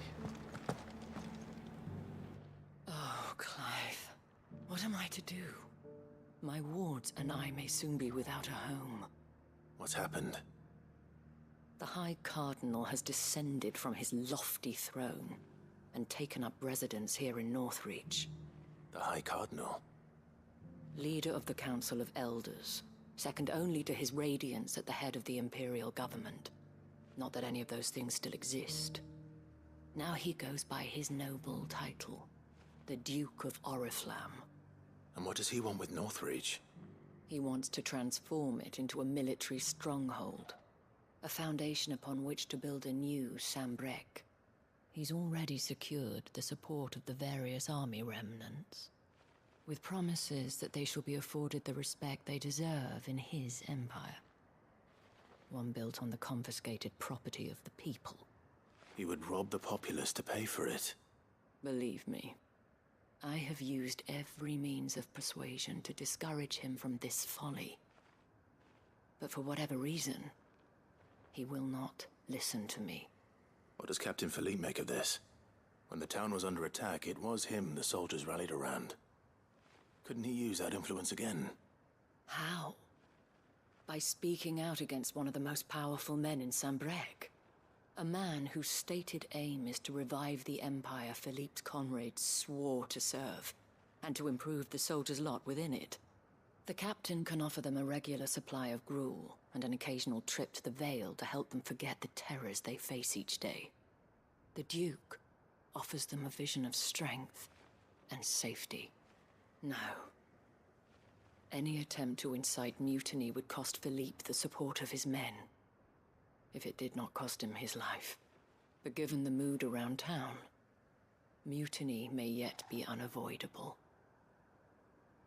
Oh, Clive. What am I to do? My wards and I may soon be without a home. What's happened? The High Cardinal has descended from his lofty throne and taken up residence here in Northreach. The High Cardinal? Leader of the Council of Elders, second only to his Radiance at the head of the Imperial government. Not that any of those things still exist. Now he goes by his noble title, the Duke of Oriflamme. And what does he want with Northreach? He wants to transform it into a military stronghold, a foundation upon which to build a new Sambrec. He's already secured the support of the various army remnants, with promises that they shall be afforded the respect they deserve in his empire. One built on the confiscated property of the people. He would rob the populace to pay for it. Believe me, I have used every means of persuasion to discourage him from this folly. But for whatever reason, he will not listen to me. What does Captain Philippe make of this? When the town was under attack, it was him the soldiers rallied around. Couldn't he use that influence again? How? By speaking out against one of the most powerful men in Sambrec. A man whose stated aim is to revive the empire Philippe's comrades swore to serve, and to improve the soldiers' lot within it. The captain can offer them a regular supply of gruel, and an occasional trip to the Vale to help them forget the terrors they face each day. The Duke offers them a vision of strength and safety. No. Any attempt to incite mutiny would cost Philippe the support of his men, if it did not cost him his life. But given the mood around town, mutiny may yet be unavoidable.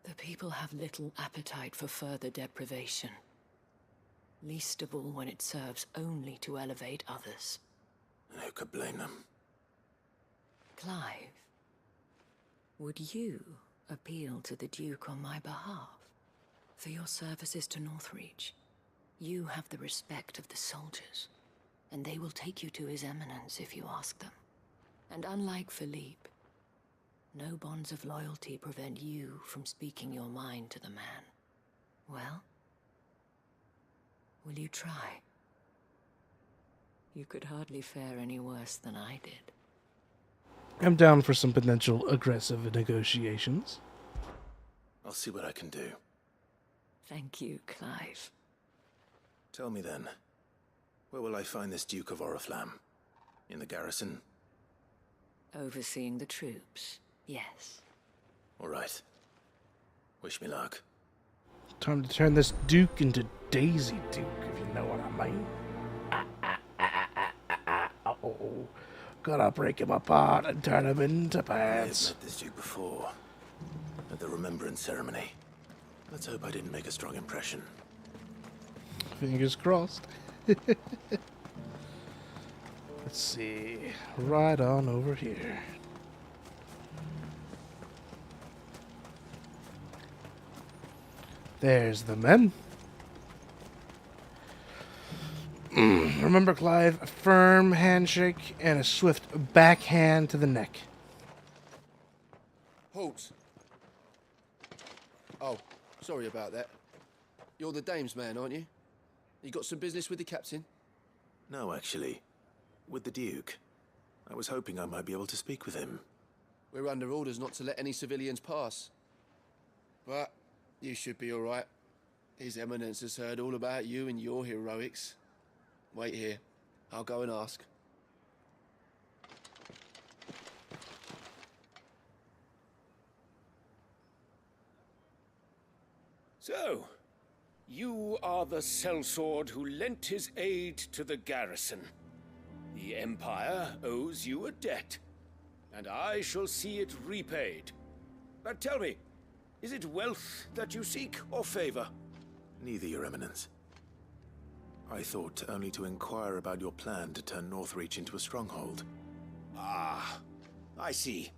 The people have little appetite for further deprivation, least of all when it serves only to elevate others. And who could blame them? Clive, would you appeal to the Duke on my behalf? For your services to Northreach, you have the respect of the soldiers, and they will take you to His Eminence if you ask them. And unlike Philippe, No bonds of loyalty prevent you from speaking your mind to the man. Well, will you try? You could hardly fare any worse than I did. I'm down for some potential aggressive negotiations. I'll see what I can do. Thank you, Clive. Tell me then, where will I find this Duke of Oriflamme? In the garrison? Overseeing the troops, yes. All right. Wish me luck. Time to turn this Duke into Daisy Duke, if you know what I mean. Uh-oh. Gotta break him apart and turn him into pants. I've met this Duke before. At the Remembrance Ceremony. Let's hope I didn't make a strong impression. Fingers crossed. Let's see. Right on over here. There's the men. Remember, Clive, a firm handshake and a swift backhand to the neck. Halt. Oh, sorry about that. You're the dame's man, aren't you? You got some business with the captain? No, actually. With the Duke. I was hoping I might be able to speak with him. We're under orders not to let any civilians pass. But you should be all right. His Eminence has heard all about you and your heroics. Wait here. I'll go and ask. So, you are the sellsword who lent his aid to the garrison. The Empire owes you a debt, and I shall see it repaid. But tell me, is it wealth that you seek, or favor? Neither, Your Eminence. I thought only to inquire about your plan to turn Northreach into a stronghold. Ah, I see.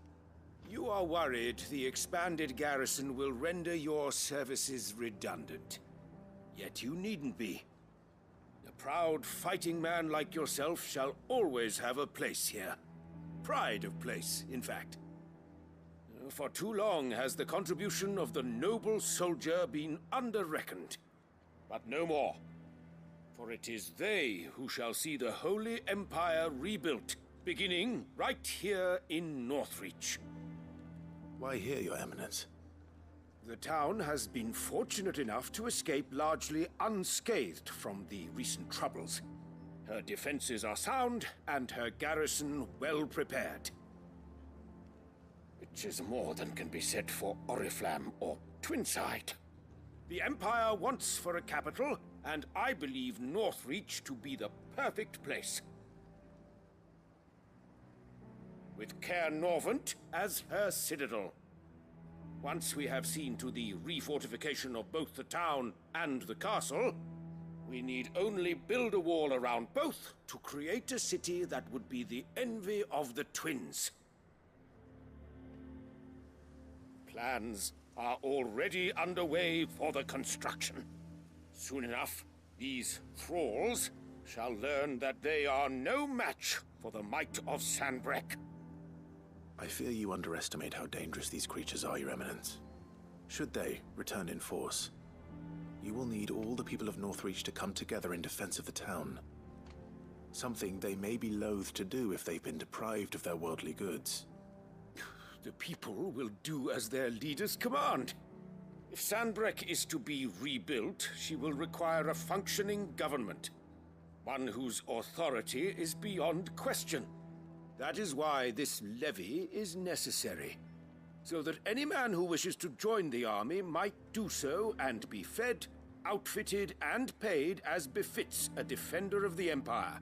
You are worried the expanded garrison will render your services redundant. Yet you needn't be. A proud fighting man like yourself shall always have a place here. Pride of place, in fact. For too long has the contribution of the noble soldier been under-reckoned. But no more. For it is they who shall see the Holy Empire rebuilt, beginning right here in Northreach. Why here, Your Eminence? The town has been fortunate enough to escape largely unscathed from the recent troubles. Her defenses are sound, and her garrison well prepared. Which is more than can be said for Oriflamme or Twinside. The Empire wants for a capital, and I believe Northreach to be the perfect place. With Caer Norvent as her citadel. Once we have seen to the refortification of both the town and the castle, we need only build a wall around both to create a city that would be the envy of the twins. Plans are already underway for the construction. Soon enough, these thralls shall learn that they are no match for the might of Sanbreque. I fear you underestimate how dangerous these creatures are, Your Eminence. Should they return in force, you will need all the people of Northreach to come together in defense of the town. Something they may be loath to do if they've been deprived of their worldly goods. The people will do as their leaders command. If Sanbreque is to be rebuilt, she will require a functioning government. One whose authority is beyond question. That is why this levy is necessary. So that any man who wishes to join the army might do so and be fed, outfitted, and paid as befits a defender of the Empire.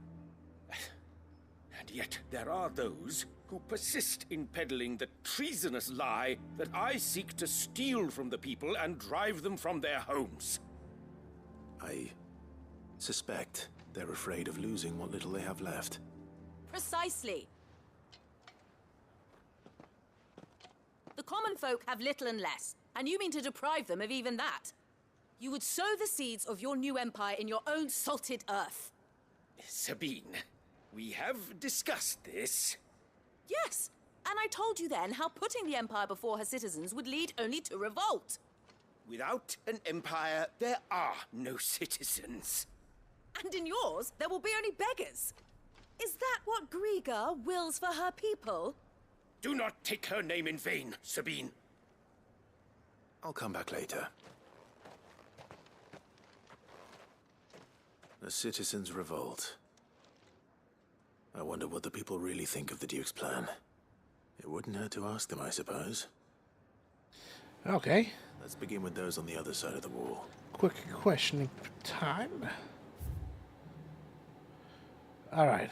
And yet there are those who persist in peddling the treasonous lie that I seek to steal from the people and drive them from their homes. I suspect they're afraid of losing what little they have left. Precisely. The common folk have little and less, and you mean to deprive them of even that. You would sow the seeds of your new empire in your own salted earth. Sabine, we have discussed this. Yes, And I told you then how putting the Empire before her citizens would lead only to revolt. Without an empire, there are no citizens. And in yours, there will be only beggars. Is that what Griga wills for her people? Do not take her name in vain, Sabine. I'll come back later. The citizens revolt. I wonder what the people really think of the Duke's plan. It wouldn't hurt to ask them, I suppose. Okay. Let's begin with those on the other side of the wall. Quick questioning time. Alright.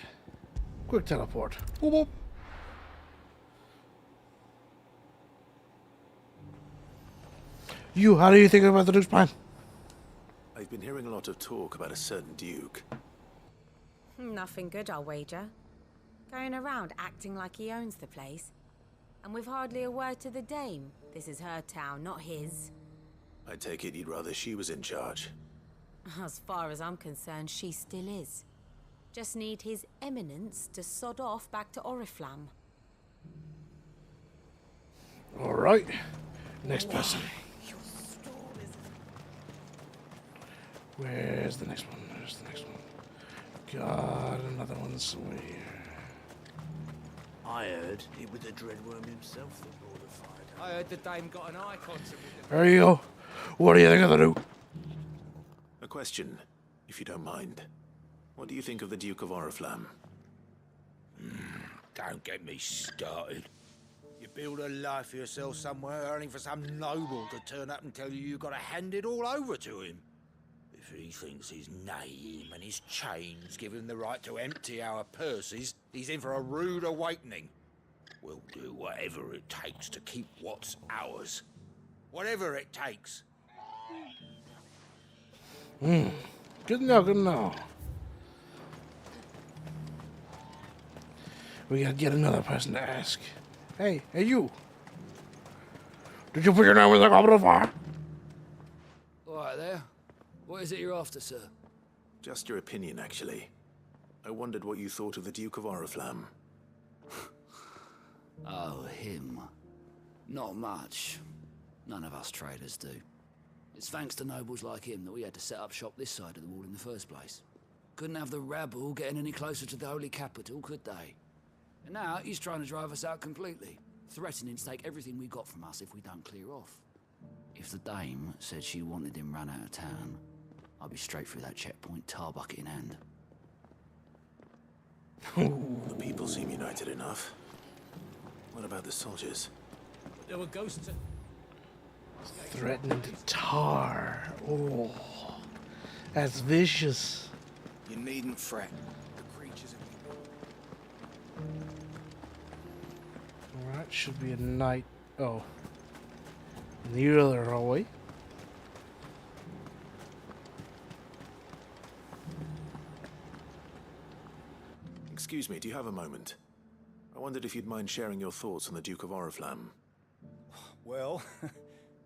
Quick teleport. Boop, boop. How do you think about the Duke's plan? I've been hearing a lot of talk about a certain Duke. Nothing good, I'll wager. Going around acting like he owns the place. And with hardly a word to the dame. This is her town, not his. I take it you'd rather she was in charge. As far as I'm concerned, she still is. Just need his eminence to sod off back to Oriflamme. Alright. Next person. Where's the next one? There's the next one. God, another one somewhere here. I heard it was the Dreadworm himself that brought the fire down. I heard the dame got an eye concert with him. There you go. What do you think of the Duke? A question, if you don't mind. What do you think of the Duke of Oriflamme? Don't get me started. You build a life for yourself somewhere, only for some noble to turn up and tell you you've got to hand it all over to him. If he thinks his name and his chains give him the right to empty our purses, he's in for a rude awakening. We'll do whatever it takes to keep what's ours. Whatever it takes. Good to know, good to know. We gotta get another person to ask. Hey you. Did you put your name in the Goblet of Fire? All right there. What is it you're after, sir? Just your opinion, actually. I wondered what you thought of the Duke of Oriflamme. Oh, him. Not much. None of us traders do. It's thanks to nobles like him that we had to set up shop this side of the wall in the first place. Couldn't have the rabble getting any closer to the holy capital, could they? And now he's trying to drive us out completely, threatening to take everything we got from us if we don't clear off. If the dame said she wanted him run out of town, I'd be straight through that checkpoint, tar bucket in hand. The people seem united enough. What about the soldiers? There were ghosts. Threatened tar. Oh, that's vicious. You needn't fret. The creatures Alright, should be a night. Oh. In the other hallway. Excuse me, do you have a moment? I wondered if you'd mind sharing your thoughts on the Duke of Oriflamme. Well,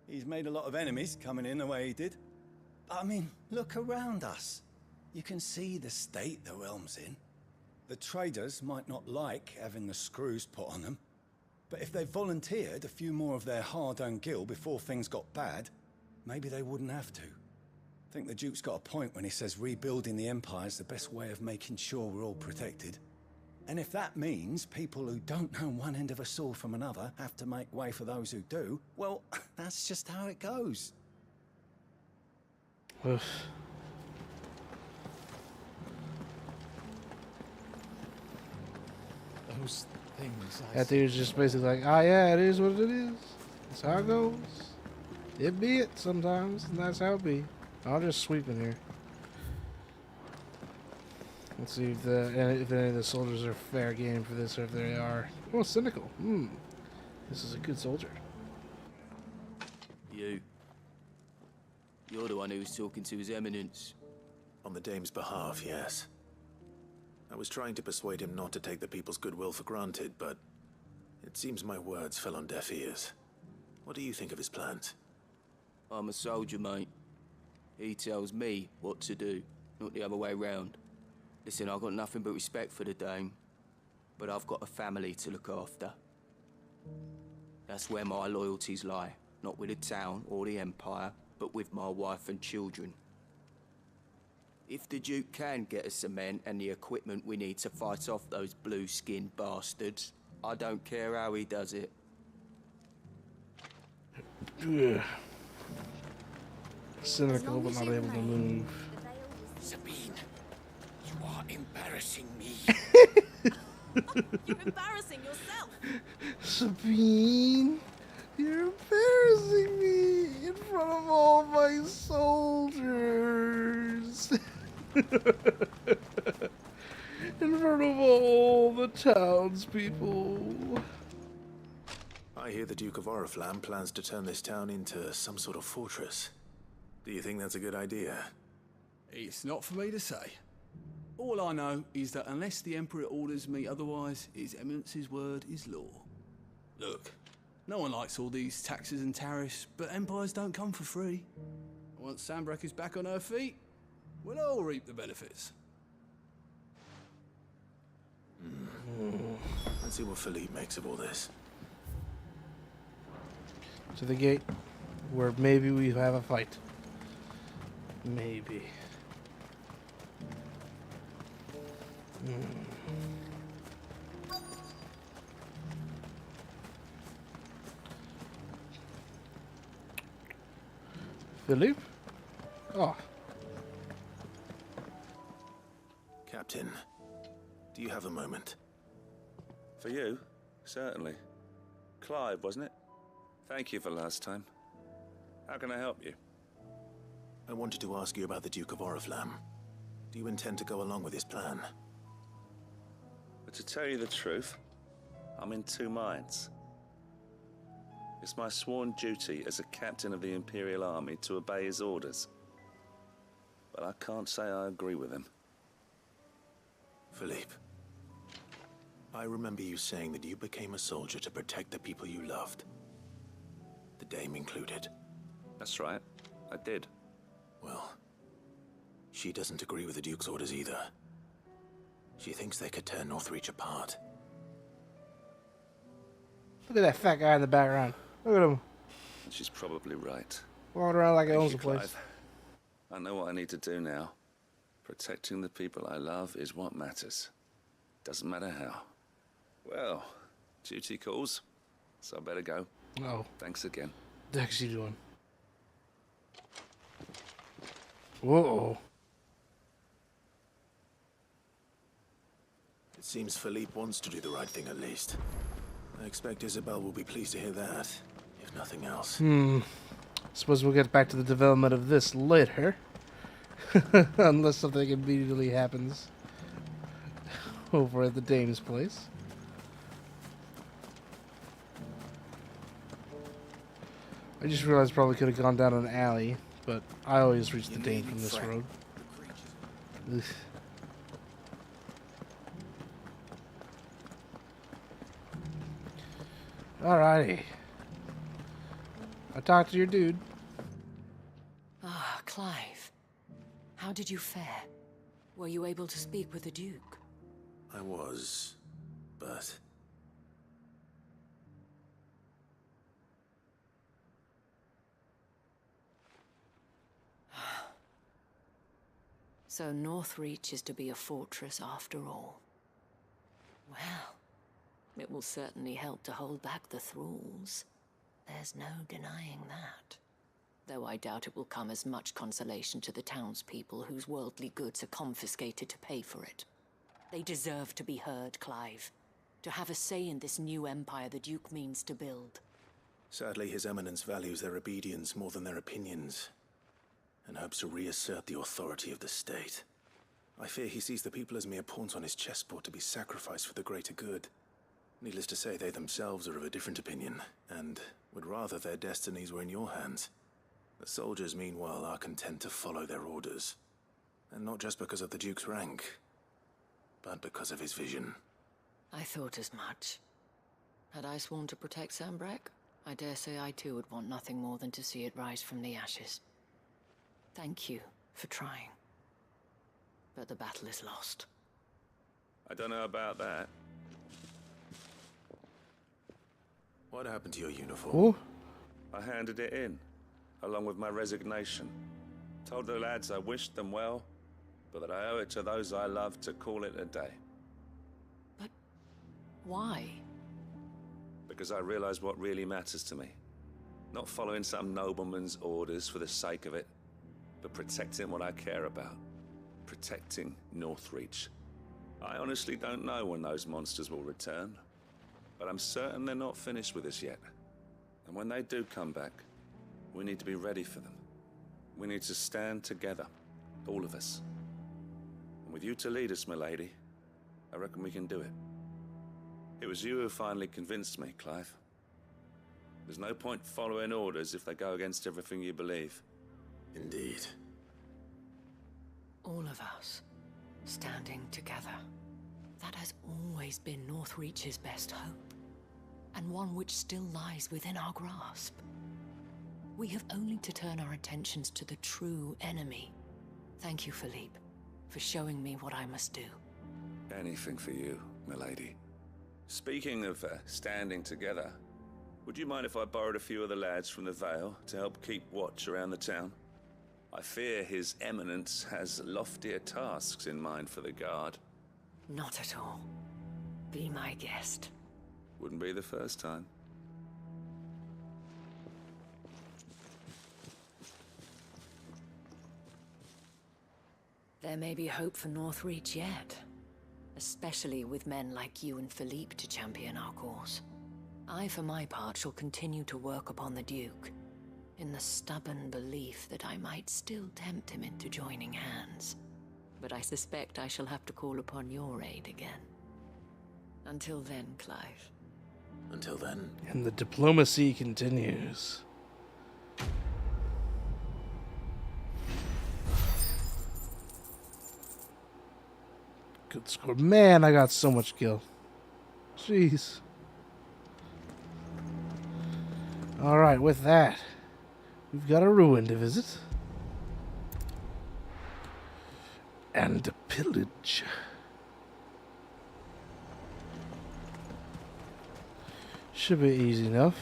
he's made a lot of enemies coming in the way he did. I mean, look around us. You can see the state the realm's in. The traders might not like having the screws put on them, but if they volunteered a few more of their hard-earned gil before things got bad, maybe they wouldn't have to. I think the Duke's got a point when he says rebuilding the Empire is the best way of making sure we're all protected. And if that means people who don't know one end of a sword from another have to make way for those who do, well, that's just how it goes. Oof. Those things That dude's just basically like, ah, yeah, it is what it is. That's how it goes. It be it sometimes, and that's how it be. I'll just sweep in here. Let's see if any of the soldiers are fair game for this, or if they are. Oh, cynical. This is a good soldier. You're the one who was talking to His Eminence. On the dame's behalf, yes. I was trying to persuade him not to take the people's goodwill for granted, but it seems my words fell on deaf ears. What do you think of his plans? I'm a soldier, mate. He tells me what to do, not the other way round. Listen, I've got nothing but respect for the dame, but I've got a family to look after. That's where my loyalties lie. Not with the town or the Empire, but with my wife and children. If the Duke can get us cement and the equipment we need to fight off those blue-skinned bastards, I don't care how he does it. Ugh. Cynical, but not able to move. Sabine, you are embarrassing me. You're embarrassing yourself. Sabine, you're embarrassing me in front of all my soldiers. In front of all the townspeople. I hear the Duke of Oriflamme plans to turn this town into some sort of fortress. Do you think that's a good idea? It's not for me to say. All I know is that unless the Emperor orders me otherwise, His Eminence's word is law. Look, no one likes all these taxes and tariffs, but empires don't come for free. Once Sanbreque is back on her feet, we'll all reap the benefits. Let's see what Philippe makes of all this. To the gate, where maybe we have a fight. Maybe. Philippe? Oh. Captain, do you have a moment? For you? Certainly. Clive, wasn't it? Thank you for last time. How can I help you? I wanted to ask you about the Duke of Oriflamme. Do you intend to go along with his plan? But to tell you the truth, I'm in two minds. It's my sworn duty as a captain of the Imperial Army to obey his orders. But I can't say I agree with him. Philippe, I remember you saying that you became a soldier to protect the people you loved. The Dame included. That's right, I did. Well, she doesn't agree with the Duke's orders either. She thinks they could tear Northreach apart. Look at that fat guy in the background. Look at him. She's probably right. Walking around like he owns the Thank you, place. Clive. I know what I need to do now. Protecting the people I love is what matters. Doesn't matter how. Well, duty calls, so I better go. Oh. Thanks again. What's you doing? Whoa. It seems Philippe wants to do the right thing at least. I expect Isabel will be pleased to hear that, if nothing else. Suppose we'll get back to the development of this later. Unless something immediately happens over at the Dame's place. I just realized probably could have gone down an alley, but I always reach the Dame from this road. Ugh. Alrighty. I talked to your dude. Ah, Clive. How did you fare? Were you able to speak with the Duke? I was, but... So Northreach is to be a fortress after all. Well, it will certainly help to hold back the thralls. There's no denying that. Though I doubt it will come as much consolation to the townspeople whose worldly goods are confiscated to pay for it. They deserve to be heard, Clive. To have a say in this new empire the Duke means to build. Sadly, His Eminence values their obedience more than their opinions, and hopes to reassert the authority of the state. I fear he sees the people as mere pawns on his chessboard to be sacrificed for the greater good. Needless to say, they themselves are of a different opinion, and would rather their destinies were in your hands. The soldiers, meanwhile, are content to follow their orders. And not just because of the Duke's rank, but because of his vision. I thought as much. Had I sworn to protect Sanbreque, I dare say I too would want nothing more than to see it rise from the ashes. Thank you for trying. But the battle is lost. I don't know about that. What happened to your uniform? Oh, I handed it in, along with my resignation. Told the lads I wished them well, but that I owe it to those I love to call it a day. Why? Because I realize what really matters to me. Not following some nobleman's orders for the sake of it, but protecting what I care about. Protecting Northreach. I honestly don't know when those monsters will return, but I'm certain they're not finished with us yet. And when they do come back, we need to be ready for them. We need to stand together, all of us. And with you to lead us, milady, I reckon we can do it. It was you who finally convinced me, Clive. There's no point following orders if they go against everything you believe. Indeed. All of us, standing together. That has always been Northreach's best hope, and one which still lies within our grasp. We have only to turn our attentions to the true enemy. Thank you, Philippe, for showing me what I must do. Anything for you, milady. Speaking of standing together, would you mind if I borrowed a few of the lads from the Vale to help keep watch around the town? I fear His Eminence has loftier tasks in mind for the guard. Not at all. Be my guest. Wouldn't be the first time. There may be hope for Northreach yet, especially with men like you and Philippe to champion our cause. I, for my part, shall continue to work upon the Duke, in the stubborn belief that I might still tempt him into joining hands. But I suspect I shall have to call upon your aid again. Until then, Clive. Until then. And the diplomacy continues. Good score. Man, I got so much kill. Jeez. Alright, with that, we've got a ruin to visit. And a pillage. Should be easy enough.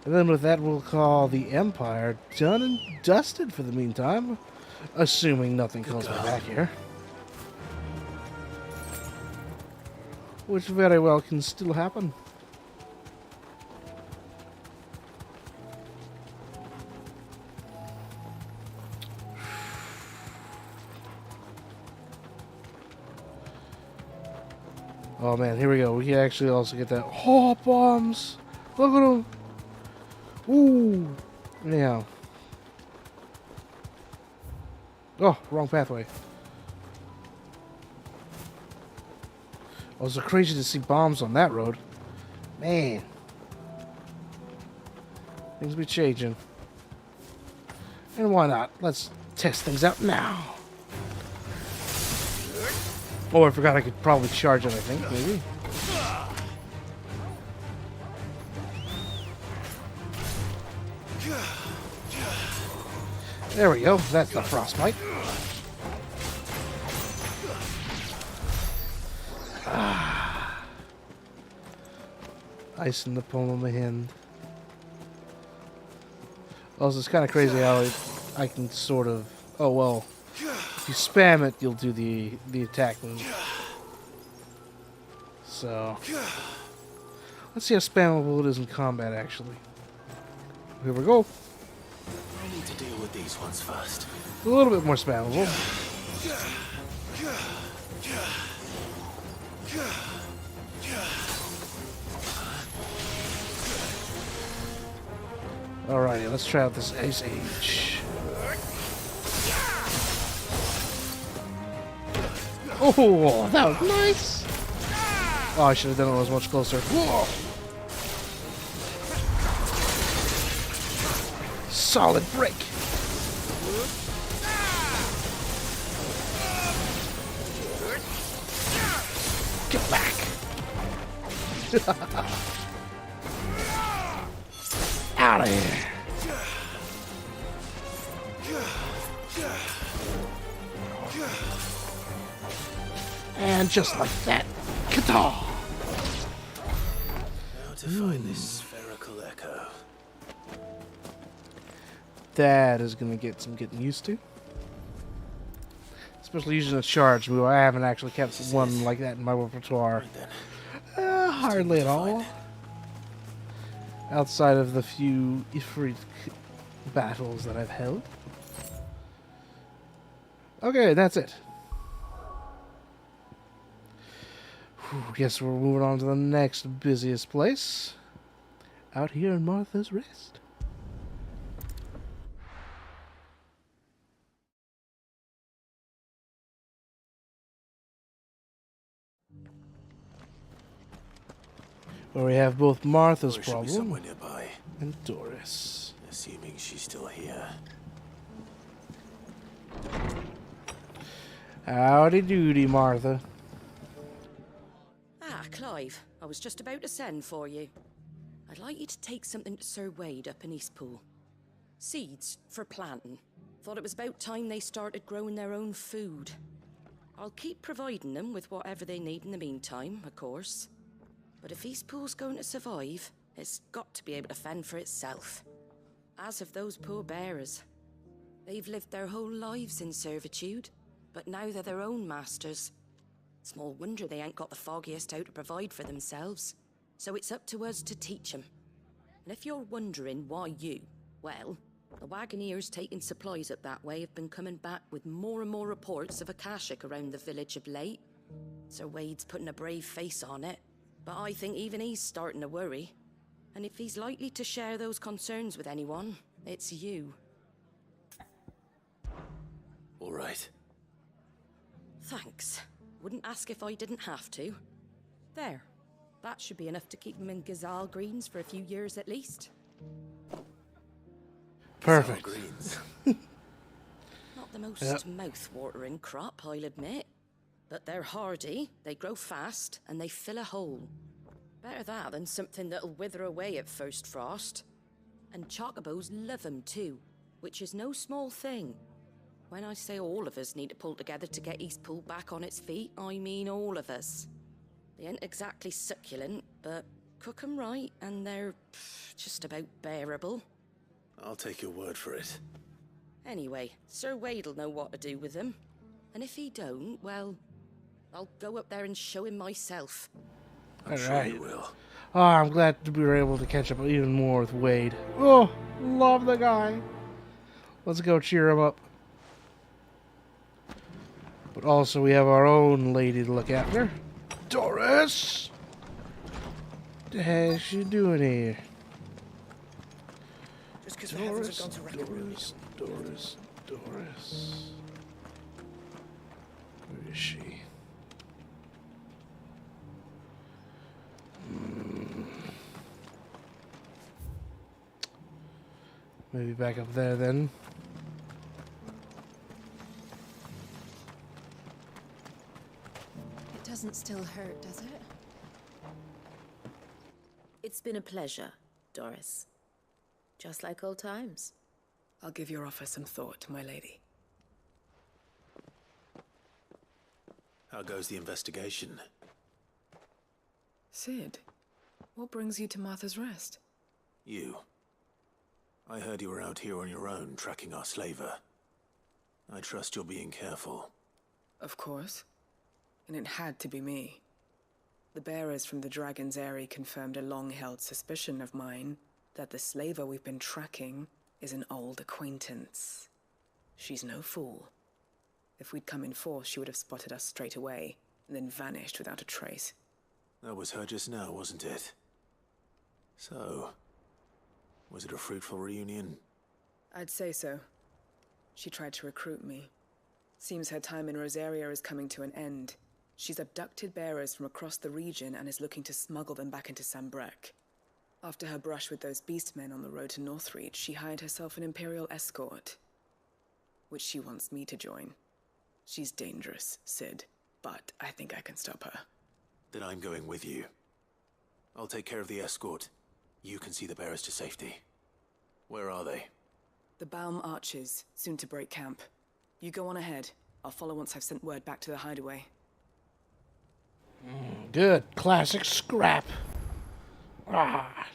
And then with that, we'll call the Empire done and dusted for the meantime. Assuming nothing calls me back here. Which very well can still happen. Oh man, here we go. We can actually also get that. Oh, bombs! Look at them! Ooh! Anyhow. Oh, wrong pathway. Oh, it's so crazy to see bombs on that road. Man. Things be changing. And why not? Let's test things out now. Oh, I forgot I could probably charge it, I think, maybe. There we go. That's the frostbite. Ah. Ice in the palm of my hand. Also, it's kind of crazy how I can sort of... Oh, well. If you spam it, you'll do the attack move. So... Let's see how spammable it is in combat, actually. Here we go. I need to deal with these ones first. A little bit more spammable. Alrighty, let's try out this Ice Age. Oh, that was nice! Oh, I should have done it when I was much closer. Whoa! Solid break! Get back! Out of here! And just like that, Qatar! to find this spherical echo. That is going to get some getting used to. Especially using a charge move. I haven't actually kept one like that in my repertoire. Hardly at all. Outside of the few Ifrit battles that I've held. Okay, that's it. Guess we're moving on to the next busiest place. Out here in Martha's Rest. Where we have both Martha's problem and Doris. Assuming she's still here. Howdy doody, Martha. Ah, Clive, I was just about to send for you. I'd like you to take something to Sir Wade up in Eastpool. Seeds for planting. Thought it was about time they started growing their own food. I'll keep providing them with whatever they need in the meantime, of course. But if Eastpool's going to survive, it's got to be able to fend for itself. As of those poor bearers. They've lived their whole lives in servitude, but now they're their own masters. Small wonder they ain't got the foggiest how to provide for themselves. So it's up to us to teach them. And if you're wondering why well, the wagoneers taking supplies up that way have been coming back with more and more reports of Akashic around the village of late. Sir Wade's putting a brave face on it, but I think even he's starting to worry. And if he's likely to share those concerns with anyone, it's you. All right. Thanks. Wouldn't ask if I didn't have to. There. That should be enough to keep him in Gazal greens for a few years at least. Perfect. Greens. Not the most mouth-watering crop, I'll admit. But they're hardy, they grow fast, and they fill a hole. Better that than something that'll wither away at first frost. And chocobos love 'em too, which is no small thing. When I say all of us need to pull together to get Eastpool back on its feet, I mean all of us. They ain't exactly succulent, but cook 'em right, and they're just about bearable. I'll take your word for it. Anyway, Sir Wade'll know what to do with them. And if he don't, well, I'll go up there and show him myself. I'm sure you will. Oh, I'm glad we were able to catch up even more with Wade. Oh, love the guy. Let's go cheer him up. But also we have our own lady to look after. Doris! What the heck's she doing here? Just because the heavens have gone to record. Doris. Where is she? Maybe back up there then. It doesn't still hurt, does it? It's been a pleasure, Doris. Just like old times. I'll give your offer some thought, my lady. How goes the investigation? Sid, what brings you to Martha's Rest? You. I heard you were out here on your own, tracking our slaver. I trust you're being careful. Of course. And it had to be me. The bearers from the Dragon's Eyrie confirmed a long-held suspicion of mine that the slaver we've been tracking is an old acquaintance. She's no fool. If we'd come in force, she would have spotted us straight away, and then vanished without a trace. That was her just now, wasn't it? So, was it a fruitful reunion? I'd say so. She tried to recruit me. Seems her time in Rosaria is coming to an end. She's abducted bearers from across the region and is looking to smuggle them back into Sambrec. After her brush with those beastmen on the road to Northreach, she hired herself an Imperial escort, which she wants me to join. She's dangerous, Sid, but I think I can stop her. Then I'm going with you. I'll take care of the escort. You can see the bearers to safety. Where are they? The Baum Archers, soon to break camp. You go on ahead. I'll follow once I've sent word back to the hideaway. Good. Classic scrap. Ah.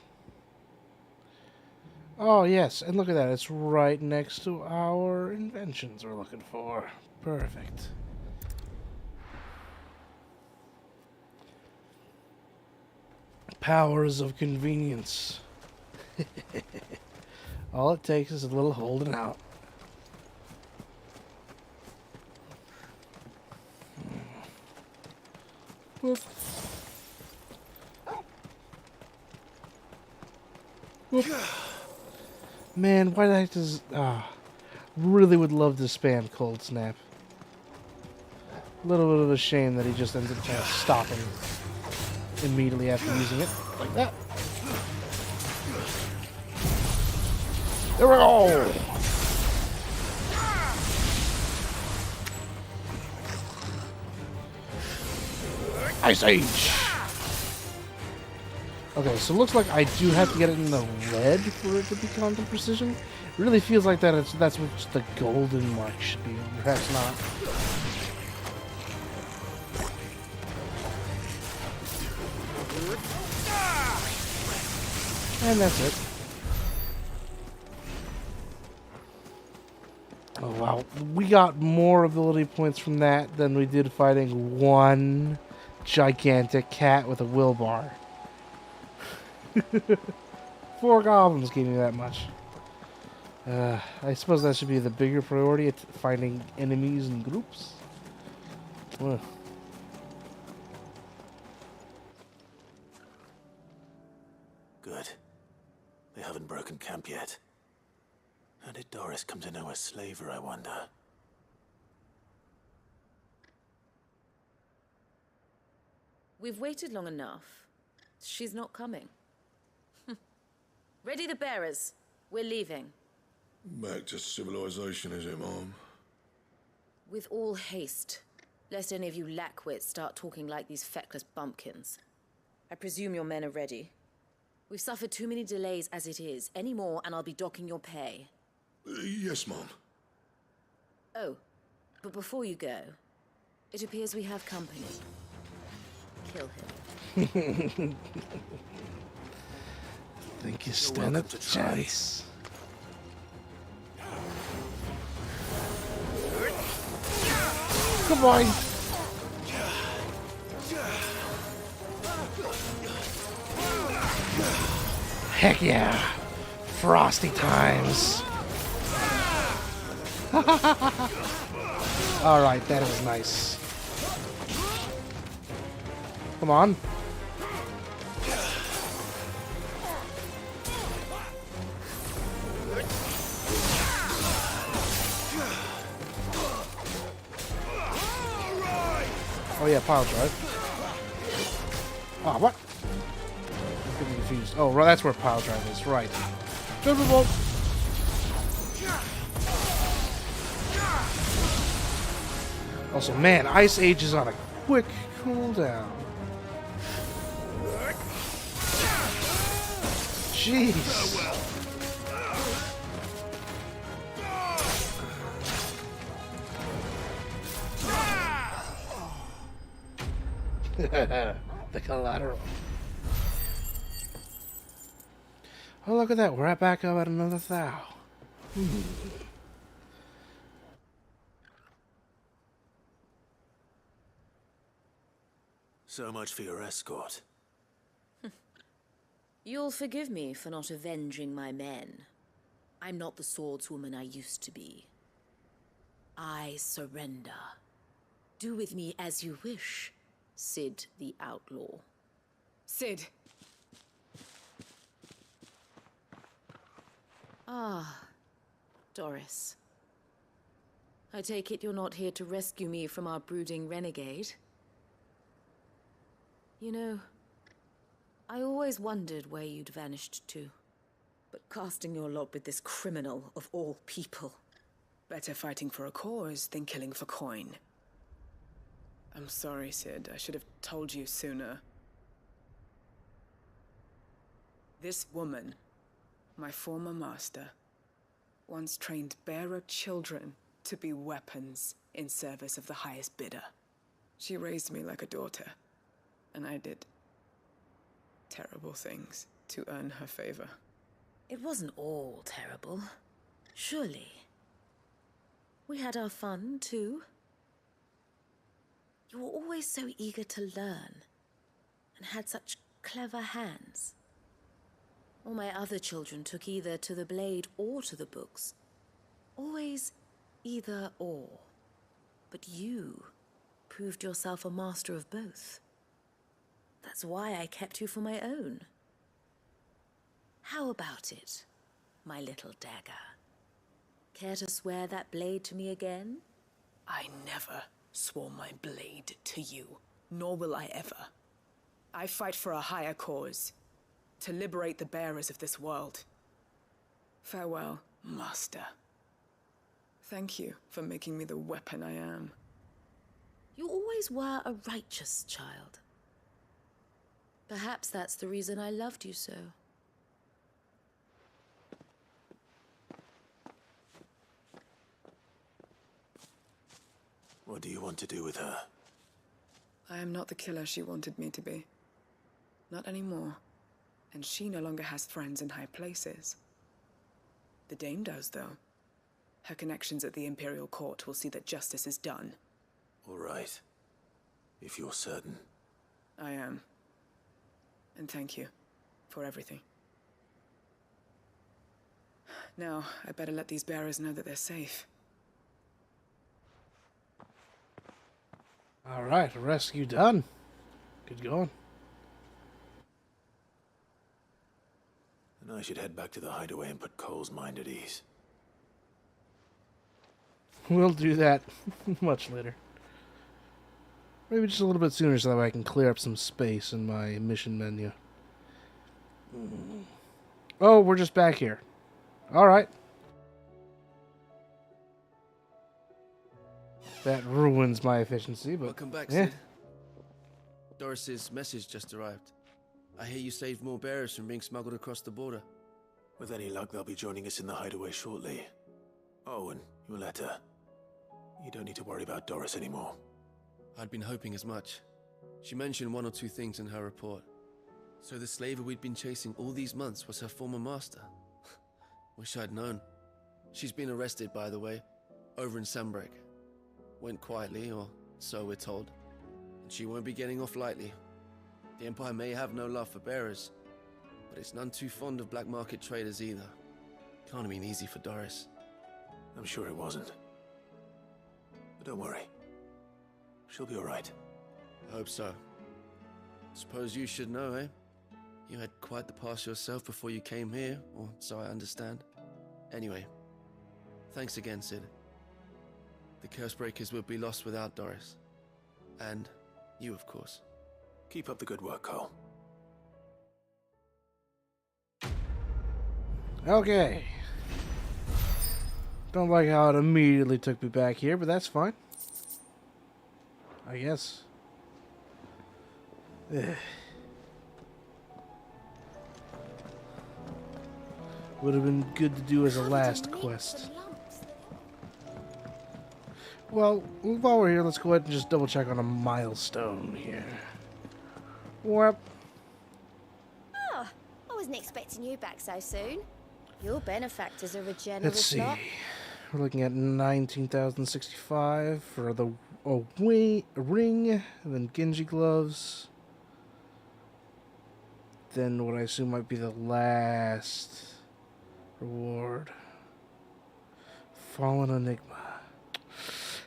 Oh, yes, and look at that. It's right next to our inventions we're looking for. Perfect. Powers of convenience. All it takes is a little holding out. Whoop. Whoop. Man, why the heck does... really would love to spam Cold Snap. A little bit of a shame that he just ends up kind of stopping immediately after using it. Like that. There we go! Ice Age! Okay, so it looks like I do have to get it in the red for it to be Quantum Precision. It really feels like that's what the golden mark should be, perhaps not. And that's it. Oh wow, we got more ability points from that than we did fighting one gigantic cat with a will bar. 4 goblins gave me that much. I suppose that should be the bigger priority at finding enemies in groups. Ugh. Good. They haven't broken camp yet. How did Doris come to know a slaver, I wonder? We've waited long enough. She's not coming. Ready the bearers. We're leaving. Back to civilization, is it, Mom? With all haste, lest any of you lackwits start talking like these feckless bumpkins. I presume your men are ready. We've suffered too many delays as it is. Any more and I'll be docking your pay. Yes, Mom. Oh, but before you go, it appears we have company. Kill him. Think you stand up to chance. Come on. Heck yeah. Frosty times. Alright, that is nice. Come on. Oh yeah, pile drive. Oh, what? I'm getting confused. Oh, right, that's where pile drive is. Right. Judgment bolt. Also, man, Ice Age is on a quick cooldown. Jeez. The collateral. Oh, look at that. We're back up at another 1,000. So much for your escort. You'll forgive me for not avenging my men. I'm not the swordswoman I used to be. I surrender. Do with me as you wish, Sid the Outlaw. Sid! Ah, Doris. I take it you're not here to rescue me from our brooding renegade? You know, I always wondered where you'd vanished to. But casting your lot with this criminal of all people. Better fighting for a cause than killing for coin. I'm sorry, Sid. I should have told you sooner. This woman, my former master, once trained bearer children to be weapons in service of the highest bidder. She raised me like a daughter, and I did terrible things to earn her favor. It wasn't all terrible. Surely. We had our fun, too. You were always so eager to learn, and had such clever hands. All my other children took either to the blade or to the books. Always either or. But you proved yourself a master of both. That's why I kept you for my own. How about it, my little dagger? Care to swear that blade to me again? I never swore my blade to you, nor will I ever. I fight for a higher cause, to liberate the bearers of this world. Farewell, Master. Thank you for making me the weapon I am. You always were a righteous child. Perhaps that's the reason I loved you so. What do you want to do with her? I am not the killer she wanted me to be. Not anymore. And she no longer has friends in high places. The Dame does, though. Her connections at the Imperial Court will see that justice is done. All right. If you're certain. I am. And thank you for everything. Now, I better let these bearers know that they're safe. All right, rescue done. Good going. And I should head back to the hideaway and put Cole's mind at ease. We'll do that much later. Maybe just a little bit sooner so that way I can clear up some space in my mission menu. Oh, we're just back here. All right. That ruins my efficiency, but... Welcome back, Sid. Doris's message just arrived. I hear you saved more bearers from being smuggled across the border. With any luck, they'll be joining us in the hideaway shortly. Oh, and your letter. You don't need to worry about Doris anymore. I'd been hoping as much. She mentioned one or two things in her report. So the slaver we'd been chasing all these months was her former master. Wish I'd known. She's been arrested, by the way, over in Sanbreque. Went quietly, or so we're told. And she won't be getting off lightly. The Empire may have no love for bearers, but it's none too fond of black market traders either. Can't have been easy for Doris. I'm sure it wasn't. But don't worry. She'll be all right. I hope so. Suppose you should know, eh? You had quite the past yourself before you came here, or so I understand. Anyway, thanks again, Sid. The Cursebreakers would be lost without Doris. And you, of course. Keep up the good work, Cole. Okay. Don't like how it immediately took me back here, but that's fine. I guess. Ugh. Would have been good to do as a last quest. Well, while we're here, let's go ahead and just double check on a milestone here. Whoop. Oh, I wasn't expecting you back so soon. Your benefactors are a generous Let's see. lot. We're looking at 19,065 for the ring, and then Genji gloves. Then what I assume might be the last reward. Fallen Enigma.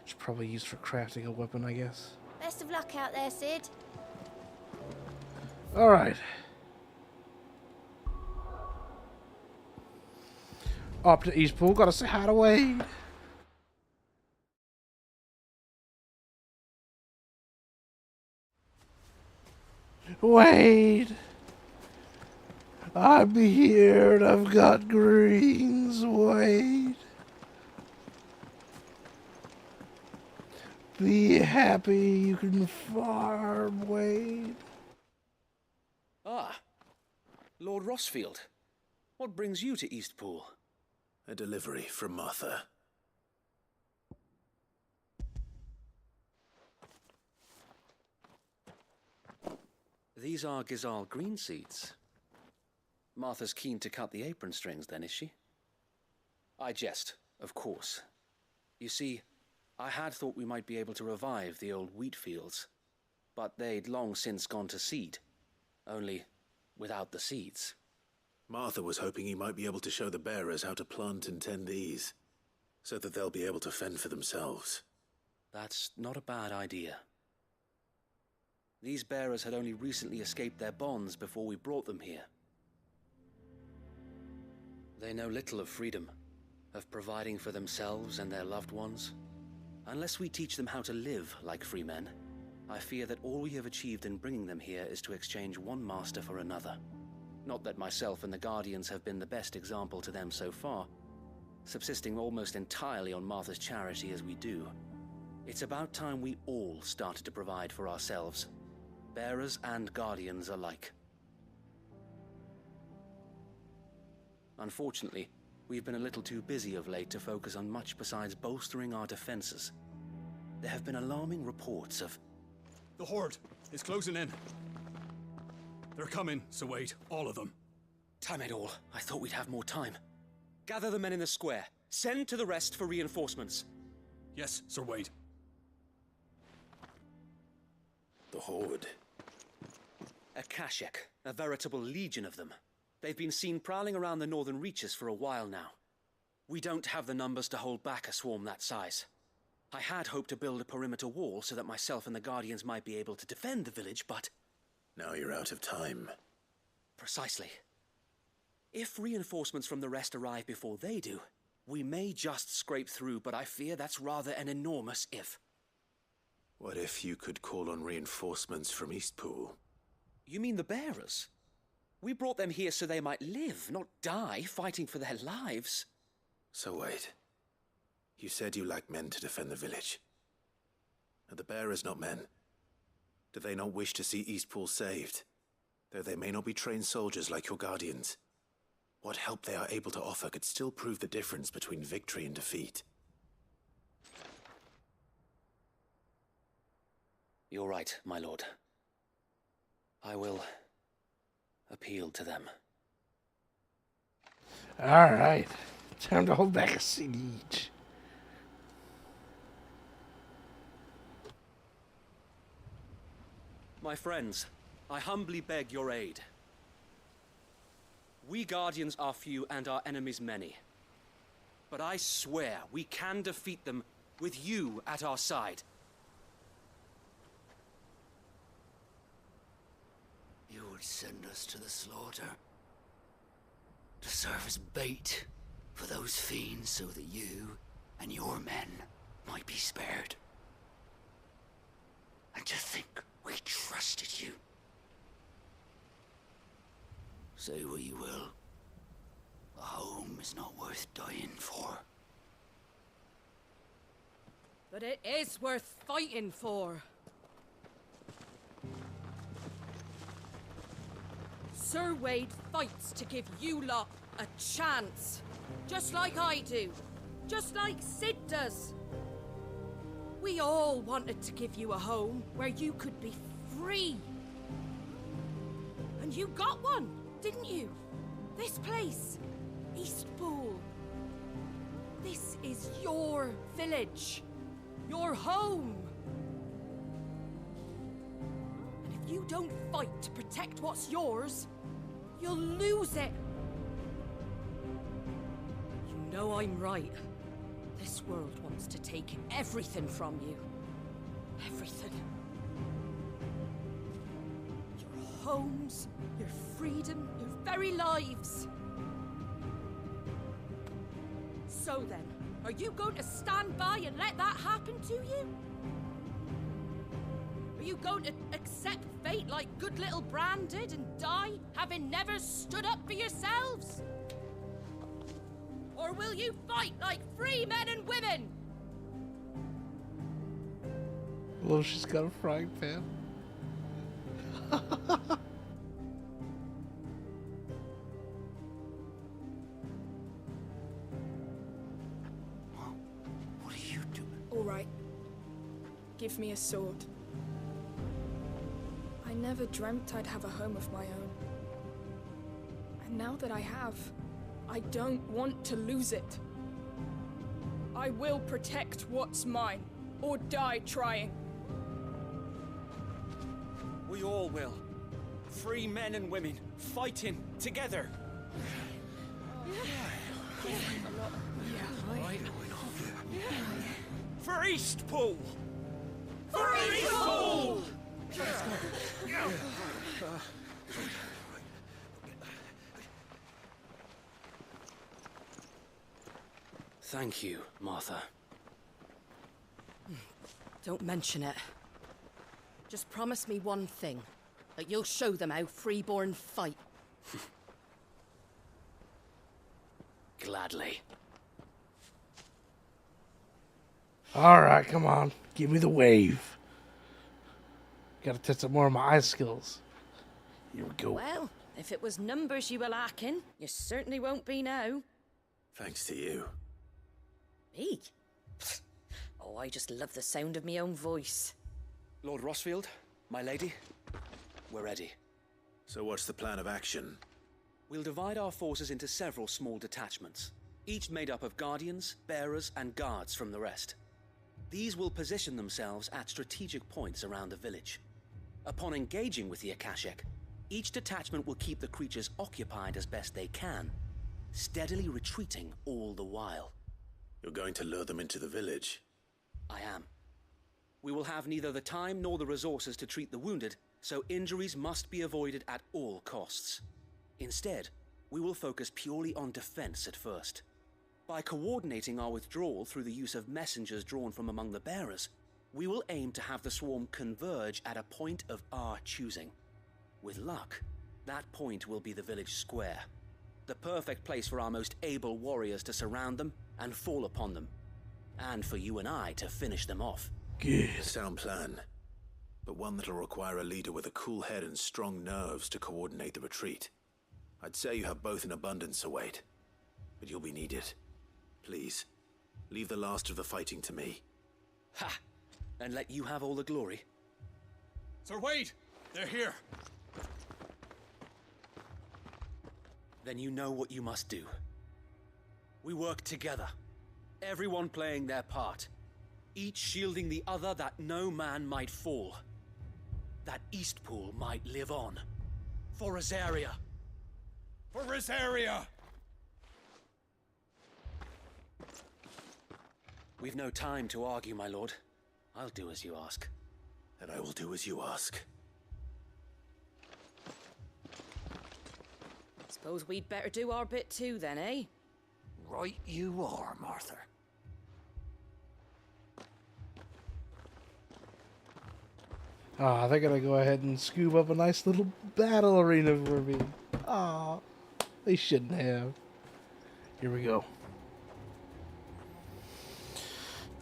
It's probably used for crafting a weapon, I guess. Best of luck out there, Sid. Alright. Up to Eastpool, gotta say hi to Wade. Wade! I'm here and I've got greens, Wade. Be happy you can farm, Wade. Ah, Lord Rossfield. What brings you to Eastpool? A delivery from Martha. These are Gizal green seeds. Martha's keen to cut the apron strings, then, is she? I jest, of course. You see, I had thought we might be able to revive the old wheat fields, but they'd long since gone to seed, only without the seeds. Martha was hoping he might be able to show the bearers how to plant and tend these, so that they'll be able to fend for themselves. That's not a bad idea. These bearers had only recently escaped their bonds before we brought them here. They know little of freedom, of providing for themselves and their loved ones. Unless we teach them how to live like free men, I fear that all we have achieved in bringing them here is to exchange one master for another. Not that myself and the Guardians have been the best example to them so far, subsisting almost entirely on Martha's charity as we do. It's about time we all started to provide for ourselves, bearers and Guardians alike. Unfortunately, we've been a little too busy of late to focus on much besides bolstering our defenses. There have been alarming reports of... The Horde is closing in. They're coming, so wait, all of them. Damn it all, I thought we'd have more time. Gather the men in the square. Send to the rest for reinforcements. Yes, Sir Wade. The Horde. A Kashek, a veritable legion of them. They've been seen prowling around the northern reaches for a while now. We don't have the numbers to hold back a swarm that size. I had hoped to build a perimeter wall so that myself and the Guardians might be able to defend the village, but... Now you're out of time. Precisely. If reinforcements from the rest arrive before they do, we may just scrape through, but I fear that's rather an enormous if. What if you could call on reinforcements from Eastpool? You mean the bearers? We brought them here so they might live, not die, fighting for their lives. So wait. You said you lacked men to defend the village. Are the bearers not men? Do they not wish to see Eastpool saved? Though they may not be trained soldiers like your Guardians. What help they are able to offer could still prove the difference between victory and defeat. You're right, my lord. I will appeal to them. All right. Time to hold back a siege. My friends, I humbly beg your aid. We Guardians are few and our enemies many. But I swear we can defeat them with you at our side. You would send us to the slaughter, to serve as bait for those fiends so that you and your men might be spared. And to think we trusted you. Say what you will, a home is not worth dying for. But it is worth fighting for. Sir Wade fights to give you lot a chance. Just like I do. Just like Sid does. We all wanted to give you a home where you could be free. And you got one, didn't you? This place, Eastpool. This is your village. Your home. And if you don't fight to protect what's yours, you'll lose it. You know I'm right. This world wants to take everything from you. Everything. Your homes, your freedom, your very lives. So then, are you going to stand by and let that happen to you? Are you going to accept fate like good little Bran did and die, having never stood up for yourselves? Or will you fight like free men and women? Well, she's got a frying pan. What are you doing? All right. Give me a sword. I never dreamt I'd have a home of my own. And now that I have, I don't want to lose it. I will protect what's mine, or die trying. We all will. Free men and women, fighting together. For Eastpool! For Eastpool! Thank you, Martha. Don't mention it. Just promise me one thing. That you'll show them how freeborn fight. Gladly. Alright, come on. Give me the wave. Gotta test some more of my eye skills. Here we go. Well, if it was numbers you were lacking, you certainly won't be now. Thanks to you. Me? Oh, I just love the sound of my own voice. Lord Rosfield, my lady, we're ready. So what's the plan of action? We'll divide our forces into several small detachments, each made up of guardians, bearers, and guards from the rest. These will position themselves at strategic points around the village. Upon engaging with the Akashic, each detachment will keep the creatures occupied as best they can, steadily retreating all the while. You're going to lure them into the village? I am. We will have neither the time nor the resources to treat the wounded, so injuries must be avoided at all costs. Instead, we will focus purely on defense at first. By coordinating our withdrawal through the use of messengers drawn from among the bearers, we will aim to have the swarm converge at a point of our choosing. With luck, that point will be the village square, the perfect place for our most able warriors to surround them and fall upon them, and for you and I to finish them off. Good. Sound plan, but one that'll require a leader with a cool head and strong nerves to coordinate the retreat. I'd say you have both in abundance, Await, but you'll be needed. Please, leave the last of the fighting to me. Ha! And let you have all the glory. Sir Wade! They're here! Then you know what you must do. We work together, everyone playing their part, each shielding the other that no man might fall, that Eastpool might live on. For Rosaria! For Rosaria! We've no time to argue, my lord. I'll do as you ask. And I will do as you ask. Suppose we'd better do our bit too then, eh? Right you are, Martha. Ah, they're gonna go ahead and scoop up a nice little battle arena for me. Ah, they shouldn't have. Here we go.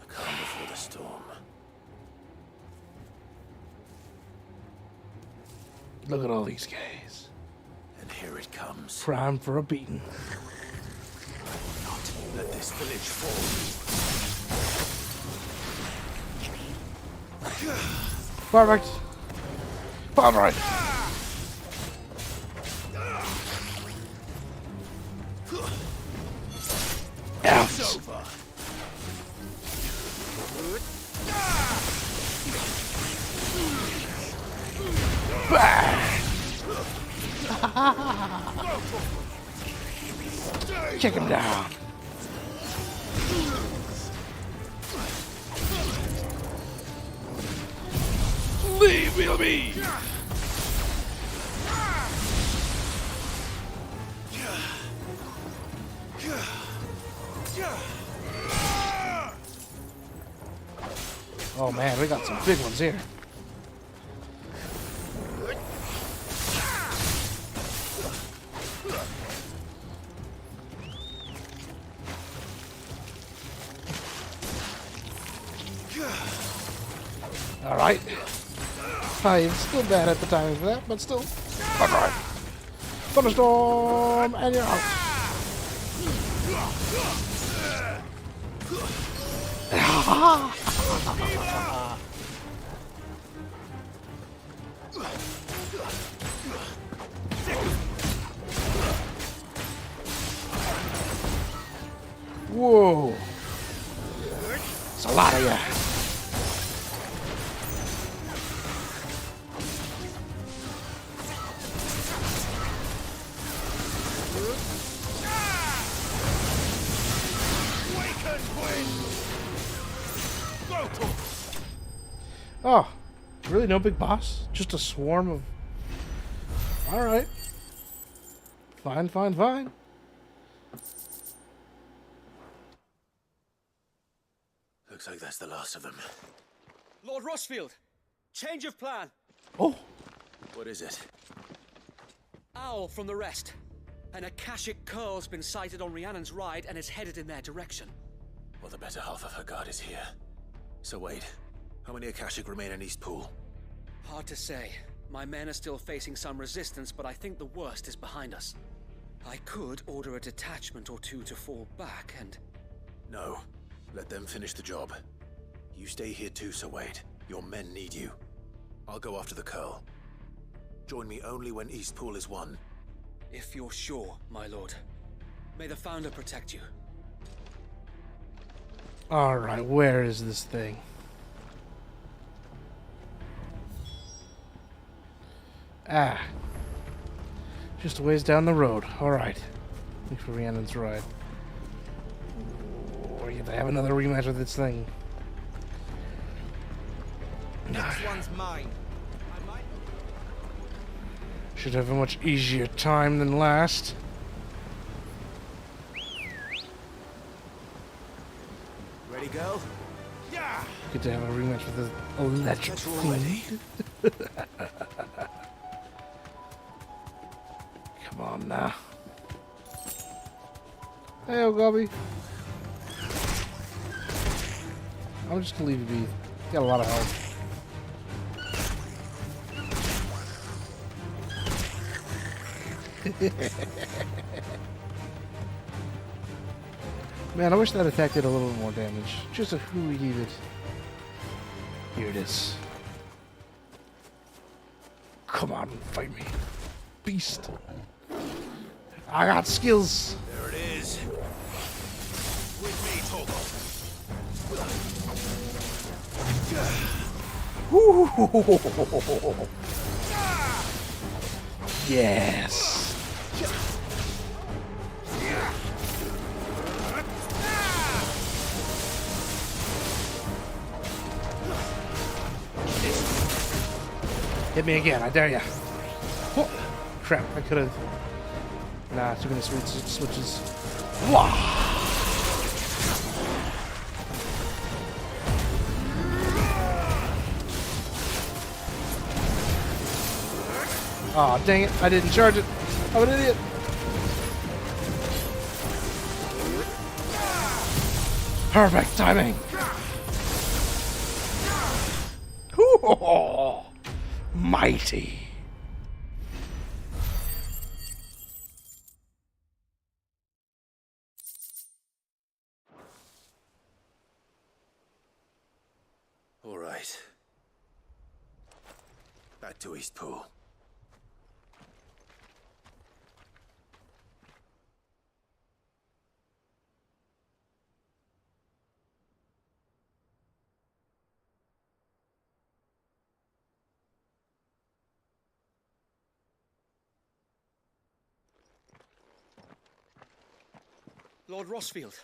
The calm before the storm. Look at all these guys. And here it comes. Prime for a beating. I will not let this village fall. Perfect. Perfect. Ouch. Check him down. Leave me to me. Oh man, we got some big ones here. Alright. I'm still bad at the timing for that, but still. Alright. Thunderstorm, and you're out. Whoa. It's a lot of you. Oh, really no big boss? Just a swarm of... Alright. Fine, fine, fine. Looks like that's the last of them. Lord Rossfield! Change of plan! Oh! What is it? Owl from the rest. An Akashic curl's been sighted on Rhiannon's ride and is headed in their direction. Well, the better half of her guard is here. So wait, how many Akashic remain in East Pool? Hard to say. My men are still facing some resistance, but I think the worst is behind us. I could order a detachment or two to fall back and... No. Let them finish the job. You stay here too, Sir Wade. Your men need you. I'll go after the Curl. Join me only when East Pool is won. If you're sure, my lord. May the Founder protect you. Alright, where is this thing? Ah. Just a ways down the road. Alright. Thanks for Rhiannon's ride. Or you have another rematch with this thing. Next one's mine. Should have a much easier time than last. Ready, girl? Yeah. Good to have a rematch with the electric fiend. Come on now. Hey, Ogobby. I'm just gonna leave you be. You got a lot of health. Man, I wish that attack did a little bit more damage. Just a who he it. Here it is. Come on, fight me. Beast. I got skills. There it is. With me, Torgal. Yes. Hit me again, I dare ya. Oh, crap, I could have. Nah, too many switches. Wah! Aw, dang it, I didn't charge it. I'm an idiot. Perfect timing. Ooh, mighty. All right. Back to East Pool. Lord Rossfield,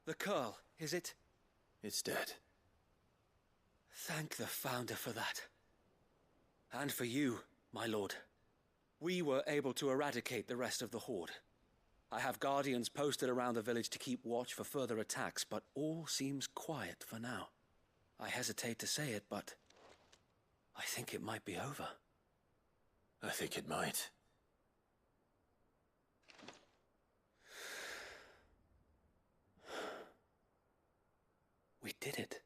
the Curl, is it? It's dead. Thank the Founder for that. And for you, my lord. We were able to eradicate the rest of the Horde. I have guardians posted around the village to keep watch for further attacks, but all seems quiet for now. I hesitate to say it, but I think it might be over. I think it might. We did it.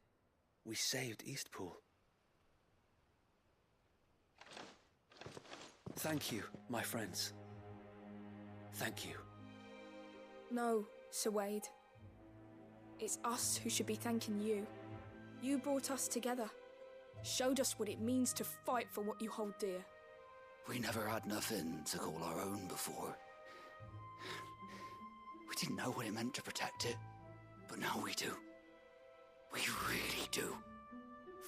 We saved Eastpool. Thank you, my friends. Thank you. No, Sir Wade. It's us who should be thanking you. You brought us together. Showed us what it means to fight for what you hold dear. We never had nothing to call our own before. We didn't know what it meant to protect it, but now we do. We really do.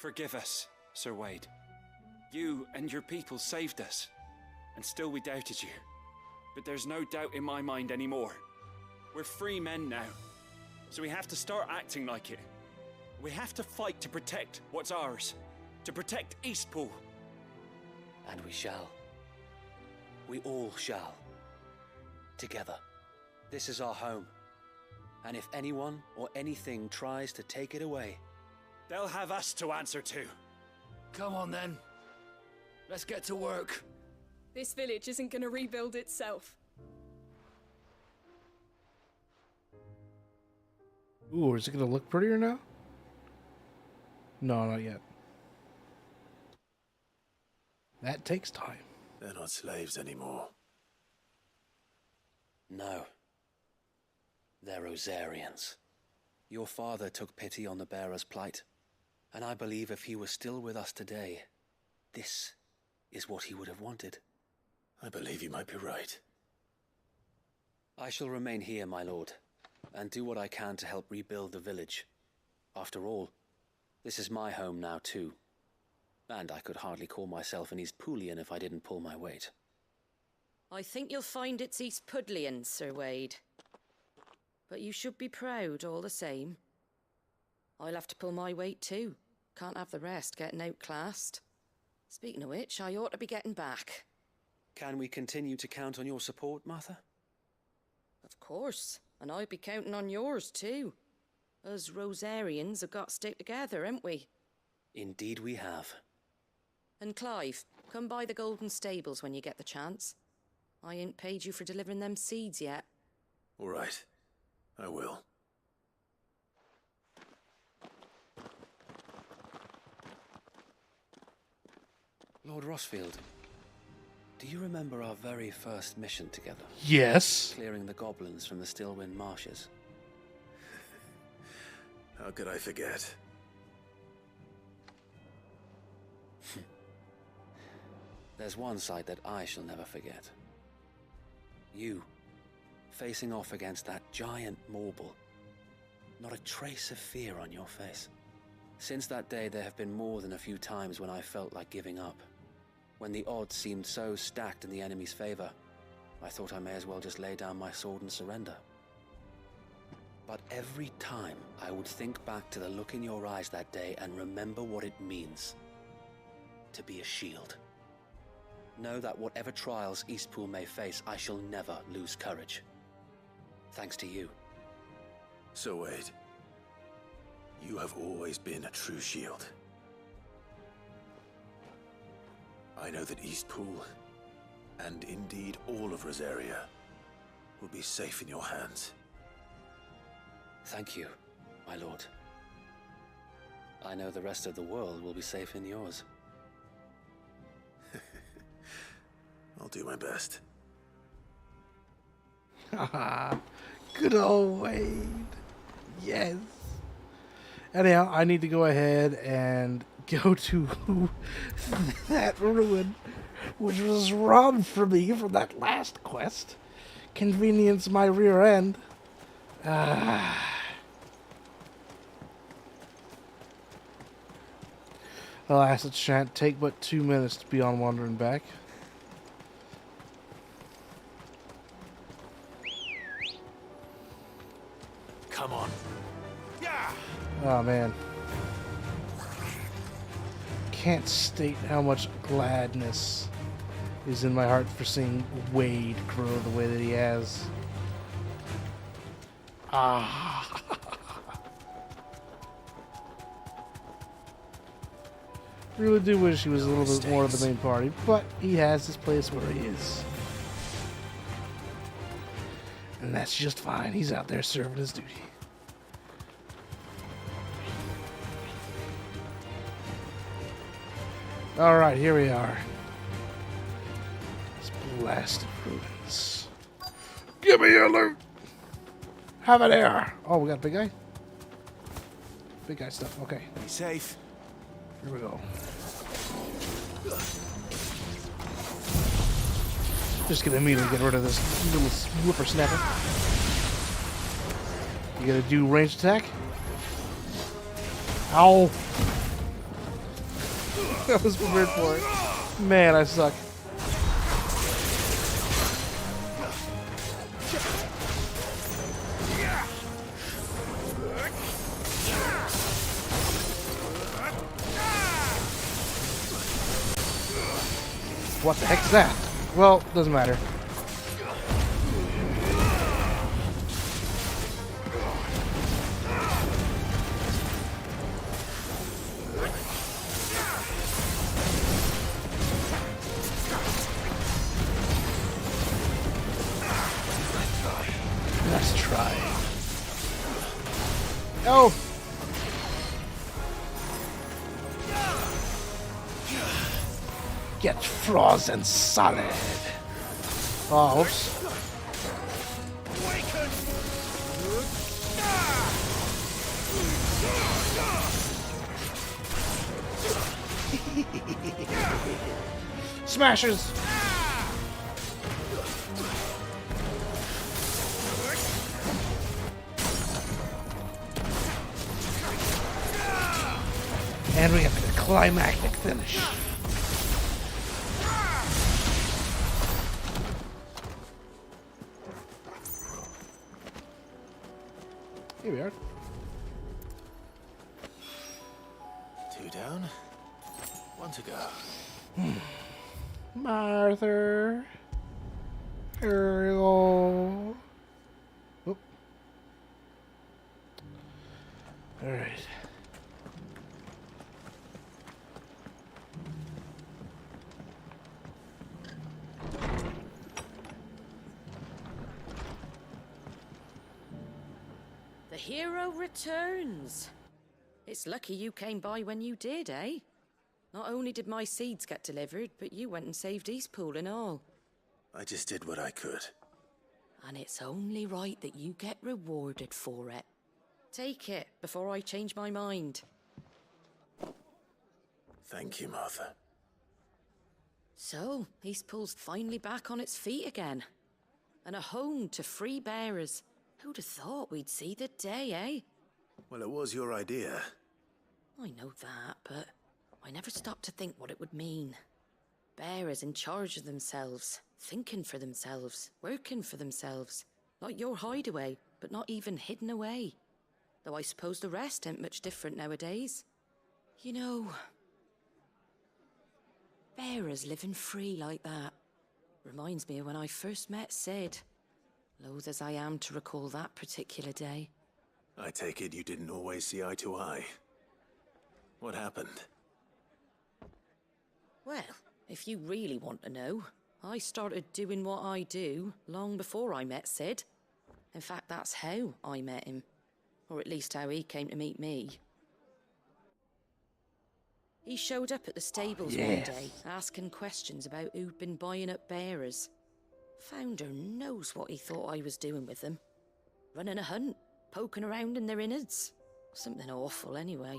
Forgive us, Sir Wade. You and your people saved us, and still we doubted you. But there's no doubt in my mind anymore. We're free men now, so we have to start acting like it. We have to fight to protect what's ours, to protect Eastpool. And we shall. We all shall. Together. This is our home. And if anyone or anything tries to take it away, they'll have us to answer to. Come on then. Let's get to work. This village isn't gonna rebuild itself. Ooh, is it gonna look prettier now? No, not yet. That takes time. They're not slaves anymore. no. They're Rosarians. Your father took pity on the bearer's plight, and I believe if he were still with us today, this is what he would have wanted. I believe you might be right. I shall remain here, my lord, and do what I can to help rebuild the village. After all, this is my home now too, and I could hardly call myself an Eastpoolian if I didn't pull my weight. I think you'll find it's Eastpudlian, Sir Wade. But you should be proud all the same. I'll have to pull my weight too. Can't have the rest getting outclassed. Speaking of which, I ought to be getting back. Can we continue to count on your support, Martha? Of course, and I'll be counting on yours too. Us Rosarians have got to stick together, haven't we? Indeed we have. And Clive, come by the Golden Stables when you get the chance. I ain't paid you for delivering them seeds yet. All right. I will. Lord Rossfield, do you remember our very first mission together? Yes. Clearing the goblins from the Stillwind marshes. How could I forget? There's one sight that I shall never forget. You, facing off against that giant Morble. Not a trace of fear on your face. Since that day, there have been more than a few times when I felt like giving up. When the odds seemed so stacked in the enemy's favor, I thought I may as well just lay down my sword and surrender. But every time, I would think back to the look in your eyes that day and remember what it means to be a shield. Know that whatever trials Eastpool may face, I shall never lose courage. Thanks to you. So Wade, you have always been a true shield. I know that Eastpool, and indeed all of Rosaria, will be safe in your hands. Thank you, my lord. I know the rest of the world will be safe in yours. I'll do my best. Good old Wade. Yes. Anyhow, I need to go ahead and go to that ruin, which was robbed from me from that last quest. Convenience my rear end. Alas, it shan't take but 2 minutes to be on wandering back. Come on. Oh man. Can't state how much gladness is in my heart for seeing Wade grow the way that he has. Really do wish he was a little bit more of the main party, but he has his place where he is. And that's just fine. He's out there serving his duty. Alright, here we are. This blasted ruins. Give me your loot! Have it here! Oh, we got big guy? Big guy stuff, okay. Be safe. Here we go. Just gonna immediately get rid of this little whippersnapper. You gonna do ranged attack? Ow! I was prepared for it. Man, I suck. What the heck's that? Well, doesn't matter. Let's try. Oh! Get frozen solid. Oh, oops. Smashers. And we get the climactic finish. Here we are. 2 down, 1 to go. Martha. Here we go. Oop. All right. The hero returns. It's lucky you came by when you did, eh? Not only did my seeds get delivered, but you went and saved Eastpool and all. I just did what I could. And it's only right that you get rewarded for it. Take it before I change my mind. Thank you, Martha. So, Eastpool's finally back on its feet again. And a home to free bearers. Who'd have thought we'd see the day, eh? Well, it was your idea. I know that, but I never stopped to think what it would mean. Bearers in charge of themselves, thinking for themselves, working for themselves. Like your hideaway, but not even hidden away. Though I suppose the rest ain't much different nowadays. You know, bearers living free like that reminds me of when I first met Sid. Loath as I am to recall that particular day. I take it you didn't always see eye to eye. What happened? Well, if you really want to know, I started doing what I do long before I met Sid. In fact, that's how I met him. Or at least how he came to meet me. He showed up at the stables one day, asking questions about who'd been buying up bearers. Founder knows what he thought I was doing with them. Running a hunt, poking around in their innards. Something awful anyway.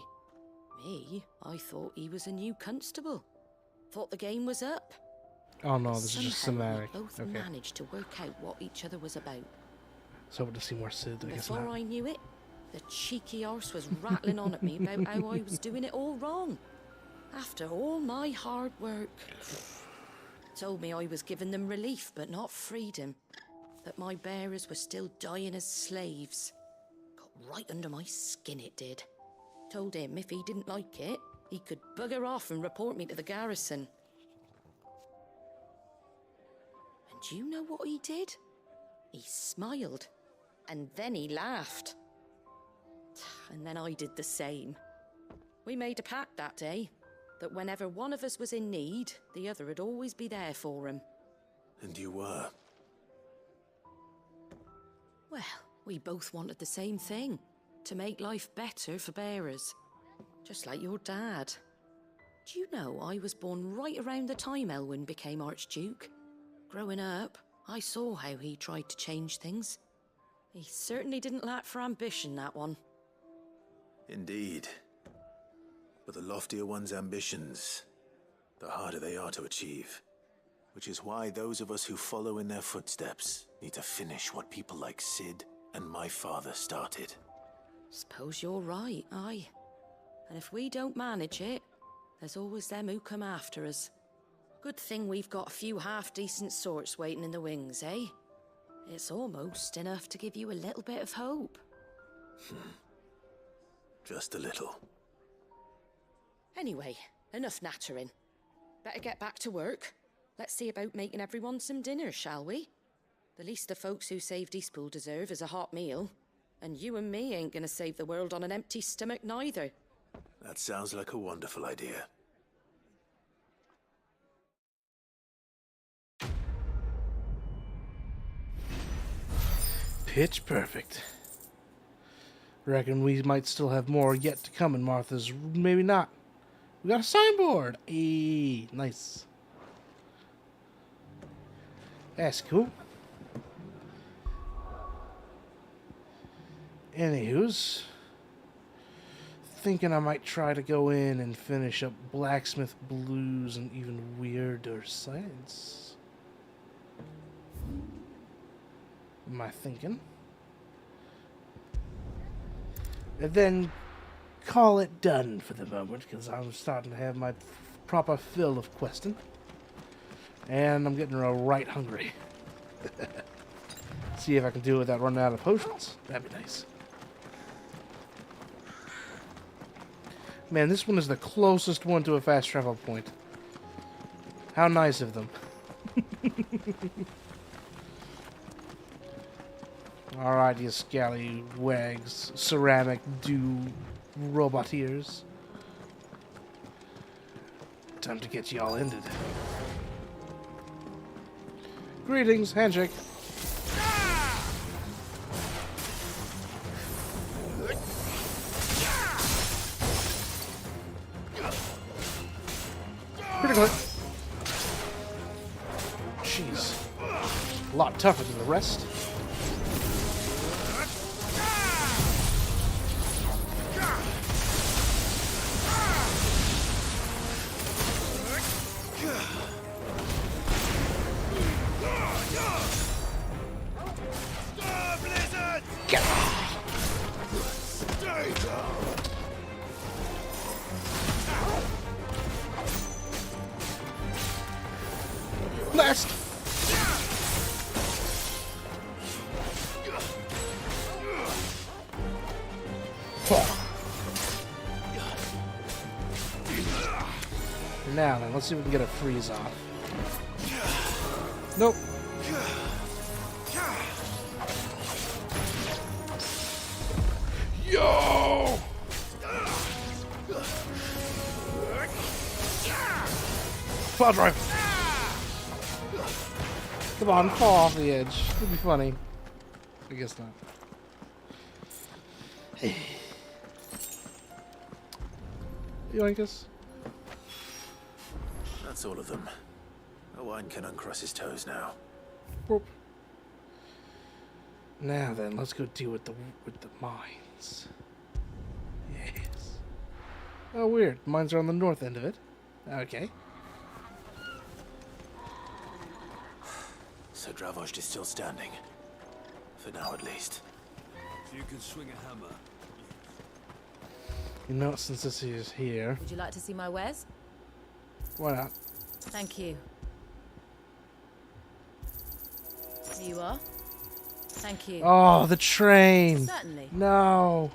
Me, I thought he was a new constable. Thought the game was up. Oh no, this is just Somehow cinematic. we both Okay. managed to work out what each other was about. So to see more Sid, I guess Before not. I knew it, the cheeky arse was rattling on at me about how I was doing it all wrong. After all my hard work. Told me I was giving them relief, but not freedom. That my bearers were still dying as slaves. Got right under my skin, it did. Told him if he didn't like it, he could bugger off and report me to the garrison. And do you know what he did? He smiled. And then he laughed. And then I did the same. We made a pact that day, that whenever one of us was in need, the other would always be there for him. And you were? Well, we both wanted the same thing. To make life better for bearers. Just like your dad. Do you know I was born right around the time Elwyn became Archduke? Growing up, I saw how he tried to change things. He certainly didn't lack for ambition, that one. Indeed. But the loftier one's ambitions, the harder they are to achieve. Which is why those of us who follow in their footsteps need to finish what people like Sid and my father started. Suppose you're right, aye. And if we don't manage it, there's always them who come after us. Good thing we've got a few half-decent sorts waiting in the wings, eh? It's almost enough to give you a little bit of hope. Just a little. Anyway, enough nattering. Better get back to work. Let's see about making everyone some dinner, shall we? The least the folks who saved Eastpool deserve is a hot meal. And you and me ain't gonna save the world on an empty stomach neither. That sounds like a wonderful idea. Pitch perfect. Reckon we might still have more yet to come in Martha's. Maybe not. We got a signboard. Hey, nice. That's cool. Anywho's, thinking I might try to go in and finish up Blacksmith Blues and even Weirder Science. Am I thinking? And then call it done for the moment, because I'm starting to have my proper fill of questing. And I'm getting right hungry. See if I can do it without running out of potions. That'd be nice. Man, this one is the closest one to a fast travel point. How nice of them. Alright, you scallywags, ceramic roboteers. Time to get you all ended. Greetings, handshake. Critical hit. Jeez. A lot tougher than the rest. Blast! Now then, let's see if we can get a freeze off. Nope. Yo! Cloud drive! Come on, fall off the edge. It'd be funny. I guess not. Hey. Yoinkus. That's all of them. Owen can uncross his toes now. Boop. Now then, let's go deal with the mines. Yes. Oh, weird. Mines are on the north end of it. Okay. So Dravost is still standing. For now, at least. If you can swing a hammer. You know, since this is here. Would you like to see my wares? Why not? Thank you. Here you are. Thank you. Oh, the train! Certainly. No!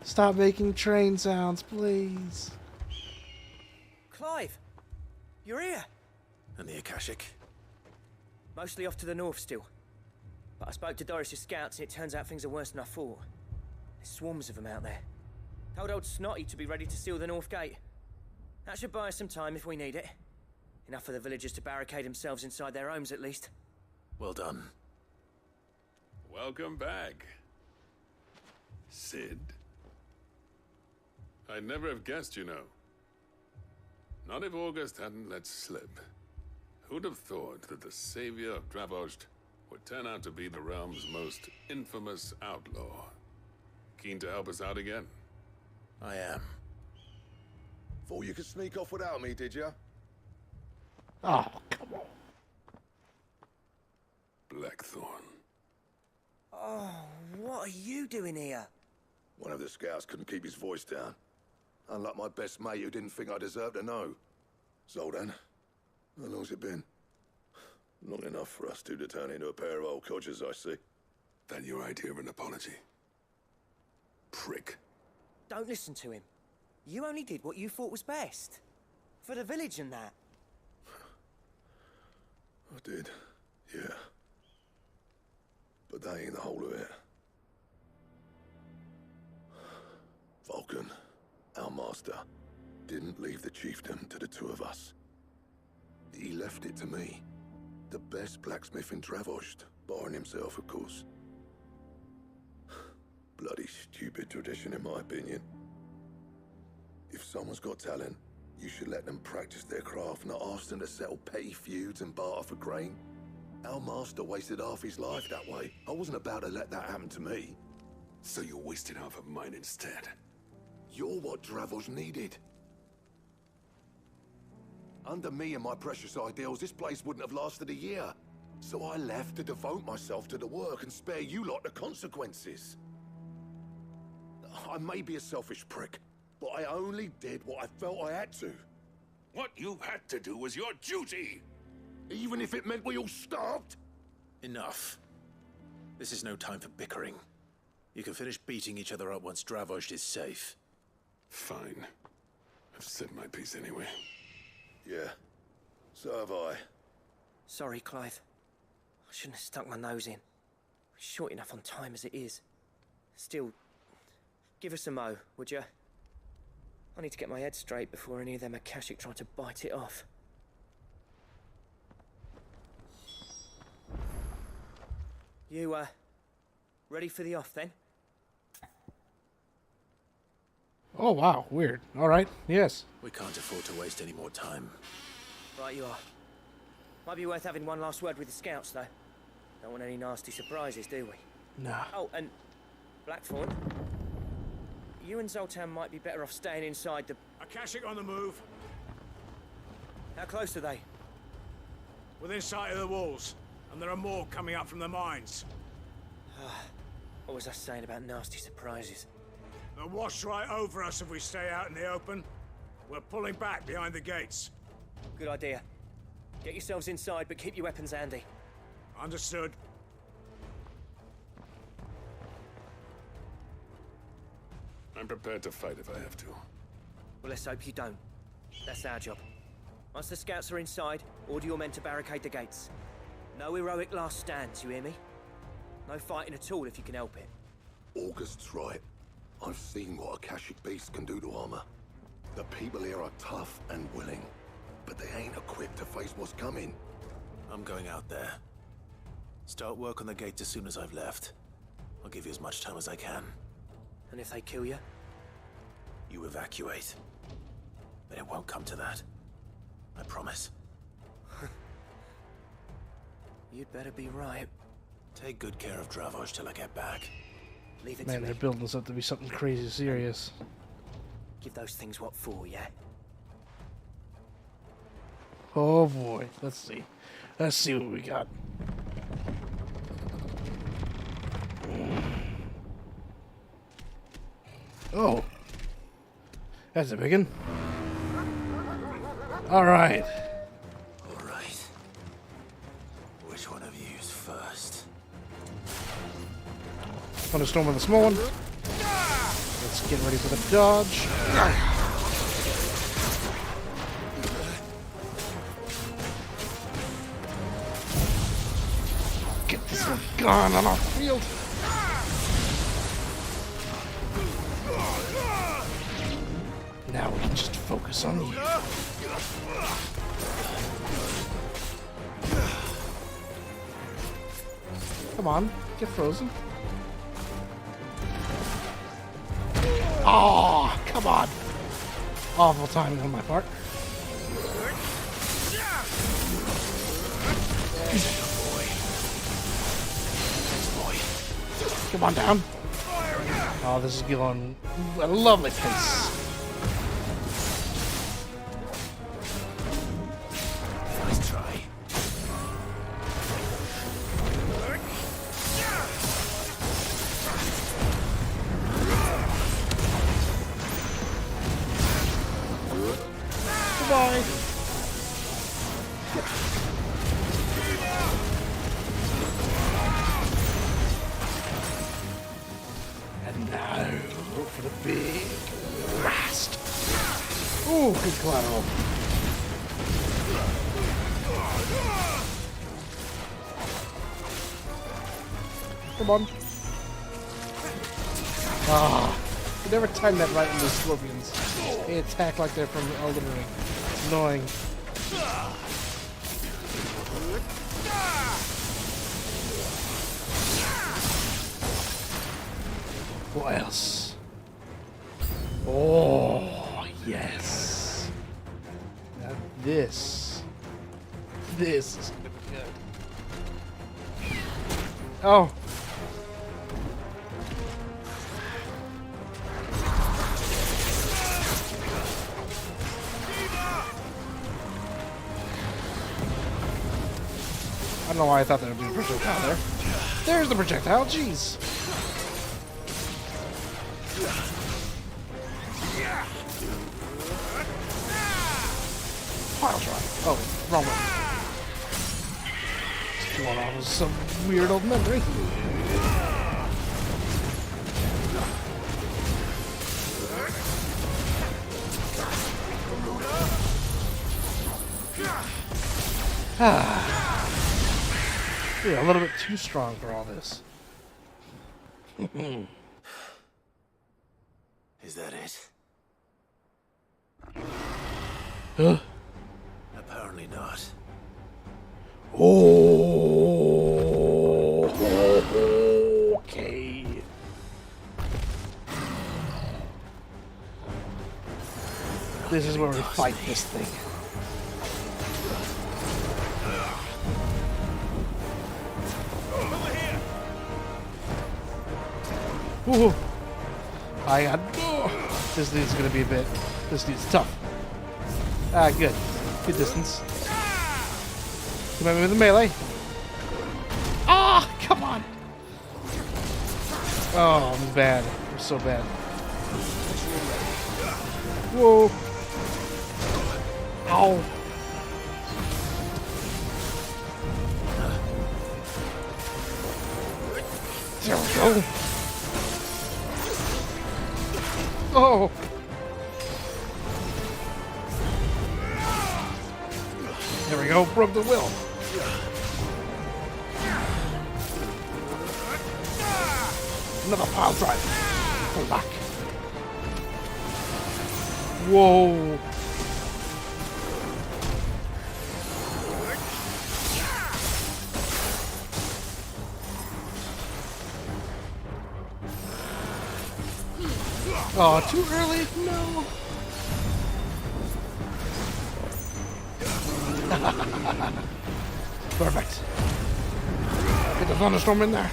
Stop making train sounds, please. Clive! You're here! And the Akashic? Mostly off to the north still. But I spoke to Doris's scouts and it turns out things are worse than I thought. There's swarms of them out there. Told old Snotty to be ready to seal the north gate. That should buy us some time if we need it. Enough for the villagers to barricade themselves inside their homes at least. Well done. Welcome back, Sid. I'd never have guessed, you know. Not if August hadn't let slip. Who'd have thought that the savior of Dravost would turn out to be the realm's most infamous outlaw? Keen to help us out again? I am. Thought you could sneak off without me, did you? Oh, come on. Blackthorn. Oh, what are you doing here? One of the scouts couldn't keep his voice down. Unlike my best mate who didn't think I deserved to know. Zoldan, how long's it been? Long enough for us two to turn into a pair of old codgers, I see. That your idea of an apology? Prick. Don't listen to him. You only did what you thought was best. For the village and that. I did, yeah. But that ain't the whole of it. Vulcan, our master, didn't leave the chiefdom to the two of us. He left it to me. The best blacksmith in Dravost, barring himself, of course. Bloody stupid tradition, in my opinion. If someone's got talent, you should let them practice their craft, not ask them to settle petty feuds and barter for grain. Our master wasted half his life that way. I wasn't about to let that happen to me. So you wasted half of mine instead. You're what Dravost needed. Under me and my precious ideals, this place wouldn't have lasted a year. So I left to devote myself to the work and spare you lot the consequences. I may be a selfish prick, but I only did what I felt I had to. What you had to do was your duty! Even if it meant we all starved? Enough. This is no time for bickering. You can finish beating each other up once Dravost is safe. Fine. I've said my piece anyway. Yeah, so have I. Sorry, Clive. I shouldn't have stuck my nose in. We're short enough on time as it is. Still, give us a mo, would you? I need to get my head straight before any of them Akashic try to bite it off. You, ready for the off, then? Oh, wow. Weird. All right. Yes. We can't afford to waste any more time. Right you are. Might be worth having one last word with the scouts, though. Don't want any nasty surprises, do we? Nah. Oh, and Blackthorn, you and Zoltan might be better off staying inside the... Akashic on the move. How close are they? Within sight of the walls. And there are more coming up from the mines. What was I saying about nasty surprises? They'll wash right over us if we stay out in the open. We're pulling back behind the gates. Good idea. Get yourselves inside, but keep your weapons handy. Understood. I'm prepared to fight if I have to. Well, let's hope you don't. That's our job. Once the scouts are inside, order your men to barricade the gates. No heroic last stands, you hear me? No fighting at all if you can help it. August's right. I've seen what Akashic beasts can do to armor. The people here are tough and willing, but they ain't equipped to face what's coming. I'm going out there. Start work on the gate as soon as I've left. I'll give you as much time as I can. And if they kill you? You evacuate. But it won't come to that. I promise. You'd better be right. Take good care of Dravost till I get back. Leave it Man, to me. they're building this up to be something crazy serious. Give those things what for, yeah? Oh boy. Let's see. Let's see what we got. Oh. That's a big one. Alright. Alright. Which one of you's first? Thunderstorm on the small one. Let's get ready for the dodge. Get this one gone on our field. Now we can just focus on you. Come on, get frozen. Oh, come on. Awful timing on my part. Come on down. Oh, this is going at a lovely pace. Nice try. boy. And now for the big blast. Ooh, good collateral. Come on. Ah, you never time that right in the scorpions. They attack like they're from Elden Ring. It's annoying. What else? Oh, yes. Now this is gonna be good. Oh. I don't know why I thought there would be a projectile there. There's the projectile, jeez. Pile drive. Oh, wrong one. Just going off of some weird old memory. Yeah, a little bit too strong for all this. Is that it? Huh? Apparently not. Oh, okay. This is where we fight this thing. Ooh. I got. This dude's gonna be a bit. This dude's tough. Ah, good. Good distance. Come at me with the melee. Ah, come on. Oh, I'm bad. I'm so bad. Whoa. Ow. There we go. Oh. There we go. Broke the will. Another pile drive. Pull back. Whoa. Oh, too early? No. Perfect. Get the thunderstorm in there.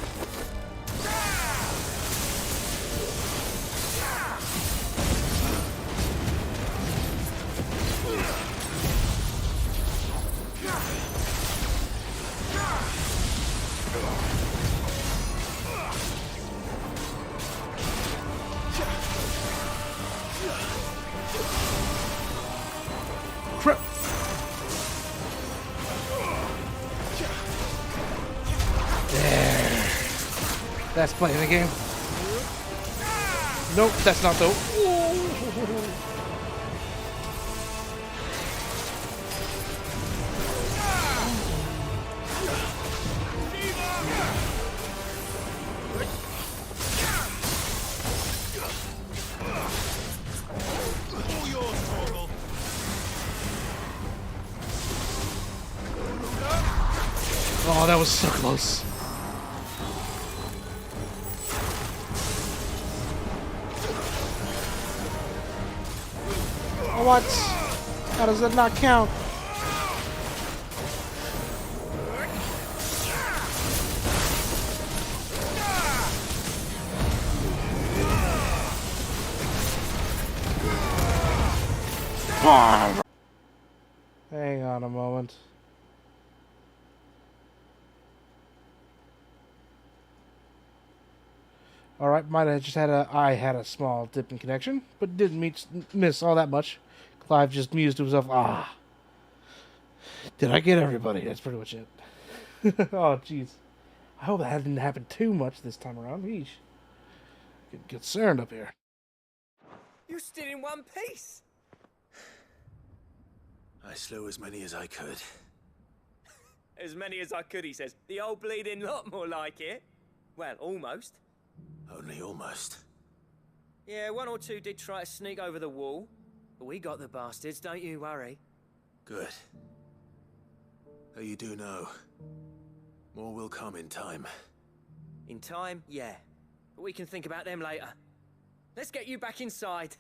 Crap. There. That's playing the game. Nope, that's not though. Oh, that was so close. What? How does that not count? Hang on a moment. Alright, might have just had I had a small dip in connection, but didn't miss all that much. Clive just mused to himself, ah. Did I get everybody? That's pretty much it. Oh, jeez. I hope that didn't happen too much this time around. Yeesh. Getting concerned up here. You're still in one piece. I slew as many as I could. As many as I could, he says. The old bleeding lot, more like it. Well, almost. Only almost. Yeah, one or two did try to sneak over the wall. But we got the bastards, don't you worry. Good. Though you do know, more will come in time. In time, yeah. But we can think about them later. Let's get you back inside.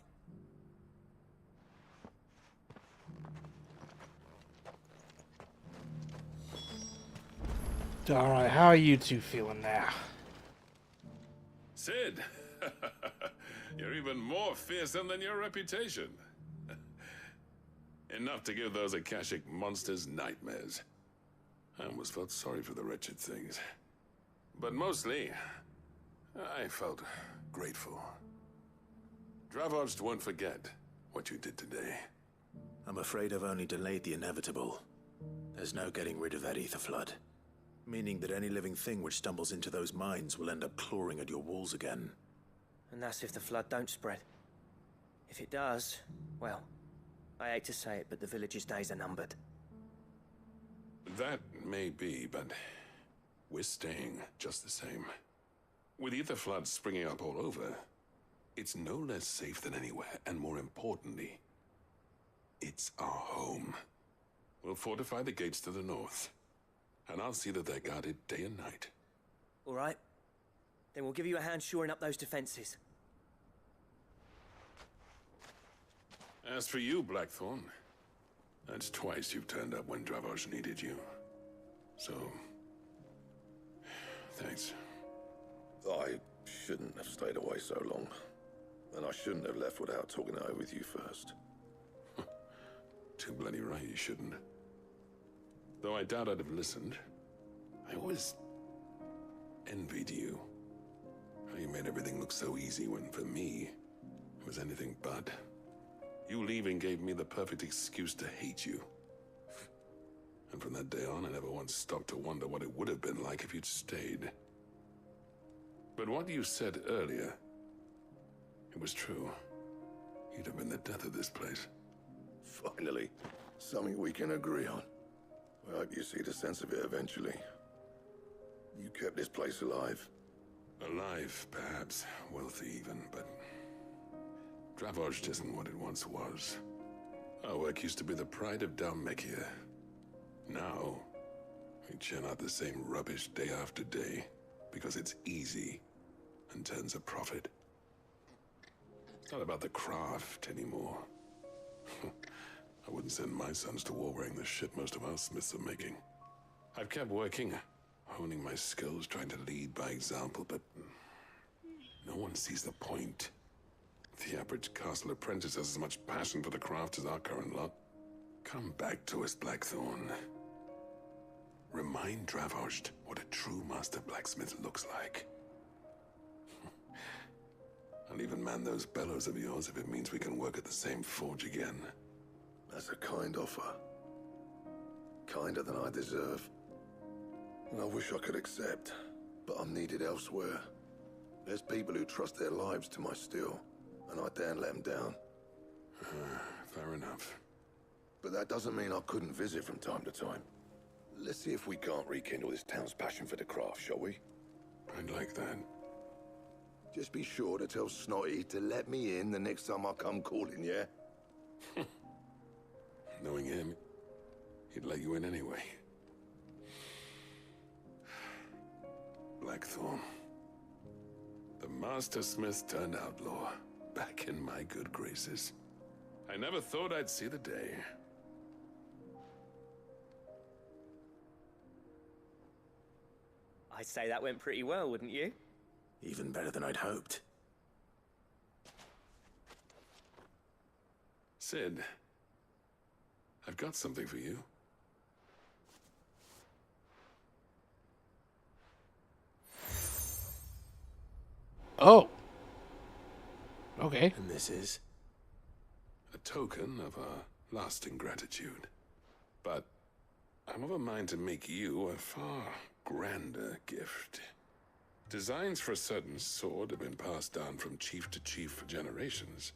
Alright, how are you two feeling now? Sid, you're even more fearsome than your reputation. Enough to give those Akashic monsters nightmares. I almost felt sorry for the wretched things. But mostly, I felt grateful. Dravoged won't forget what you did today. I'm afraid I've only delayed the inevitable. There's no getting rid of that ether flood. Meaning that any living thing which stumbles into those mines will end up clawing at your walls again. And that's if the flood don't spread. If it does, well, I hate to say it, but the village's days are numbered. That may be, but we're staying just the same. With ether floods springing up all over, it's no less safe than anywhere, and more importantly, it's our home. We'll fortify the gates to the north, and I'll see that they're guarded day and night. All right. Then we'll give you a hand shoring up those defenses. As for you, Blackthorn, that's twice you've turned up when Dravos needed you. So, thanks. I shouldn't have stayed away so long. And I shouldn't have left without talking it over with you first. Too bloody right you shouldn't. Though I doubt I'd have listened. I always envied you. How you made everything look so easy when, for me, it was anything but. You leaving gave me the perfect excuse to hate you. And from that day on, I never once stopped to wonder what it would have been like if you'd stayed. But what you said earlier, it was true. You'd have been the death of this place. Finally, something we can agree on. I hope you see the sense of it eventually. You kept this place alive. Alive, perhaps. Wealthy even, but Dravoged isn't what it once was. Our work used to be the pride of Dalmekia. Now, we churn out the same rubbish day after day because it's easy and turns a profit. It's not about the craft anymore. I wouldn't send my sons to war wearing the shit most of our smiths are making. I've kept working, honing my skills, trying to lead by example, but no one sees the point. The average castle apprentice has as much passion for the craft as our current lot. Come back to us, Blackthorn. Remind Dravoged what a true master blacksmith looks like. I'll even man those bellows of yours if it means we can work at the same forge again. That's a kind offer. Kinder than I deserve. And I wish I could accept, but I'm needed elsewhere. There's people who trust their lives to my steel, and I daren't let them down. Fair enough. But that doesn't mean I couldn't visit from time to time. Let's see if we can't rekindle this town's passion for the craft, shall we? I'd like that. Just be sure to tell Snotty to let me in the next time I come calling, yeah? Knowing him, he'd let you in anyway. Blackthorn. The Master Smith turned outlaw, back in my good graces. I never thought I'd see the day. I'd say that went pretty well, wouldn't you? Even better than I'd hoped. Sid, I've got something for you. Oh. Okay. And this is? a token of a lasting gratitude. But I'm of a mind to make you a far grander gift. Designs for a certain sword have been passed down from chief to chief for generations.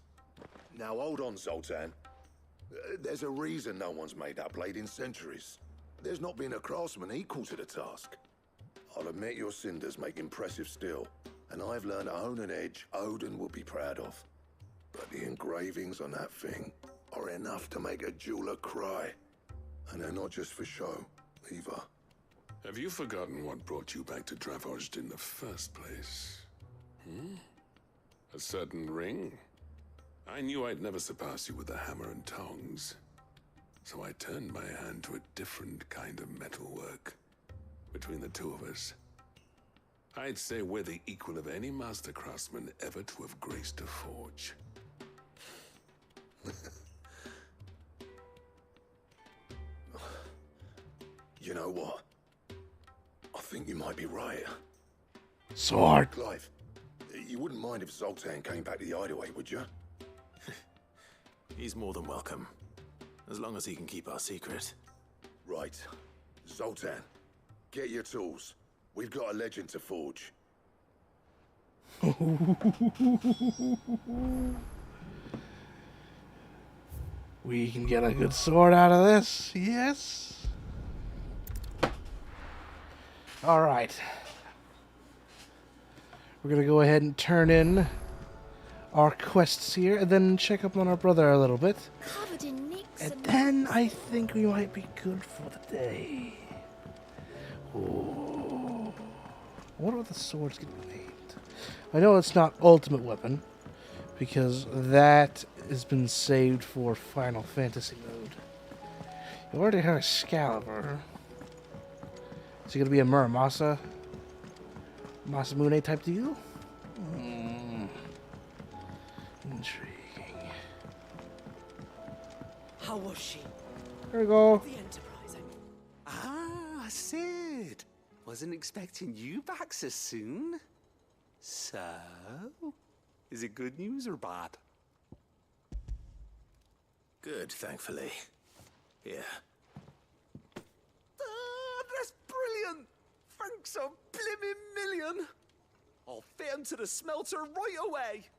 Now hold on, Zoltan. There's a reason no one's made that blade in centuries. There's not been a craftsman equal to the task. I'll admit your cinders make impressive steel, and I've learned to own an edge Odin will be proud of. But the engravings on that thing are enough to make a jeweler cry. And they're not just for show, either. Have you forgotten what brought you back to Dravozd in the first place? A certain ring? I knew I'd never surpass you with the hammer and tongs. So I turned my hand to a different kind of metalwork. Between the two of us, I'd say we're the equal of any master craftsman ever to have graced a forge. You know what? I think you might be right. Sword. Clive, you wouldn't mind if Zoltan came back to the hideaway, would you? He's more than welcome, as long as he can keep our secret. Right. Zoltan, get your tools. We've got a legend to forge. We can get a good sword out of this. Yes. All right. We're going to go ahead and turn in our quests here and then check up on our brother a little bit. Covered in nicks And then I think we might be good for the day. Ooh. I wonder what the sword's going to be named. I know it's not Ultimate Weapon, because that has been saved for Final Fantasy mode. You already have Excalibur. Is it going to be a Muramasa? Masamune type deal? Intriguing. How was she? There we go. The Enterprise. Ah, Sid. Wasn't expecting you back so soon. So, is it good news or bad? Good, thankfully. Here. Ah, that's brilliant. Thanks a blimmin' million. I'll fit 'em to the smelter right away.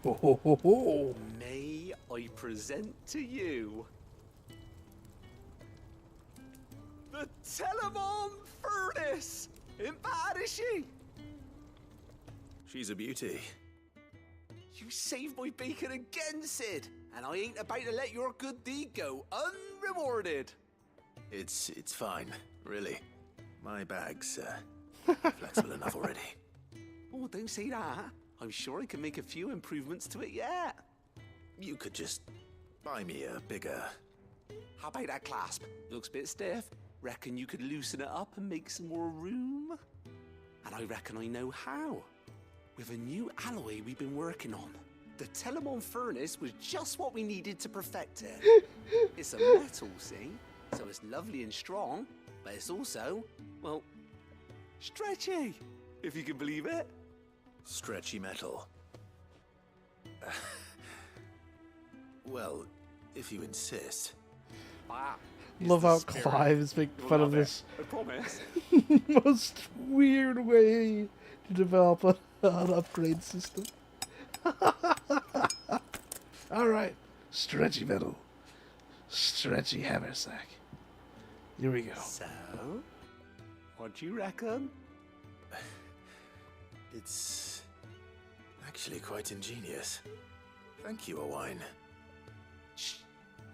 Ho, ho, ho, ho. May I present to you the Telemon Furnace? Ain't bad, is she? She's a beauty. You saved my bacon again, Sid, and I ain't about to let your good deed go unrewarded. It's fine, really. My bag's flexible enough already. Oh, don't say that. I'm sure I can make a few improvements to it yet. You could just buy me a bigger... How about that clasp? Looks a bit stiff. Reckon you could loosen it up and make some more room? And I reckon I know how. With a new alloy we've been working on. The Telemon Furnace was just what we needed to perfect it. It's a metal, see? So it's lovely and strong, but it's also, well, stretchy, if you can believe it. Stretchy metal. Well, if you insist. Love how Clive is making fun of this I promise. most weird way to develop an upgrade system. Alright. Stretchy metal. Stretchy haversack. Here we go. So, what do you reckon? It's actually quite ingenious. Thank you, Owain. Shh,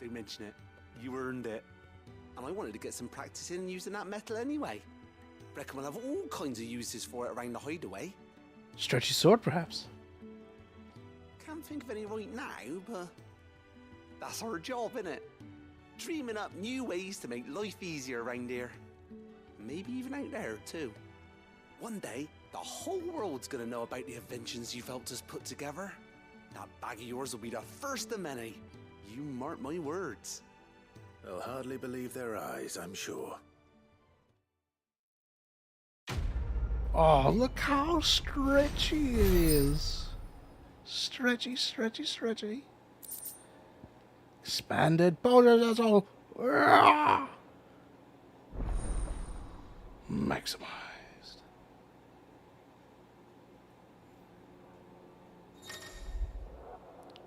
don't mention it. You earned it. And I wanted to get some practice in using that metal anyway. Reckon we'll have all kinds of uses for it around the hideaway. Stretchy sword, perhaps. Can't think of any right now, but that's our job, innit? Dreaming up new ways to make life easier around here. Maybe even out there, too. One day, the whole world's gonna know about the inventions you've helped us put together. That bag of yours will be the first of many. You mark my words. They'll hardly believe their eyes, I'm sure. Oh, look how stretchy it is. Stretchy, stretchy, stretchy. Expanded boulders, that's all. Maximized.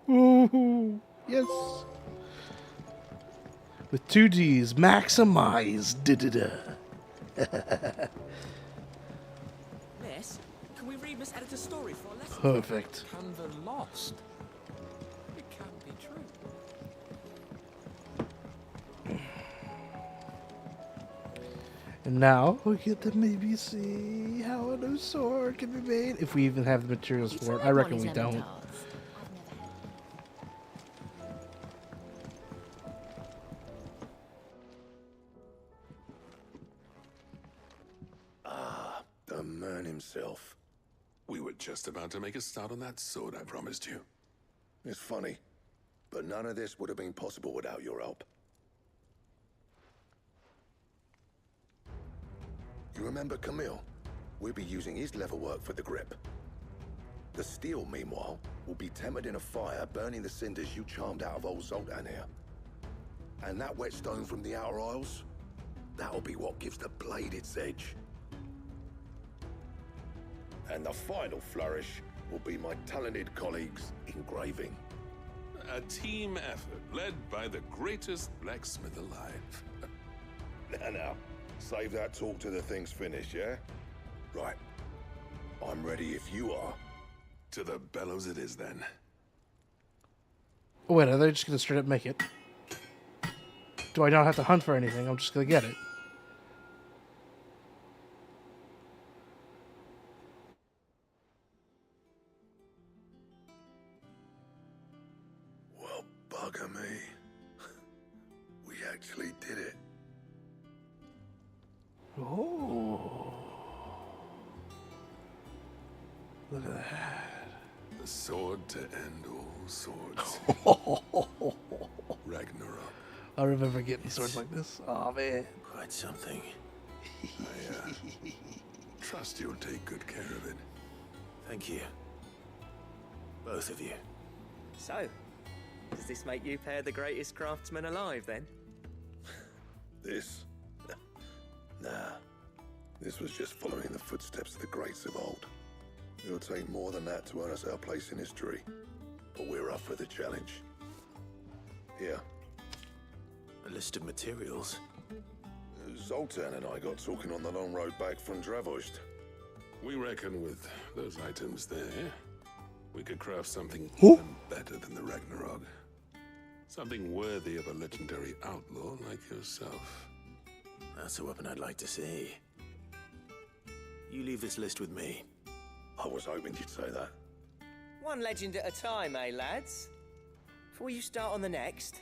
Ooh, yes. With 2 Ds, maximize. Miss, can we read Miss Editor's story for a lesson? Perfect. Canva lost. It can't be true. And now we get to maybe see how a new sword can be made. If we even have the materials for it. I reckon we don't. Ah, the man himself. We were just about to make a start on that sword I promised you. It's funny, but none of this would have been possible without your help. You remember Camille? We'll be using his leather work for the grip. The steel, meanwhile, will be tempered in a fire, burning the cinders you charmed out of old Zoltan here. And that whetstone from the Outer Isles, that'll be what gives the blade its edge. And the final flourish will be my talented colleagues' engraving. A team effort led by the greatest blacksmith alive. Now, save that talk till the thing's finished, yeah? Right. I'm ready if you are. To the bellows it is, then. Oh, wait, are they just going to straight up make it? Do I not have to hunt for anything? I'm just going to get it. Well, bugger me. We actually did it. Oh. Look at that. The sword to end all swords. Ragnarok. I remember getting swords like this. Oh, man. Quite something. I trust you'll take good care of it. Thank you. Both of you. So, does this make you pair the greatest craftsman alive, then? This? Nah. This was just following the footsteps of the greats of old. It'll take more than that to earn us our place in history. But we're up for the challenge. Here. A list of materials. Zoltan and I got talking on the long road back from Dravozd. We reckon with those items there, we could craft something even better than the Ragnarok. Something worthy of a legendary outlaw like yourself. That's a weapon I'd like to see. You leave this list with me. I was hoping you'd say that. One legend at a time, eh, lads? Before you start on the next,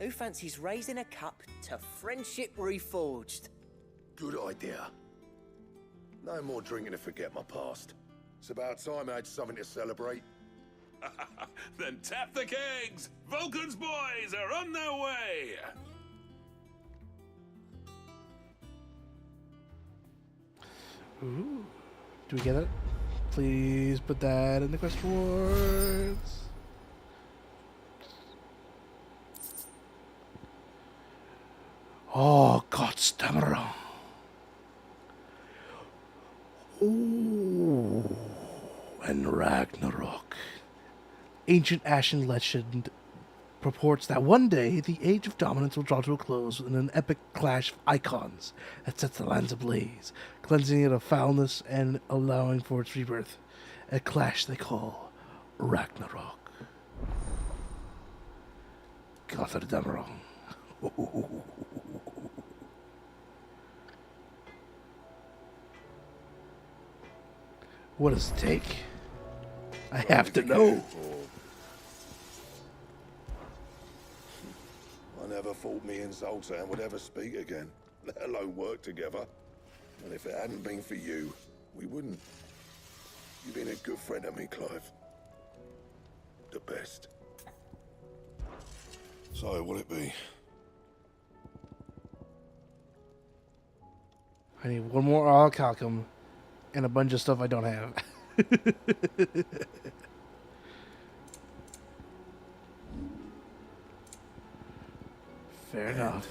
who fancies raising a cup to friendship reforged? Good idea. No more drinking to forget my past. It's about time I had something to celebrate. Then tap the kegs! Vulcan's boys are on their way! Ooh. Do we get it? Please put that in the quest rewards. Oh, Godstammering. Ooh. And Ragnarok. Ancient Ashen legend purports that one day the Age of Dominance will draw to a close in an epic clash of icons that sets the lands ablaze, cleansing it of foulness and allowing for its rebirth. A clash they call Ragnarok. Godstammering. What does it take? I have to know. I never thought me and Zoltan would ever speak again, let alone work together. And if it hadn't been for you, we wouldn't. You've been a good friend to me, Clive. The best. So, what'll it be? I need one more orichalcum and a bunch of stuff I don't have. Fair enough.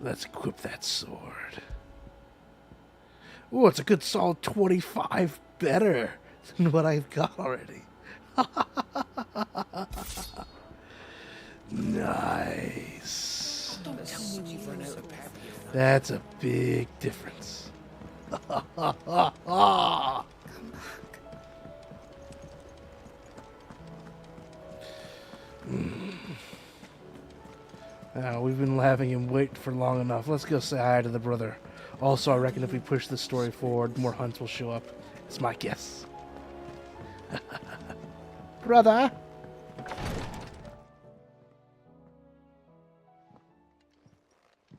Let's equip that sword. Ooh, it's a good solid 25 better than what I've got already. Nice. Don't tell me we've run out of pep. That's a big difference. We've been having him wait for long enough. Let's go say hi to the brother. Also, I reckon if we push the story forward, more hunts will show up. It's my guess. Brother!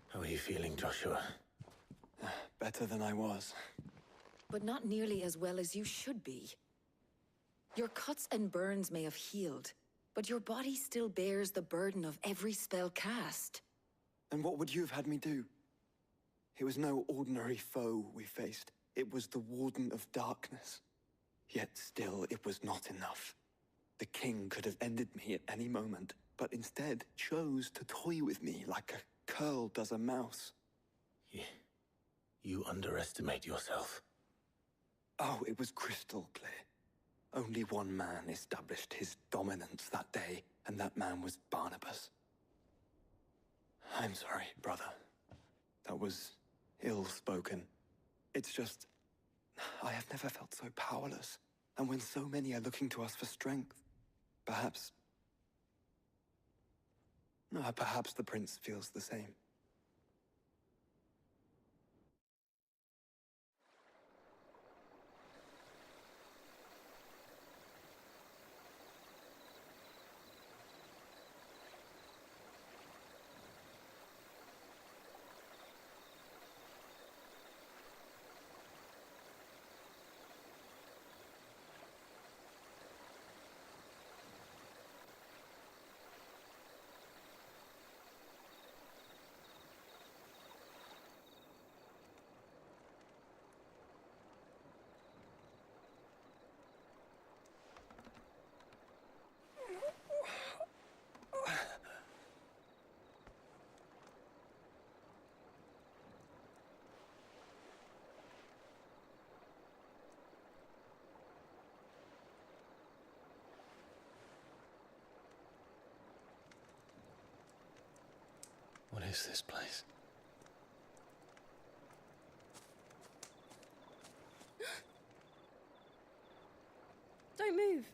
How are you feeling, Joshua? Better than I was. But not nearly as well as you should be. Your cuts and burns may have healed, but your body still bears the burden of every spell cast. And what would you have had me do? It was no ordinary foe we faced. It was the Warden of Darkness. Yet still, it was not enough. The king could have ended me at any moment, but instead chose to toy with me like a curl does a mouse. You underestimate yourself. Oh, it was crystal clear. Only one man established his dominance that day, and that man was Barnabas. I'm sorry, brother. That was ill-spoken. It's just, I have never felt so powerless. And when so many are looking to us for strength, perhaps the prince feels the same. What is this place? Don't move.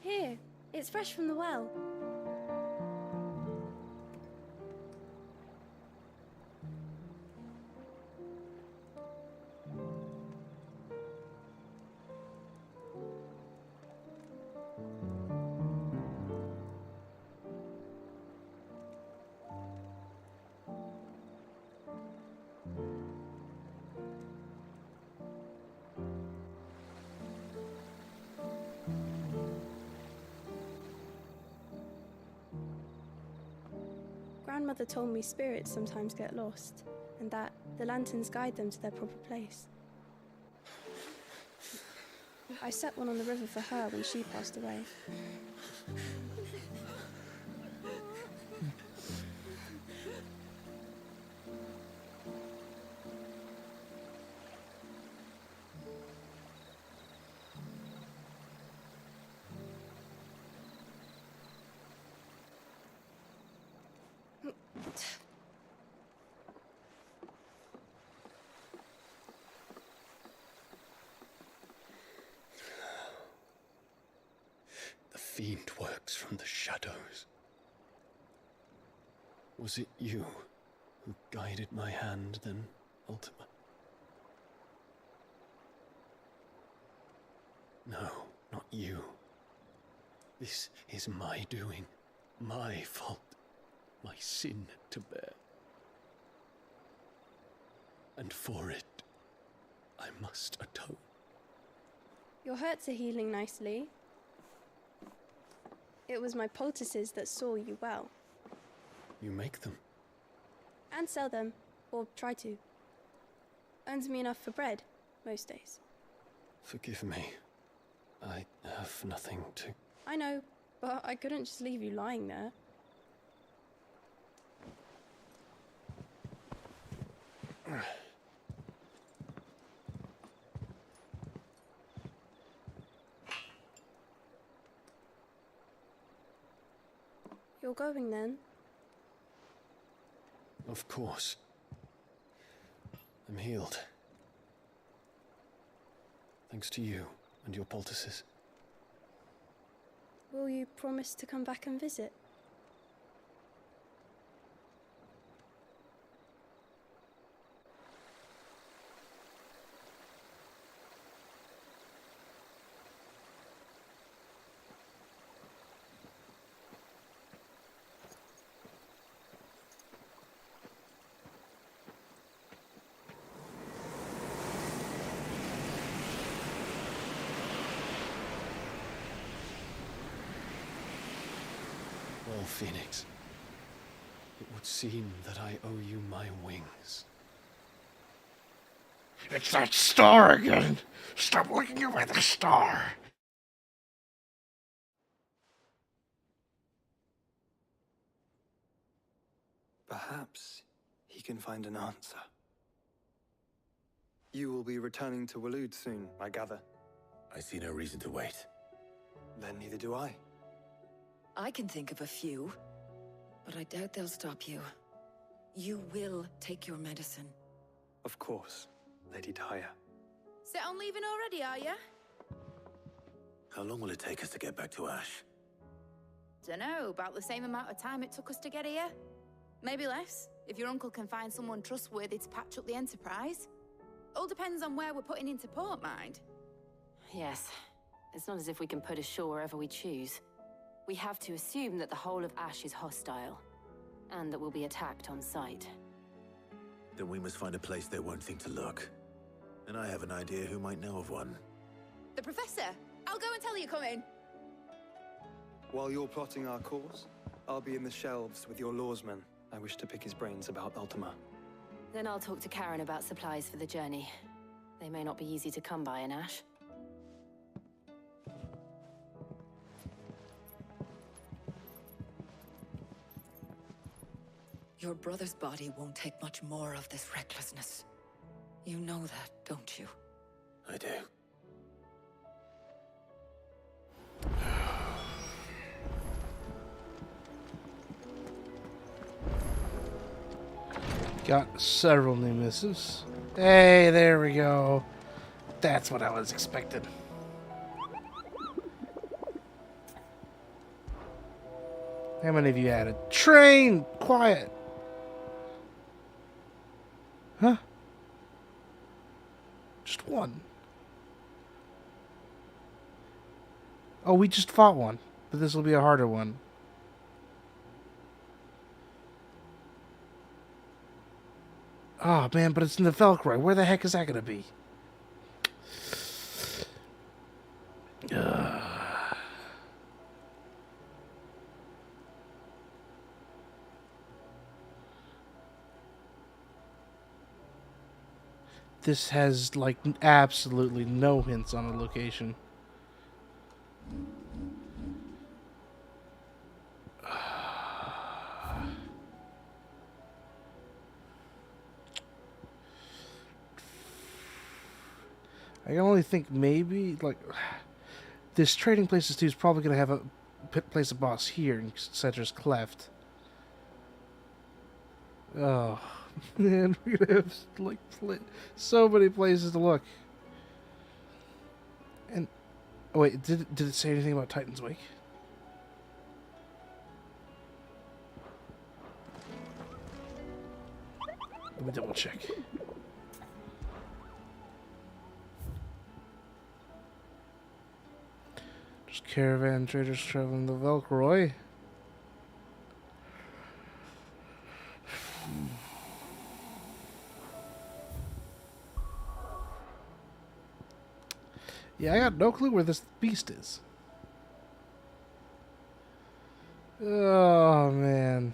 Here, it's fresh from the well. Grandmother told me spirits sometimes get lost, and that the lanterns guide them to their proper place. I set one on the river for her when she passed away. The fiend works from the shadows. Was it you who guided my hand then, Ultima? No, not you. This is my doing, my fault, my sin to bear. And for it, I must atone. Your hurts are healing nicely. It was my poultices that saw you well. You make them? And sell them, or try to. Earns me enough for bread, most days. Forgive me. I have nothing to... I know, but I couldn't just leave you lying there. You're going then? Of course. I'm healed. Thanks to you and your poultices. Will you promise to come back and visit? Well, Phoenix, it would seem that I owe you my wings. It's that star again! Stop looking over the star! Perhaps he can find an answer. You will be returning to Waloed soon, I gather. I see no reason to wait. Then neither do I. I can think of a few, but I doubt they'll stop you. You will take your medicine. Of course, Lady Daya. Set on leaving already, are ya? How long will it take us to get back to Ash? Dunno, about the same amount of time it took us to get here. Maybe less, if your uncle can find someone trustworthy to patch up the Enterprise. All depends on where we're putting into port, mind. Yes. It's not as if we can put ashore wherever we choose. We have to assume that the whole of Ash is hostile, and that we'll be attacked on sight. Then we must find a place they won't think to look. And I have an idea who might know of one. The Professor! I'll go and tell you coming! While you're plotting our course, I'll be in the shelves with your lawsman. I wish to pick his brains about Ultima. Then I'll talk to Karen about supplies for the journey. They may not be easy to come by in Ash. Your brother's body won't take much more of this recklessness. You know that, don't you? I do. Got several new missives. Hey, there we go. That's what I was expecting. How many of you added? Train! Quiet! Huh? Just one. Oh, we just fought one. But this will be a harder one. Oh, man, but it's in the Velcro. Where the heck is that going to be? This has, like, absolutely no hints on the location. I only think maybe, like, this Trading Places 2 is probably going to have a place a boss here in Cedrus Cleft. Oh, man, we're going to have, like, so many places to look. And, oh wait, did it say anything about Titan's Wake? Let me double check. Just caravan traders traveling the Velcroy. Yeah, I got no clue where this beast is. Oh, man.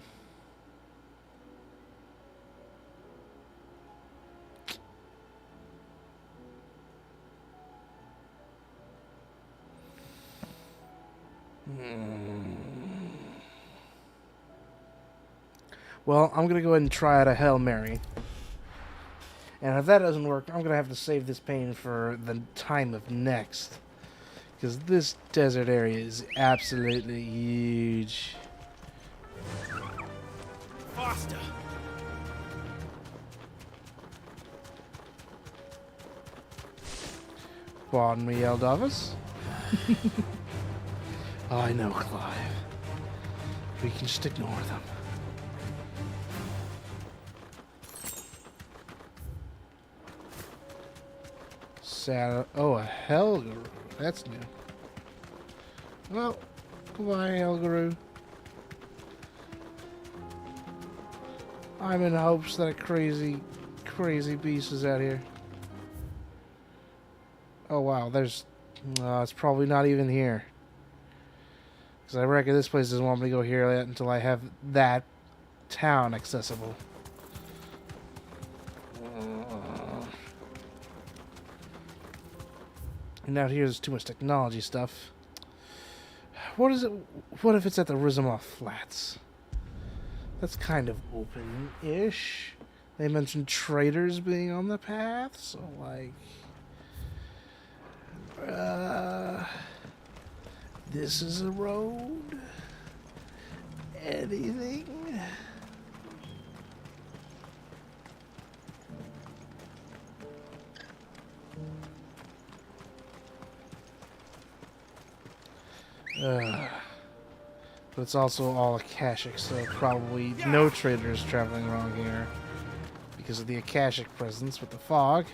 Well, I'm going to go ahead and try out a Hail Mary. And if that doesn't work, I'm going to have to save this pain for the time of next. Because this desert area is absolutely huge. Faster! Pardon me, Eldavus. I know, Clive. We can just ignore them. Oh, a Helguru. That's new. Well, goodbye, Helguru. I'm in hopes that a crazy beast is out here. Oh, wow. There's... it's probably not even here. Because I reckon this place doesn't want me to go here yet until I have that town accessible. And out here there's too much technology stuff. What is it? What if it's at the Rizamov Flats? That's kind of open-ish. They mentioned traders being on the path, so like... this is a road? Anything? But it's also all Akashic, so probably no traders traveling around here because of the Akashic presence with the fog.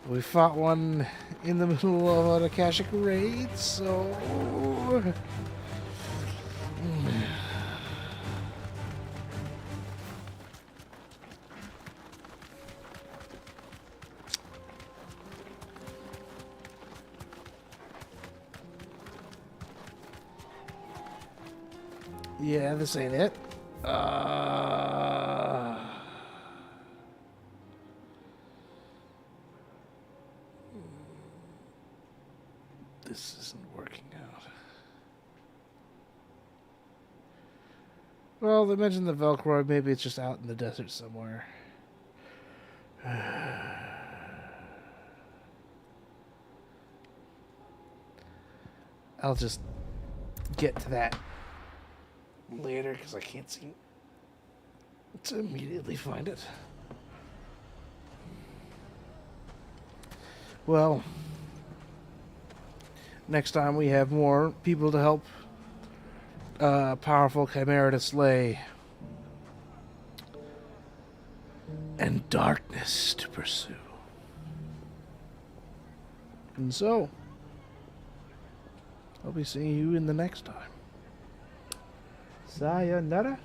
We fought one in the middle of an Akashic raid, so... Yeah, this ain't it. This isn't working out. Well, they mentioned the Velcroy. Maybe it's just out in the desert somewhere. I'll just get to that later because I can't seem to immediately find it. Well, next time we have more people to help powerful Chimera to slay and darkness to pursue. And so, I'll be seeing you in the next time. Sayonara.